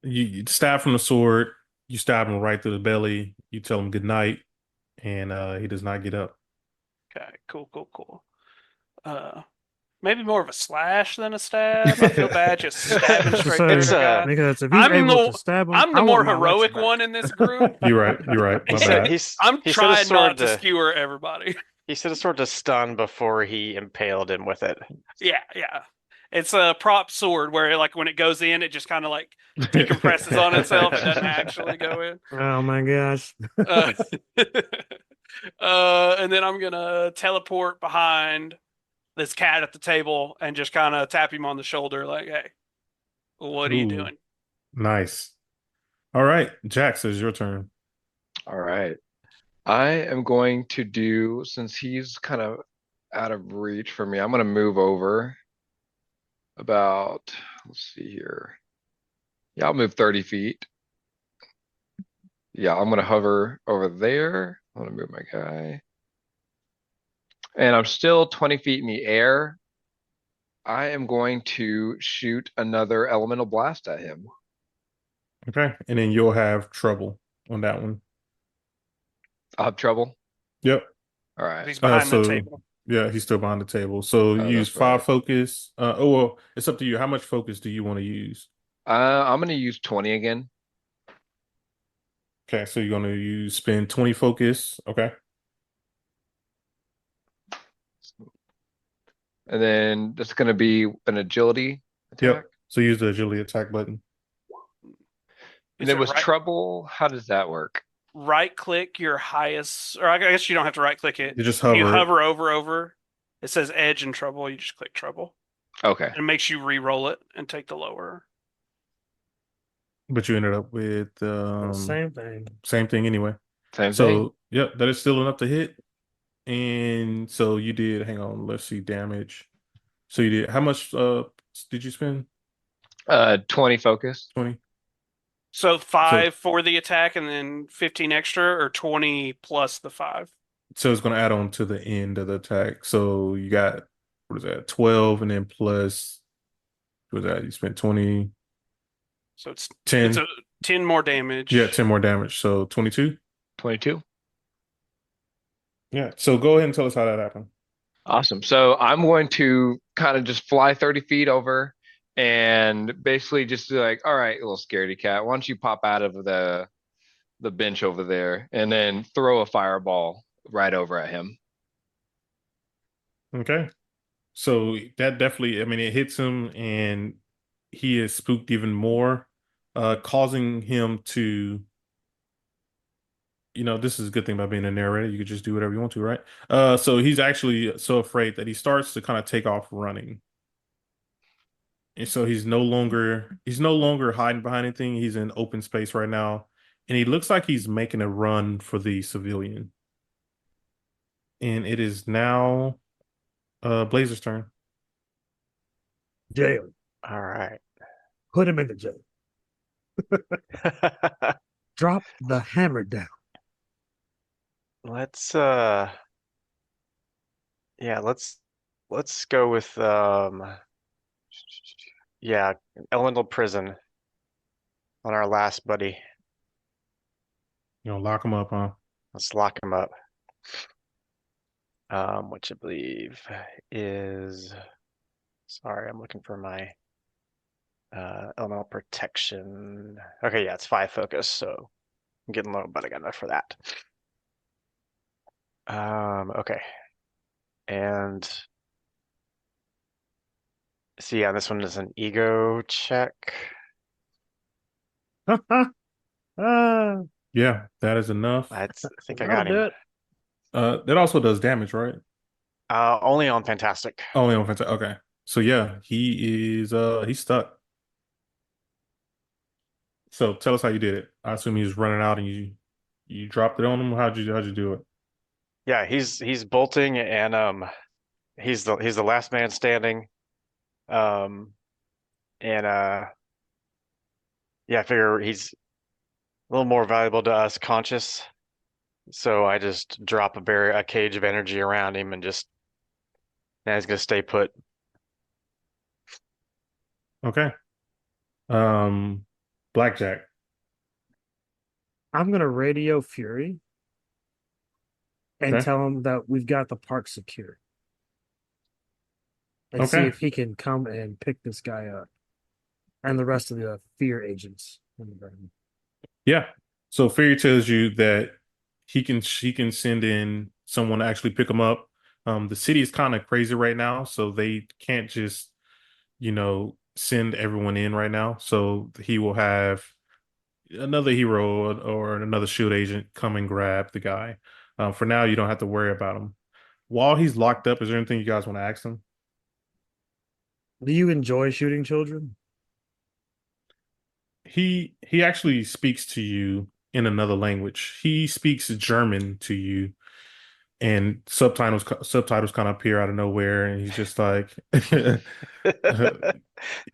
[SPEAKER 1] You stab from the sword. You stab him right through the belly. You tell him good night, and he does not get up.
[SPEAKER 3] Okay. Cool. Maybe more of a slash than a stab. I feel bad just stabbing
[SPEAKER 4] Just to
[SPEAKER 3] straight through
[SPEAKER 2] It's
[SPEAKER 3] the
[SPEAKER 4] say,
[SPEAKER 3] guy.
[SPEAKER 4] because if he's
[SPEAKER 3] I'm
[SPEAKER 4] able
[SPEAKER 3] the
[SPEAKER 4] to stab him,
[SPEAKER 3] I'm the
[SPEAKER 4] I
[SPEAKER 3] more
[SPEAKER 4] want my
[SPEAKER 3] heroic
[SPEAKER 4] Lex back.
[SPEAKER 3] one in this group.
[SPEAKER 1] You're right. You're right. My
[SPEAKER 2] He said
[SPEAKER 1] bad.
[SPEAKER 3] I'm
[SPEAKER 2] he said a
[SPEAKER 3] trying
[SPEAKER 2] sword
[SPEAKER 3] not to
[SPEAKER 2] to
[SPEAKER 3] skewer everybody.
[SPEAKER 2] he said a sword to stun before he impaled him with it.
[SPEAKER 3] Yeah. It's a prop sword where like when it goes in, it just kind of like decompresses on itself. It doesn't actually go in.
[SPEAKER 4] Oh my gosh.
[SPEAKER 3] Uh, and then I'm gonna teleport behind this cat at the table and just kind of tap him on the shoulder, like, "Hey, what are you
[SPEAKER 1] Ooh,
[SPEAKER 3] doing?"
[SPEAKER 1] nice. All right, Jax, it's your turn.
[SPEAKER 5] All right. I am going to do, since he's kind of out of reach for me, I'm gonna move over about, let's see here. Yeah, I'll move 30 feet. Yeah, I'm gonna hover over there. I'm gonna move my guy. And I'm still 20 feet in the air. I am going to shoot another elemental blast at him.
[SPEAKER 1] Okay, and then you'll have trouble on that one.
[SPEAKER 5] I'll have trouble.
[SPEAKER 1] Yep.
[SPEAKER 5] All right.
[SPEAKER 3] He's behind the
[SPEAKER 1] So
[SPEAKER 3] table.
[SPEAKER 1] yeah, he's still behind the table. So
[SPEAKER 5] Oh,
[SPEAKER 1] use
[SPEAKER 5] that's
[SPEAKER 1] 5
[SPEAKER 5] right.
[SPEAKER 1] focus. Oh well, it's up to you. How much focus do you want to use?
[SPEAKER 5] I'm gonna use 20 again.
[SPEAKER 1] Okay, so you're gonna spend 20 focus. Okay.
[SPEAKER 5] And then that's gonna be an agility attack.
[SPEAKER 1] Yep. So use the agility attack button.
[SPEAKER 5] And
[SPEAKER 3] Is
[SPEAKER 5] it
[SPEAKER 3] it
[SPEAKER 5] was
[SPEAKER 3] right?
[SPEAKER 5] trouble. How does that work?
[SPEAKER 3] right click your highest, or I guess you don't have to right click it.
[SPEAKER 1] You just
[SPEAKER 3] You
[SPEAKER 1] hover it.
[SPEAKER 3] hover over. It says edge and trouble. You just click trouble.
[SPEAKER 5] Okay.
[SPEAKER 3] And it makes you re-roll it and take the lower.
[SPEAKER 1] But you ended up with
[SPEAKER 4] Same thing.
[SPEAKER 1] same thing anyway.
[SPEAKER 5] Same thing.
[SPEAKER 1] So yep, that is still enough to hit. And so you did, hang on, let's see, damage. So you did how much did you spend?
[SPEAKER 5] 20 focus.
[SPEAKER 1] 20.
[SPEAKER 3] So 5 for the attack and then 15 extra, or 20 plus the 5.
[SPEAKER 1] So it's gonna add on to the end of the attack. So you got, what is that, 12, and then plus, what was that? You spent 20.
[SPEAKER 3] So it's
[SPEAKER 1] 10.
[SPEAKER 3] 10 more damage.
[SPEAKER 1] Yeah, 10 more damage. So 22.
[SPEAKER 5] 22.
[SPEAKER 1] Yeah. So go ahead and tell us how that happened.
[SPEAKER 5] Awesome. So I'm going to kind of just fly 30 feet over and basically just be like, all right, little scaredy cat, why don't you pop out of the bench over there and then throw a fireball right over at him.
[SPEAKER 1] Okay. So that definitely, I mean, it hits him and he is spooked even more, causing him to, this is a good thing about being a narrator. You could just do whatever you want to, right? So he's actually so afraid that he starts to kind of take off running. And so he's no longer hiding behind anything. He's in open space right now. And he looks like he's making a run for the civilian. And it is now Blazer's turn.
[SPEAKER 4] Jail.
[SPEAKER 2] All right.
[SPEAKER 4] Put him in the jail. Drop the hammer down.
[SPEAKER 2] Let's let's go with yeah, elemental prison on our last buddy.
[SPEAKER 1] Lock him up, huh?
[SPEAKER 2] Let's lock him up. Which I believe is, sorry, I'm looking for my elemental protection. Okay, yeah, it's 5 focus, so I'm getting low, but I got enough for that. Okay. And see, yeah, this one is an ego check.
[SPEAKER 1] Yeah, that is enough.
[SPEAKER 2] I think I
[SPEAKER 4] That'll
[SPEAKER 2] got
[SPEAKER 4] do
[SPEAKER 2] him.
[SPEAKER 4] it.
[SPEAKER 1] That also does damage, right?
[SPEAKER 2] Only on fantastic.
[SPEAKER 1] Only on fantastic. Okay. So yeah, he's stuck. So tell us how you did it. I assume he was running out and you dropped it on him. How'd you do it?
[SPEAKER 2] Yeah, he's bolting, and he's the last man standing. And yeah, I figure he's a little more valuable to us conscious. So I just drop a cage of energy around him, and now he's gonna stay put.
[SPEAKER 1] Okay. Blackjack.
[SPEAKER 4] I'm gonna radio Fury and
[SPEAKER 1] Okay.
[SPEAKER 4] tell him that we've got the park secure. And see
[SPEAKER 1] Okay.
[SPEAKER 4] if he can come and pick this guy up. And the rest of the F.E.A.R agents in the garden.
[SPEAKER 1] Yeah. So F.E.A.R tells you that he can send in someone to actually pick him up. The city is kind of crazy right now, so they can't just, send everyone in right now. So he will have another hero or another shield agent come and grab the guy. For now, you don't have to worry about him. While he's locked up, is there anything you guys want to ask him?
[SPEAKER 4] Do you enjoy shooting children?
[SPEAKER 1] He actually speaks to you in another language. He speaks German to you, and subtitles kind of appear out of nowhere, and he's just like,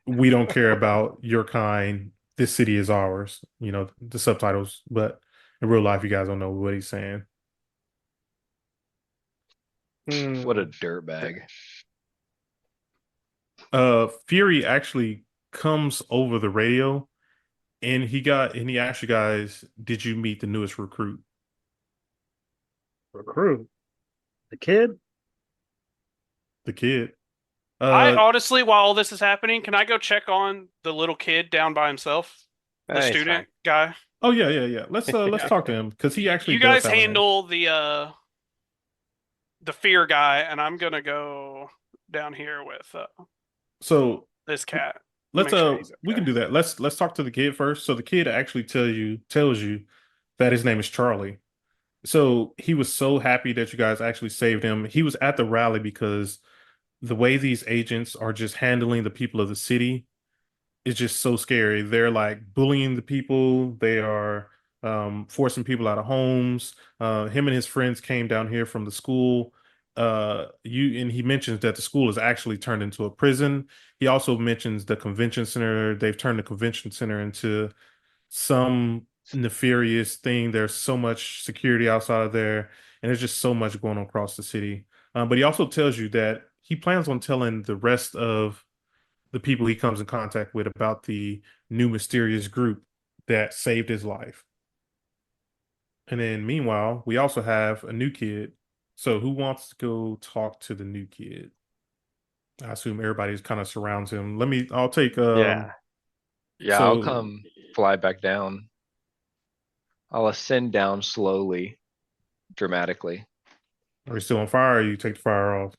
[SPEAKER 1] "We don't care about your kind. This city is ours." The subtitles, but in real life, you guys don't know what he's saying.
[SPEAKER 5] What a dirtbag.
[SPEAKER 1] Fury actually comes over the radio, and he asked you guys, "Did you meet the newest recruit?"
[SPEAKER 4] Recruit? The kid?
[SPEAKER 1] The kid.
[SPEAKER 3] I honestly, while all this is happening, can I go check on the little kid down by himself? The
[SPEAKER 2] He's
[SPEAKER 3] student
[SPEAKER 2] fine.
[SPEAKER 3] guy?
[SPEAKER 1] Oh yeah. Let's talk to him because he actually
[SPEAKER 3] You
[SPEAKER 1] does
[SPEAKER 3] guys
[SPEAKER 1] have a name.
[SPEAKER 3] handle the F.E.A.R guy, and I'm gonna go down here with
[SPEAKER 1] So
[SPEAKER 3] this cat.
[SPEAKER 1] let's
[SPEAKER 3] Make sure he's
[SPEAKER 1] we
[SPEAKER 3] okay.
[SPEAKER 1] can do that. Let's talk to the kid first. So the kid actually tells you that his name is Charlie. So he was so happy that you guys actually saved him. He was at the rally because the way these agents are just handling the people of the city is just so scary. They're like bullying the people. They are forcing people out of homes. Him and his friends came down here from the school. He mentions that the school is actually turned into a prison. He also mentions the convention center. They've turned the convention center into some nefarious thing. There's so much security outside of there, and there's just so much going on across the city. But he also tells you that he plans on telling the rest of the people he comes in contact with about the new mysterious group that saved his life. And then meanwhile, we also have a new kid. So who wants to go talk to the new kid? I assume everybody kind of surrounds him. I'll take
[SPEAKER 2] Yeah.
[SPEAKER 5] Yeah, I'll
[SPEAKER 1] so
[SPEAKER 5] come fly back down. I'll ascend down slowly, dramatically.
[SPEAKER 1] are you still on fire or you take the fire off?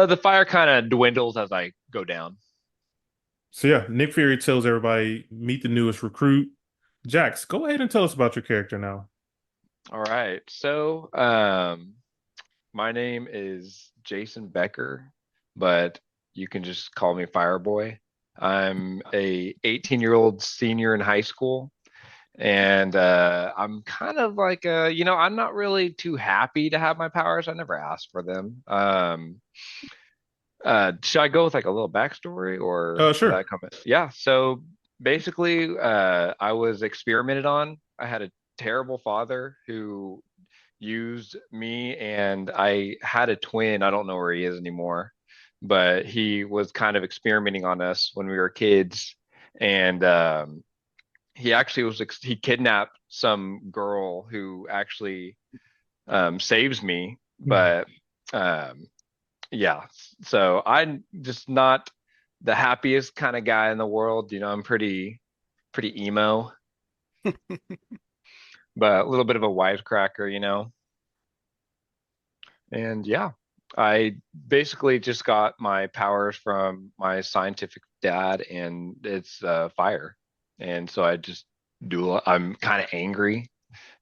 [SPEAKER 5] The fire kind of dwindles as I go down.
[SPEAKER 1] So yeah, Nick Fury tells everybody, meet the newest recruit. Jax, go ahead and tell us about your character now.
[SPEAKER 5] All right. So, my name is Jason Becker, but you can just call me Fireboy. I'm a 18-year-old senior in high school, and I'm kind of like I'm not really too happy to have my powers. I never asked for them. Should I go with like a little backstory or should I
[SPEAKER 1] Sure.
[SPEAKER 5] come in? Yeah. So basically, I was experimented on. I had a terrible father who used me, and I had a twin. I don't know where he is anymore, but he was kind of experimenting on us when we were kids. And he actually he kidnapped some girl who actually saves me. But um, yeah, so I'm just not the happiest kind of guy in the world. I'm pretty emo, but a little bit of a wisecracker. And yeah, I basically just got my powers from my scientific dad, and it's fire. And so I just I'm kind of angry.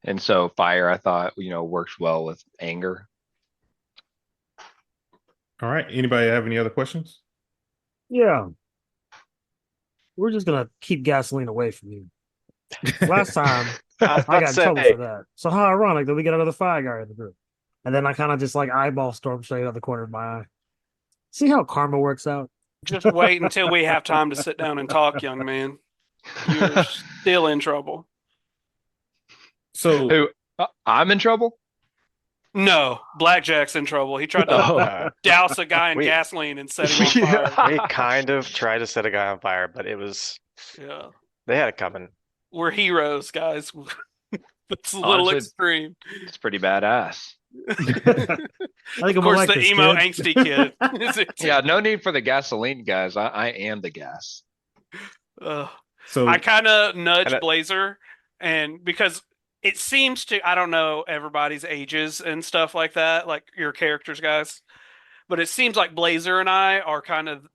[SPEAKER 5] And so fire, I thought, works well with anger.
[SPEAKER 1] All right. Anybody have any other questions?
[SPEAKER 4] Yeah, we're just gonna keep gasoline away from you. Last time
[SPEAKER 2] I was
[SPEAKER 4] I
[SPEAKER 2] about
[SPEAKER 4] got
[SPEAKER 2] to
[SPEAKER 4] in trouble
[SPEAKER 2] say,
[SPEAKER 4] for that. So how ironic that we get another fire guy in the group. And then I kind of just like eyeball storm straight out the corner of my eye. See how karma works out?
[SPEAKER 3] Just wait until we have time to sit down and talk, young man. You're still in trouble.
[SPEAKER 1] So
[SPEAKER 5] Who? I'm in trouble?
[SPEAKER 3] No, Blackjack's in trouble. He tried to
[SPEAKER 5] Oh,
[SPEAKER 3] douse a guy in
[SPEAKER 2] we
[SPEAKER 3] gasoline and set him on fire.
[SPEAKER 2] we kind of tried to set a guy on fire, but
[SPEAKER 3] Yeah,
[SPEAKER 2] they had it coming.
[SPEAKER 3] we're heroes, guys. That's a little
[SPEAKER 5] Honestly,
[SPEAKER 3] extreme.
[SPEAKER 5] it's pretty badass.
[SPEAKER 4] I think
[SPEAKER 3] Of
[SPEAKER 4] I'm
[SPEAKER 3] course,
[SPEAKER 4] like
[SPEAKER 3] the
[SPEAKER 4] this
[SPEAKER 3] emo
[SPEAKER 4] kid.
[SPEAKER 3] angsty kid. Is it?
[SPEAKER 5] Yeah, no need for the gasoline, guys. I am the gas.
[SPEAKER 1] so
[SPEAKER 3] I kind of nudge
[SPEAKER 2] And
[SPEAKER 3] Blazer, and because it seems to, I don't know everybody's ages and stuff like that, like your characters, guys, but it seems like Blazer and I are kind of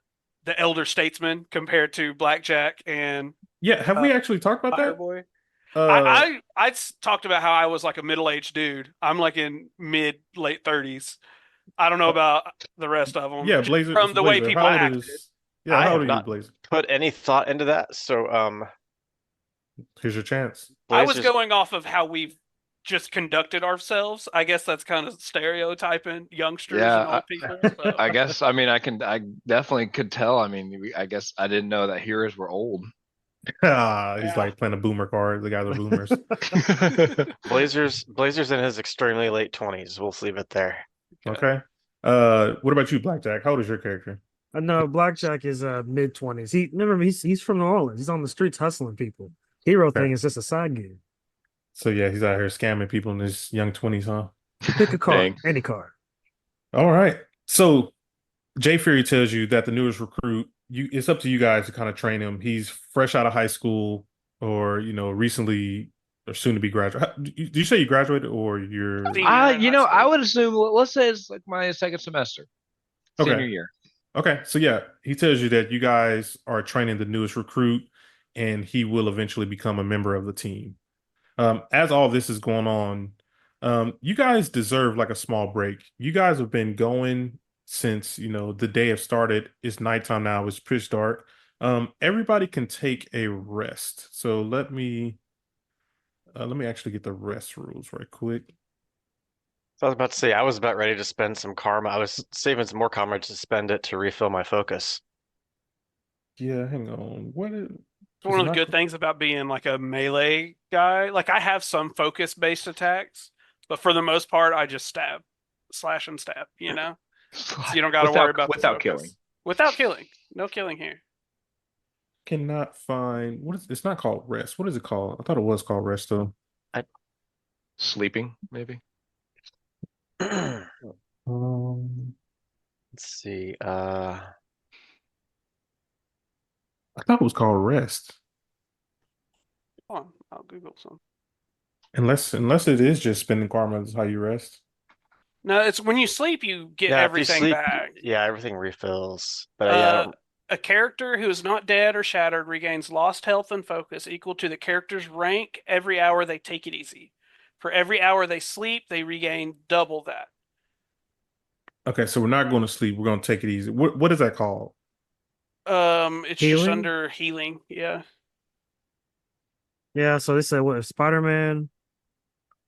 [SPEAKER 3] the elder statesmen compared to Blackjack and
[SPEAKER 1] yeah, have we actually talked about that?
[SPEAKER 3] Fireboy.
[SPEAKER 1] Uh
[SPEAKER 3] I talked about how I was like a middle-aged dude. I'm like in late 30s. I don't know about the rest of them.
[SPEAKER 1] yeah, Blazer
[SPEAKER 3] From the way
[SPEAKER 1] Blazer,
[SPEAKER 3] people
[SPEAKER 1] how old
[SPEAKER 3] acted.
[SPEAKER 1] is yeah,
[SPEAKER 2] I
[SPEAKER 1] how
[SPEAKER 2] have
[SPEAKER 1] old are you,
[SPEAKER 2] not
[SPEAKER 1] Blazer?
[SPEAKER 2] put any thought into that. So,
[SPEAKER 1] Here's your chance.
[SPEAKER 3] I was
[SPEAKER 2] Blazers,
[SPEAKER 3] going off of how we've just conducted ourselves. I guess that's kind of stereotyping youngsters and
[SPEAKER 5] Yeah,
[SPEAKER 3] old people. So.
[SPEAKER 5] I guess. I mean, I definitely could tell. I mean, I guess I didn't know that heroes were old.
[SPEAKER 1] He's like playing a boomer card. The guys are boomers.
[SPEAKER 2] Blazers in his extremely late 20s. We'll leave it there.
[SPEAKER 1] Okay. What about you, Blackjack? How old is your character?
[SPEAKER 4] No, Blackjack is mid-20s. He's from New Orleans. He's on the streets hustling people. Hero
[SPEAKER 1] Okay.
[SPEAKER 4] thing is just a side gig.
[SPEAKER 1] So yeah, he's out here scamming people in his young 20s, huh?
[SPEAKER 4] Pick a card,
[SPEAKER 5] Dang.
[SPEAKER 4] any card.
[SPEAKER 1] All right. So Jay Fury tells you that the newest recruit, it's up to you guys to kind of train him. He's fresh out of high school or, recently or soon to be graduate. Do you say you graduated or you're
[SPEAKER 3] Senior in high
[SPEAKER 5] I
[SPEAKER 3] school.
[SPEAKER 5] would assume. Let's say it's like my second semester,
[SPEAKER 1] Okay.
[SPEAKER 5] senior year.
[SPEAKER 1] Okay. So yeah, he tells you that you guys are training the newest recruit and he will eventually become a member of the team. As all this is going on, you guys deserve like a small break. You guys have been going since, the day have started. It's nighttime now. It's pitch dark. Everybody can take a rest. So let me actually get the rest rules right quick.
[SPEAKER 2] So I was about to say, I was about ready to spend some karma. I was saving some more karma to spend it to refill my focus.
[SPEAKER 1] Yeah, hang on. What is
[SPEAKER 3] One
[SPEAKER 1] it
[SPEAKER 3] of the
[SPEAKER 1] not?
[SPEAKER 3] good things about being like a melee guy, like I have some focus-based attacks, but for the most part, I just stab, slash and stab, So you don't got to worry about the
[SPEAKER 5] without
[SPEAKER 3] focus.
[SPEAKER 5] killing.
[SPEAKER 3] Without killing. No killing here.
[SPEAKER 1] Cannot find it's not called rest. What is it called? I thought it was called rest though.
[SPEAKER 5] Sleeping, maybe.
[SPEAKER 2] Let's
[SPEAKER 1] Um,
[SPEAKER 2] see.
[SPEAKER 1] I thought it was called rest.
[SPEAKER 3] Hold on, I'll Google some.
[SPEAKER 1] Unless it is just spending karma is how you rest.
[SPEAKER 3] No, it's when you sleep, you get
[SPEAKER 2] Yeah, if you
[SPEAKER 3] everything
[SPEAKER 2] sleep,
[SPEAKER 3] back.
[SPEAKER 2] yeah, everything refills. But yeah, I don't.
[SPEAKER 3] A character who is not dead or shattered regains lost health and focus equal to the character's rank every hour they take it easy. For every hour they sleep, they regain double that.
[SPEAKER 1] Okay, so we're not going to sleep. We're going to take it easy. What is that called?
[SPEAKER 3] It's just
[SPEAKER 4] Healing?
[SPEAKER 3] under healing. Yeah.
[SPEAKER 4] Yeah, so they said what Spider-Man.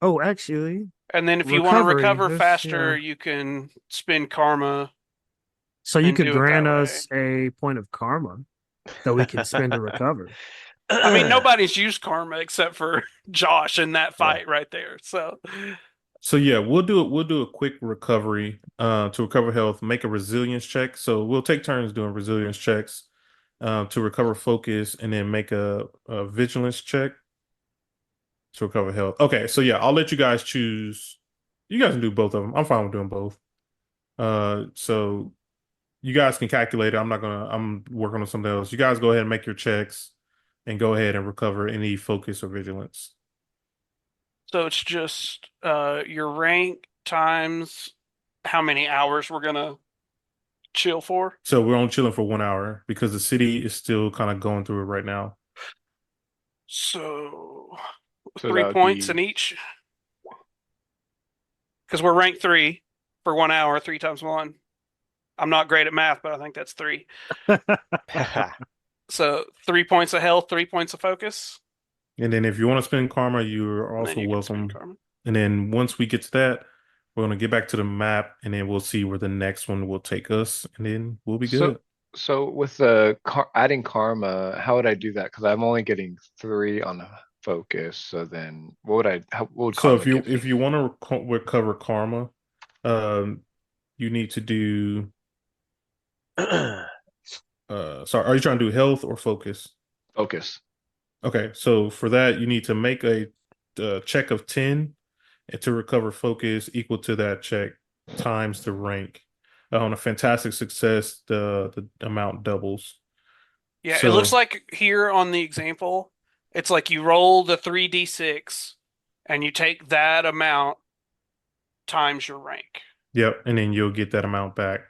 [SPEAKER 4] Oh, actually,
[SPEAKER 3] And then if you want to
[SPEAKER 4] recovery.
[SPEAKER 3] recover faster,
[SPEAKER 4] Yeah.
[SPEAKER 3] you can spend karma
[SPEAKER 4] So you
[SPEAKER 3] and
[SPEAKER 4] could
[SPEAKER 3] do it that
[SPEAKER 4] grant
[SPEAKER 3] way.
[SPEAKER 4] us a point of karma that we can spend to recover.
[SPEAKER 3] I mean, nobody's used karma except for Josh in that fight right there.
[SPEAKER 1] So yeah, we'll do a quick recovery to recover health, make a resilience check. So we'll take turns doing resilience checks to recover focus and then make a vigilance check to recover health. Okay, so yeah, I'll let you guys choose. You guys can do both of them. I'm fine with doing both. So you guys can calculate it. I'm working on something else. You guys go ahead and make your checks and go ahead and recover any focus or vigilance.
[SPEAKER 3] So it's just your rank times how many hours we're gonna chill for.
[SPEAKER 1] So we're only chilling for 1 hour because the city is still kind of going through it right now.
[SPEAKER 3] So
[SPEAKER 5] So
[SPEAKER 3] 3 points in each. Because we're ranked 3 for 1 hour, 3 times 1. I'm not great at math, but I think that's 3. So 3 points of health, 3 points of focus.
[SPEAKER 1] And then if you want to spend karma, you're
[SPEAKER 3] And then
[SPEAKER 1] also
[SPEAKER 3] you can spend
[SPEAKER 1] welcome.
[SPEAKER 3] karma.
[SPEAKER 1] And then once we get to that, we're going to get back to the map and then we'll see where the next one will take us and then we'll be
[SPEAKER 5] So,
[SPEAKER 1] good.
[SPEAKER 5] so with the adding karma, how would I do that? Because I'm only getting 3 on focus. So then, what would
[SPEAKER 1] So
[SPEAKER 5] karma give
[SPEAKER 1] if
[SPEAKER 5] me?
[SPEAKER 1] you want to recover karma, um, you need to do sorry, are you trying to do health or focus?
[SPEAKER 5] Focus.
[SPEAKER 1] Okay, so for that you need to make a check of 10 and to recover focus equal to that check times the rank. On a fantastic success, the amount doubles.
[SPEAKER 3] Yeah, it looks
[SPEAKER 1] So
[SPEAKER 3] like here on the example, it's like you roll the 3d6 and you take that amount times your rank.
[SPEAKER 1] yep, and then you'll get that amount back.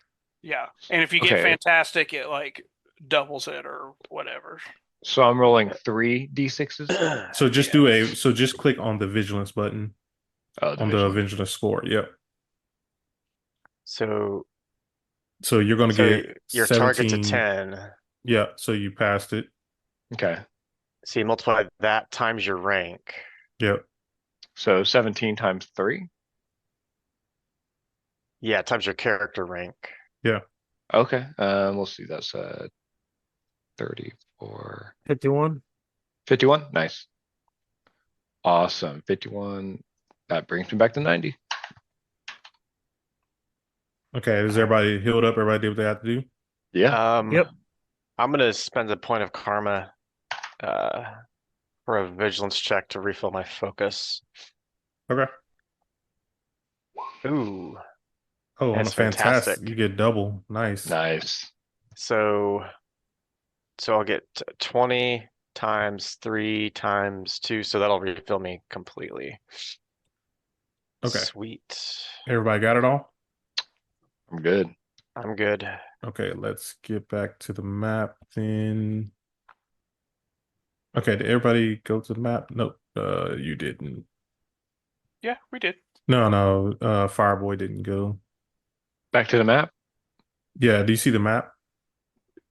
[SPEAKER 3] Yeah. And if you get
[SPEAKER 5] Okay,
[SPEAKER 3] fantastic, it like doubles it or whatever.
[SPEAKER 5] so I'm rolling 3d6s.
[SPEAKER 1] So just click on the vigilance button
[SPEAKER 5] Oh, the
[SPEAKER 1] on the
[SPEAKER 5] vigilance.
[SPEAKER 1] vigilance score. Yep.
[SPEAKER 2] So,
[SPEAKER 1] So you're gonna
[SPEAKER 2] so
[SPEAKER 1] get
[SPEAKER 2] your target's a
[SPEAKER 1] 17.
[SPEAKER 2] 10.
[SPEAKER 1] Yeah, so you passed it.
[SPEAKER 5] Okay,
[SPEAKER 2] So you multiply that times your rank.
[SPEAKER 1] Yep.
[SPEAKER 5] so 17 times 3.
[SPEAKER 2] Yeah, times your character rank.
[SPEAKER 1] Yeah.
[SPEAKER 5] Okay, we'll see. That's 34,
[SPEAKER 4] 51.
[SPEAKER 5] 51. Nice, awesome. 51. That brings me back to 90.
[SPEAKER 1] Okay. Is everybody healed up? Everybody did what they had to do?
[SPEAKER 5] Yeah.
[SPEAKER 4] Yep.
[SPEAKER 2] I'm gonna spend a point of karma uh for a vigilance check to refill my focus.
[SPEAKER 1] Okay.
[SPEAKER 2] Ooh,
[SPEAKER 1] Oh, on a
[SPEAKER 2] that's
[SPEAKER 1] fantastic, you
[SPEAKER 2] fantastic.
[SPEAKER 1] get double. Nice.
[SPEAKER 5] Nice.
[SPEAKER 2] So I'll get 20 times 3 times 2, so that'll refill me completely.
[SPEAKER 1] Okay.
[SPEAKER 2] Sweet.
[SPEAKER 1] Everybody got it all?
[SPEAKER 5] I'm good.
[SPEAKER 2] I'm good.
[SPEAKER 1] Okay, let's get back to the map then. Okay, did everybody go to the map? Nope. You didn't.
[SPEAKER 3] Yeah, we did.
[SPEAKER 1] No. Fireboy didn't go.
[SPEAKER 5] Back to the map.
[SPEAKER 1] Yeah, do you see the map?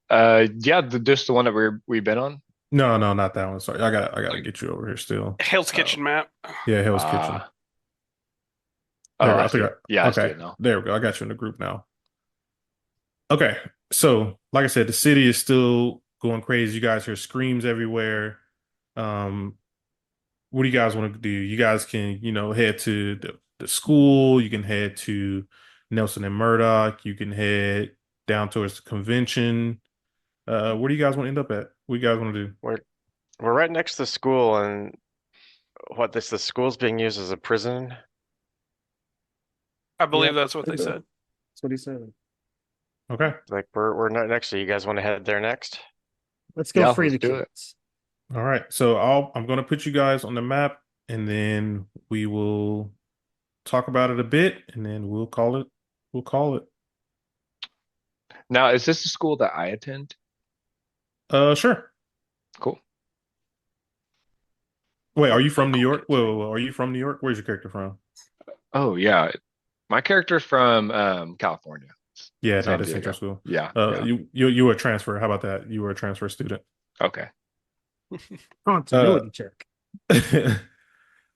[SPEAKER 5] Yeah, just the one that we've been on.
[SPEAKER 1] No, not that one. Sorry, I gotta get you over here still.
[SPEAKER 3] Hell's
[SPEAKER 5] Oh.
[SPEAKER 3] Kitchen map.
[SPEAKER 1] Yeah, Hell's Kitchen. There
[SPEAKER 5] Oh,
[SPEAKER 1] we go.
[SPEAKER 5] I see it. Yeah, I see
[SPEAKER 1] Okay,
[SPEAKER 5] it now.
[SPEAKER 1] there we go. I got you in the group now. Okay, so like I said, the city is still going crazy. You guys hear screams everywhere. Um, what do you guys want to do? You guys can, head to the school. You can head to Nelson and Murdoch. You can head down towards the convention. Where do you guys want to end up at? What do you guys want to do?
[SPEAKER 2] We're right next to the school, and the school's being used as a prison.
[SPEAKER 3] I believe
[SPEAKER 4] Yeah,
[SPEAKER 3] that's what they said.
[SPEAKER 4] That's what he said.
[SPEAKER 1] Okay.
[SPEAKER 2] Like we're not next to you. You guys want to head there next?
[SPEAKER 4] Let's go
[SPEAKER 5] Yeah,
[SPEAKER 4] free
[SPEAKER 5] let's
[SPEAKER 4] the
[SPEAKER 5] do it.
[SPEAKER 4] kids.
[SPEAKER 1] All right. So I'm gonna put you guys on the map, and then we will talk about it a bit, and then we'll call it. We'll call it.
[SPEAKER 5] Now, is this the school that I attend?
[SPEAKER 1] Sure.
[SPEAKER 5] Cool.
[SPEAKER 1] Wait, are you
[SPEAKER 5] The
[SPEAKER 1] from New
[SPEAKER 5] cool
[SPEAKER 1] York?
[SPEAKER 5] kids.
[SPEAKER 1] Whoa. Are you from New York? Where's your character from?
[SPEAKER 5] Oh yeah, my character's from California,
[SPEAKER 1] Yeah, no,
[SPEAKER 5] San
[SPEAKER 1] that's Central
[SPEAKER 5] Diego.
[SPEAKER 1] School.
[SPEAKER 5] Yeah, yeah.
[SPEAKER 1] You were a transfer. How about that? You were a transfer student.
[SPEAKER 5] Okay.
[SPEAKER 4] Continuity check.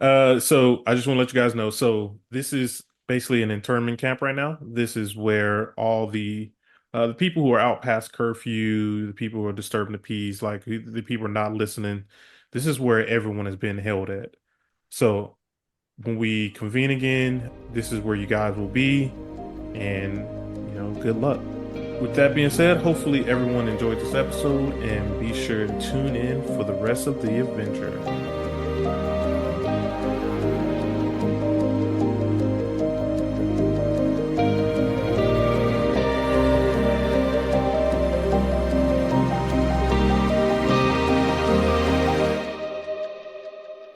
[SPEAKER 1] So I just want to let you guys know. So this is basically an internment camp right now. This is where all the people who are out past curfew, the people who are disturbing the peace, like the people who are not listening. This is where everyone has been held at. So when we convene again, this is where you guys will be, and good luck. With that being said, hopefully everyone enjoyed this episode, and be sure to tune in for the rest of the adventure.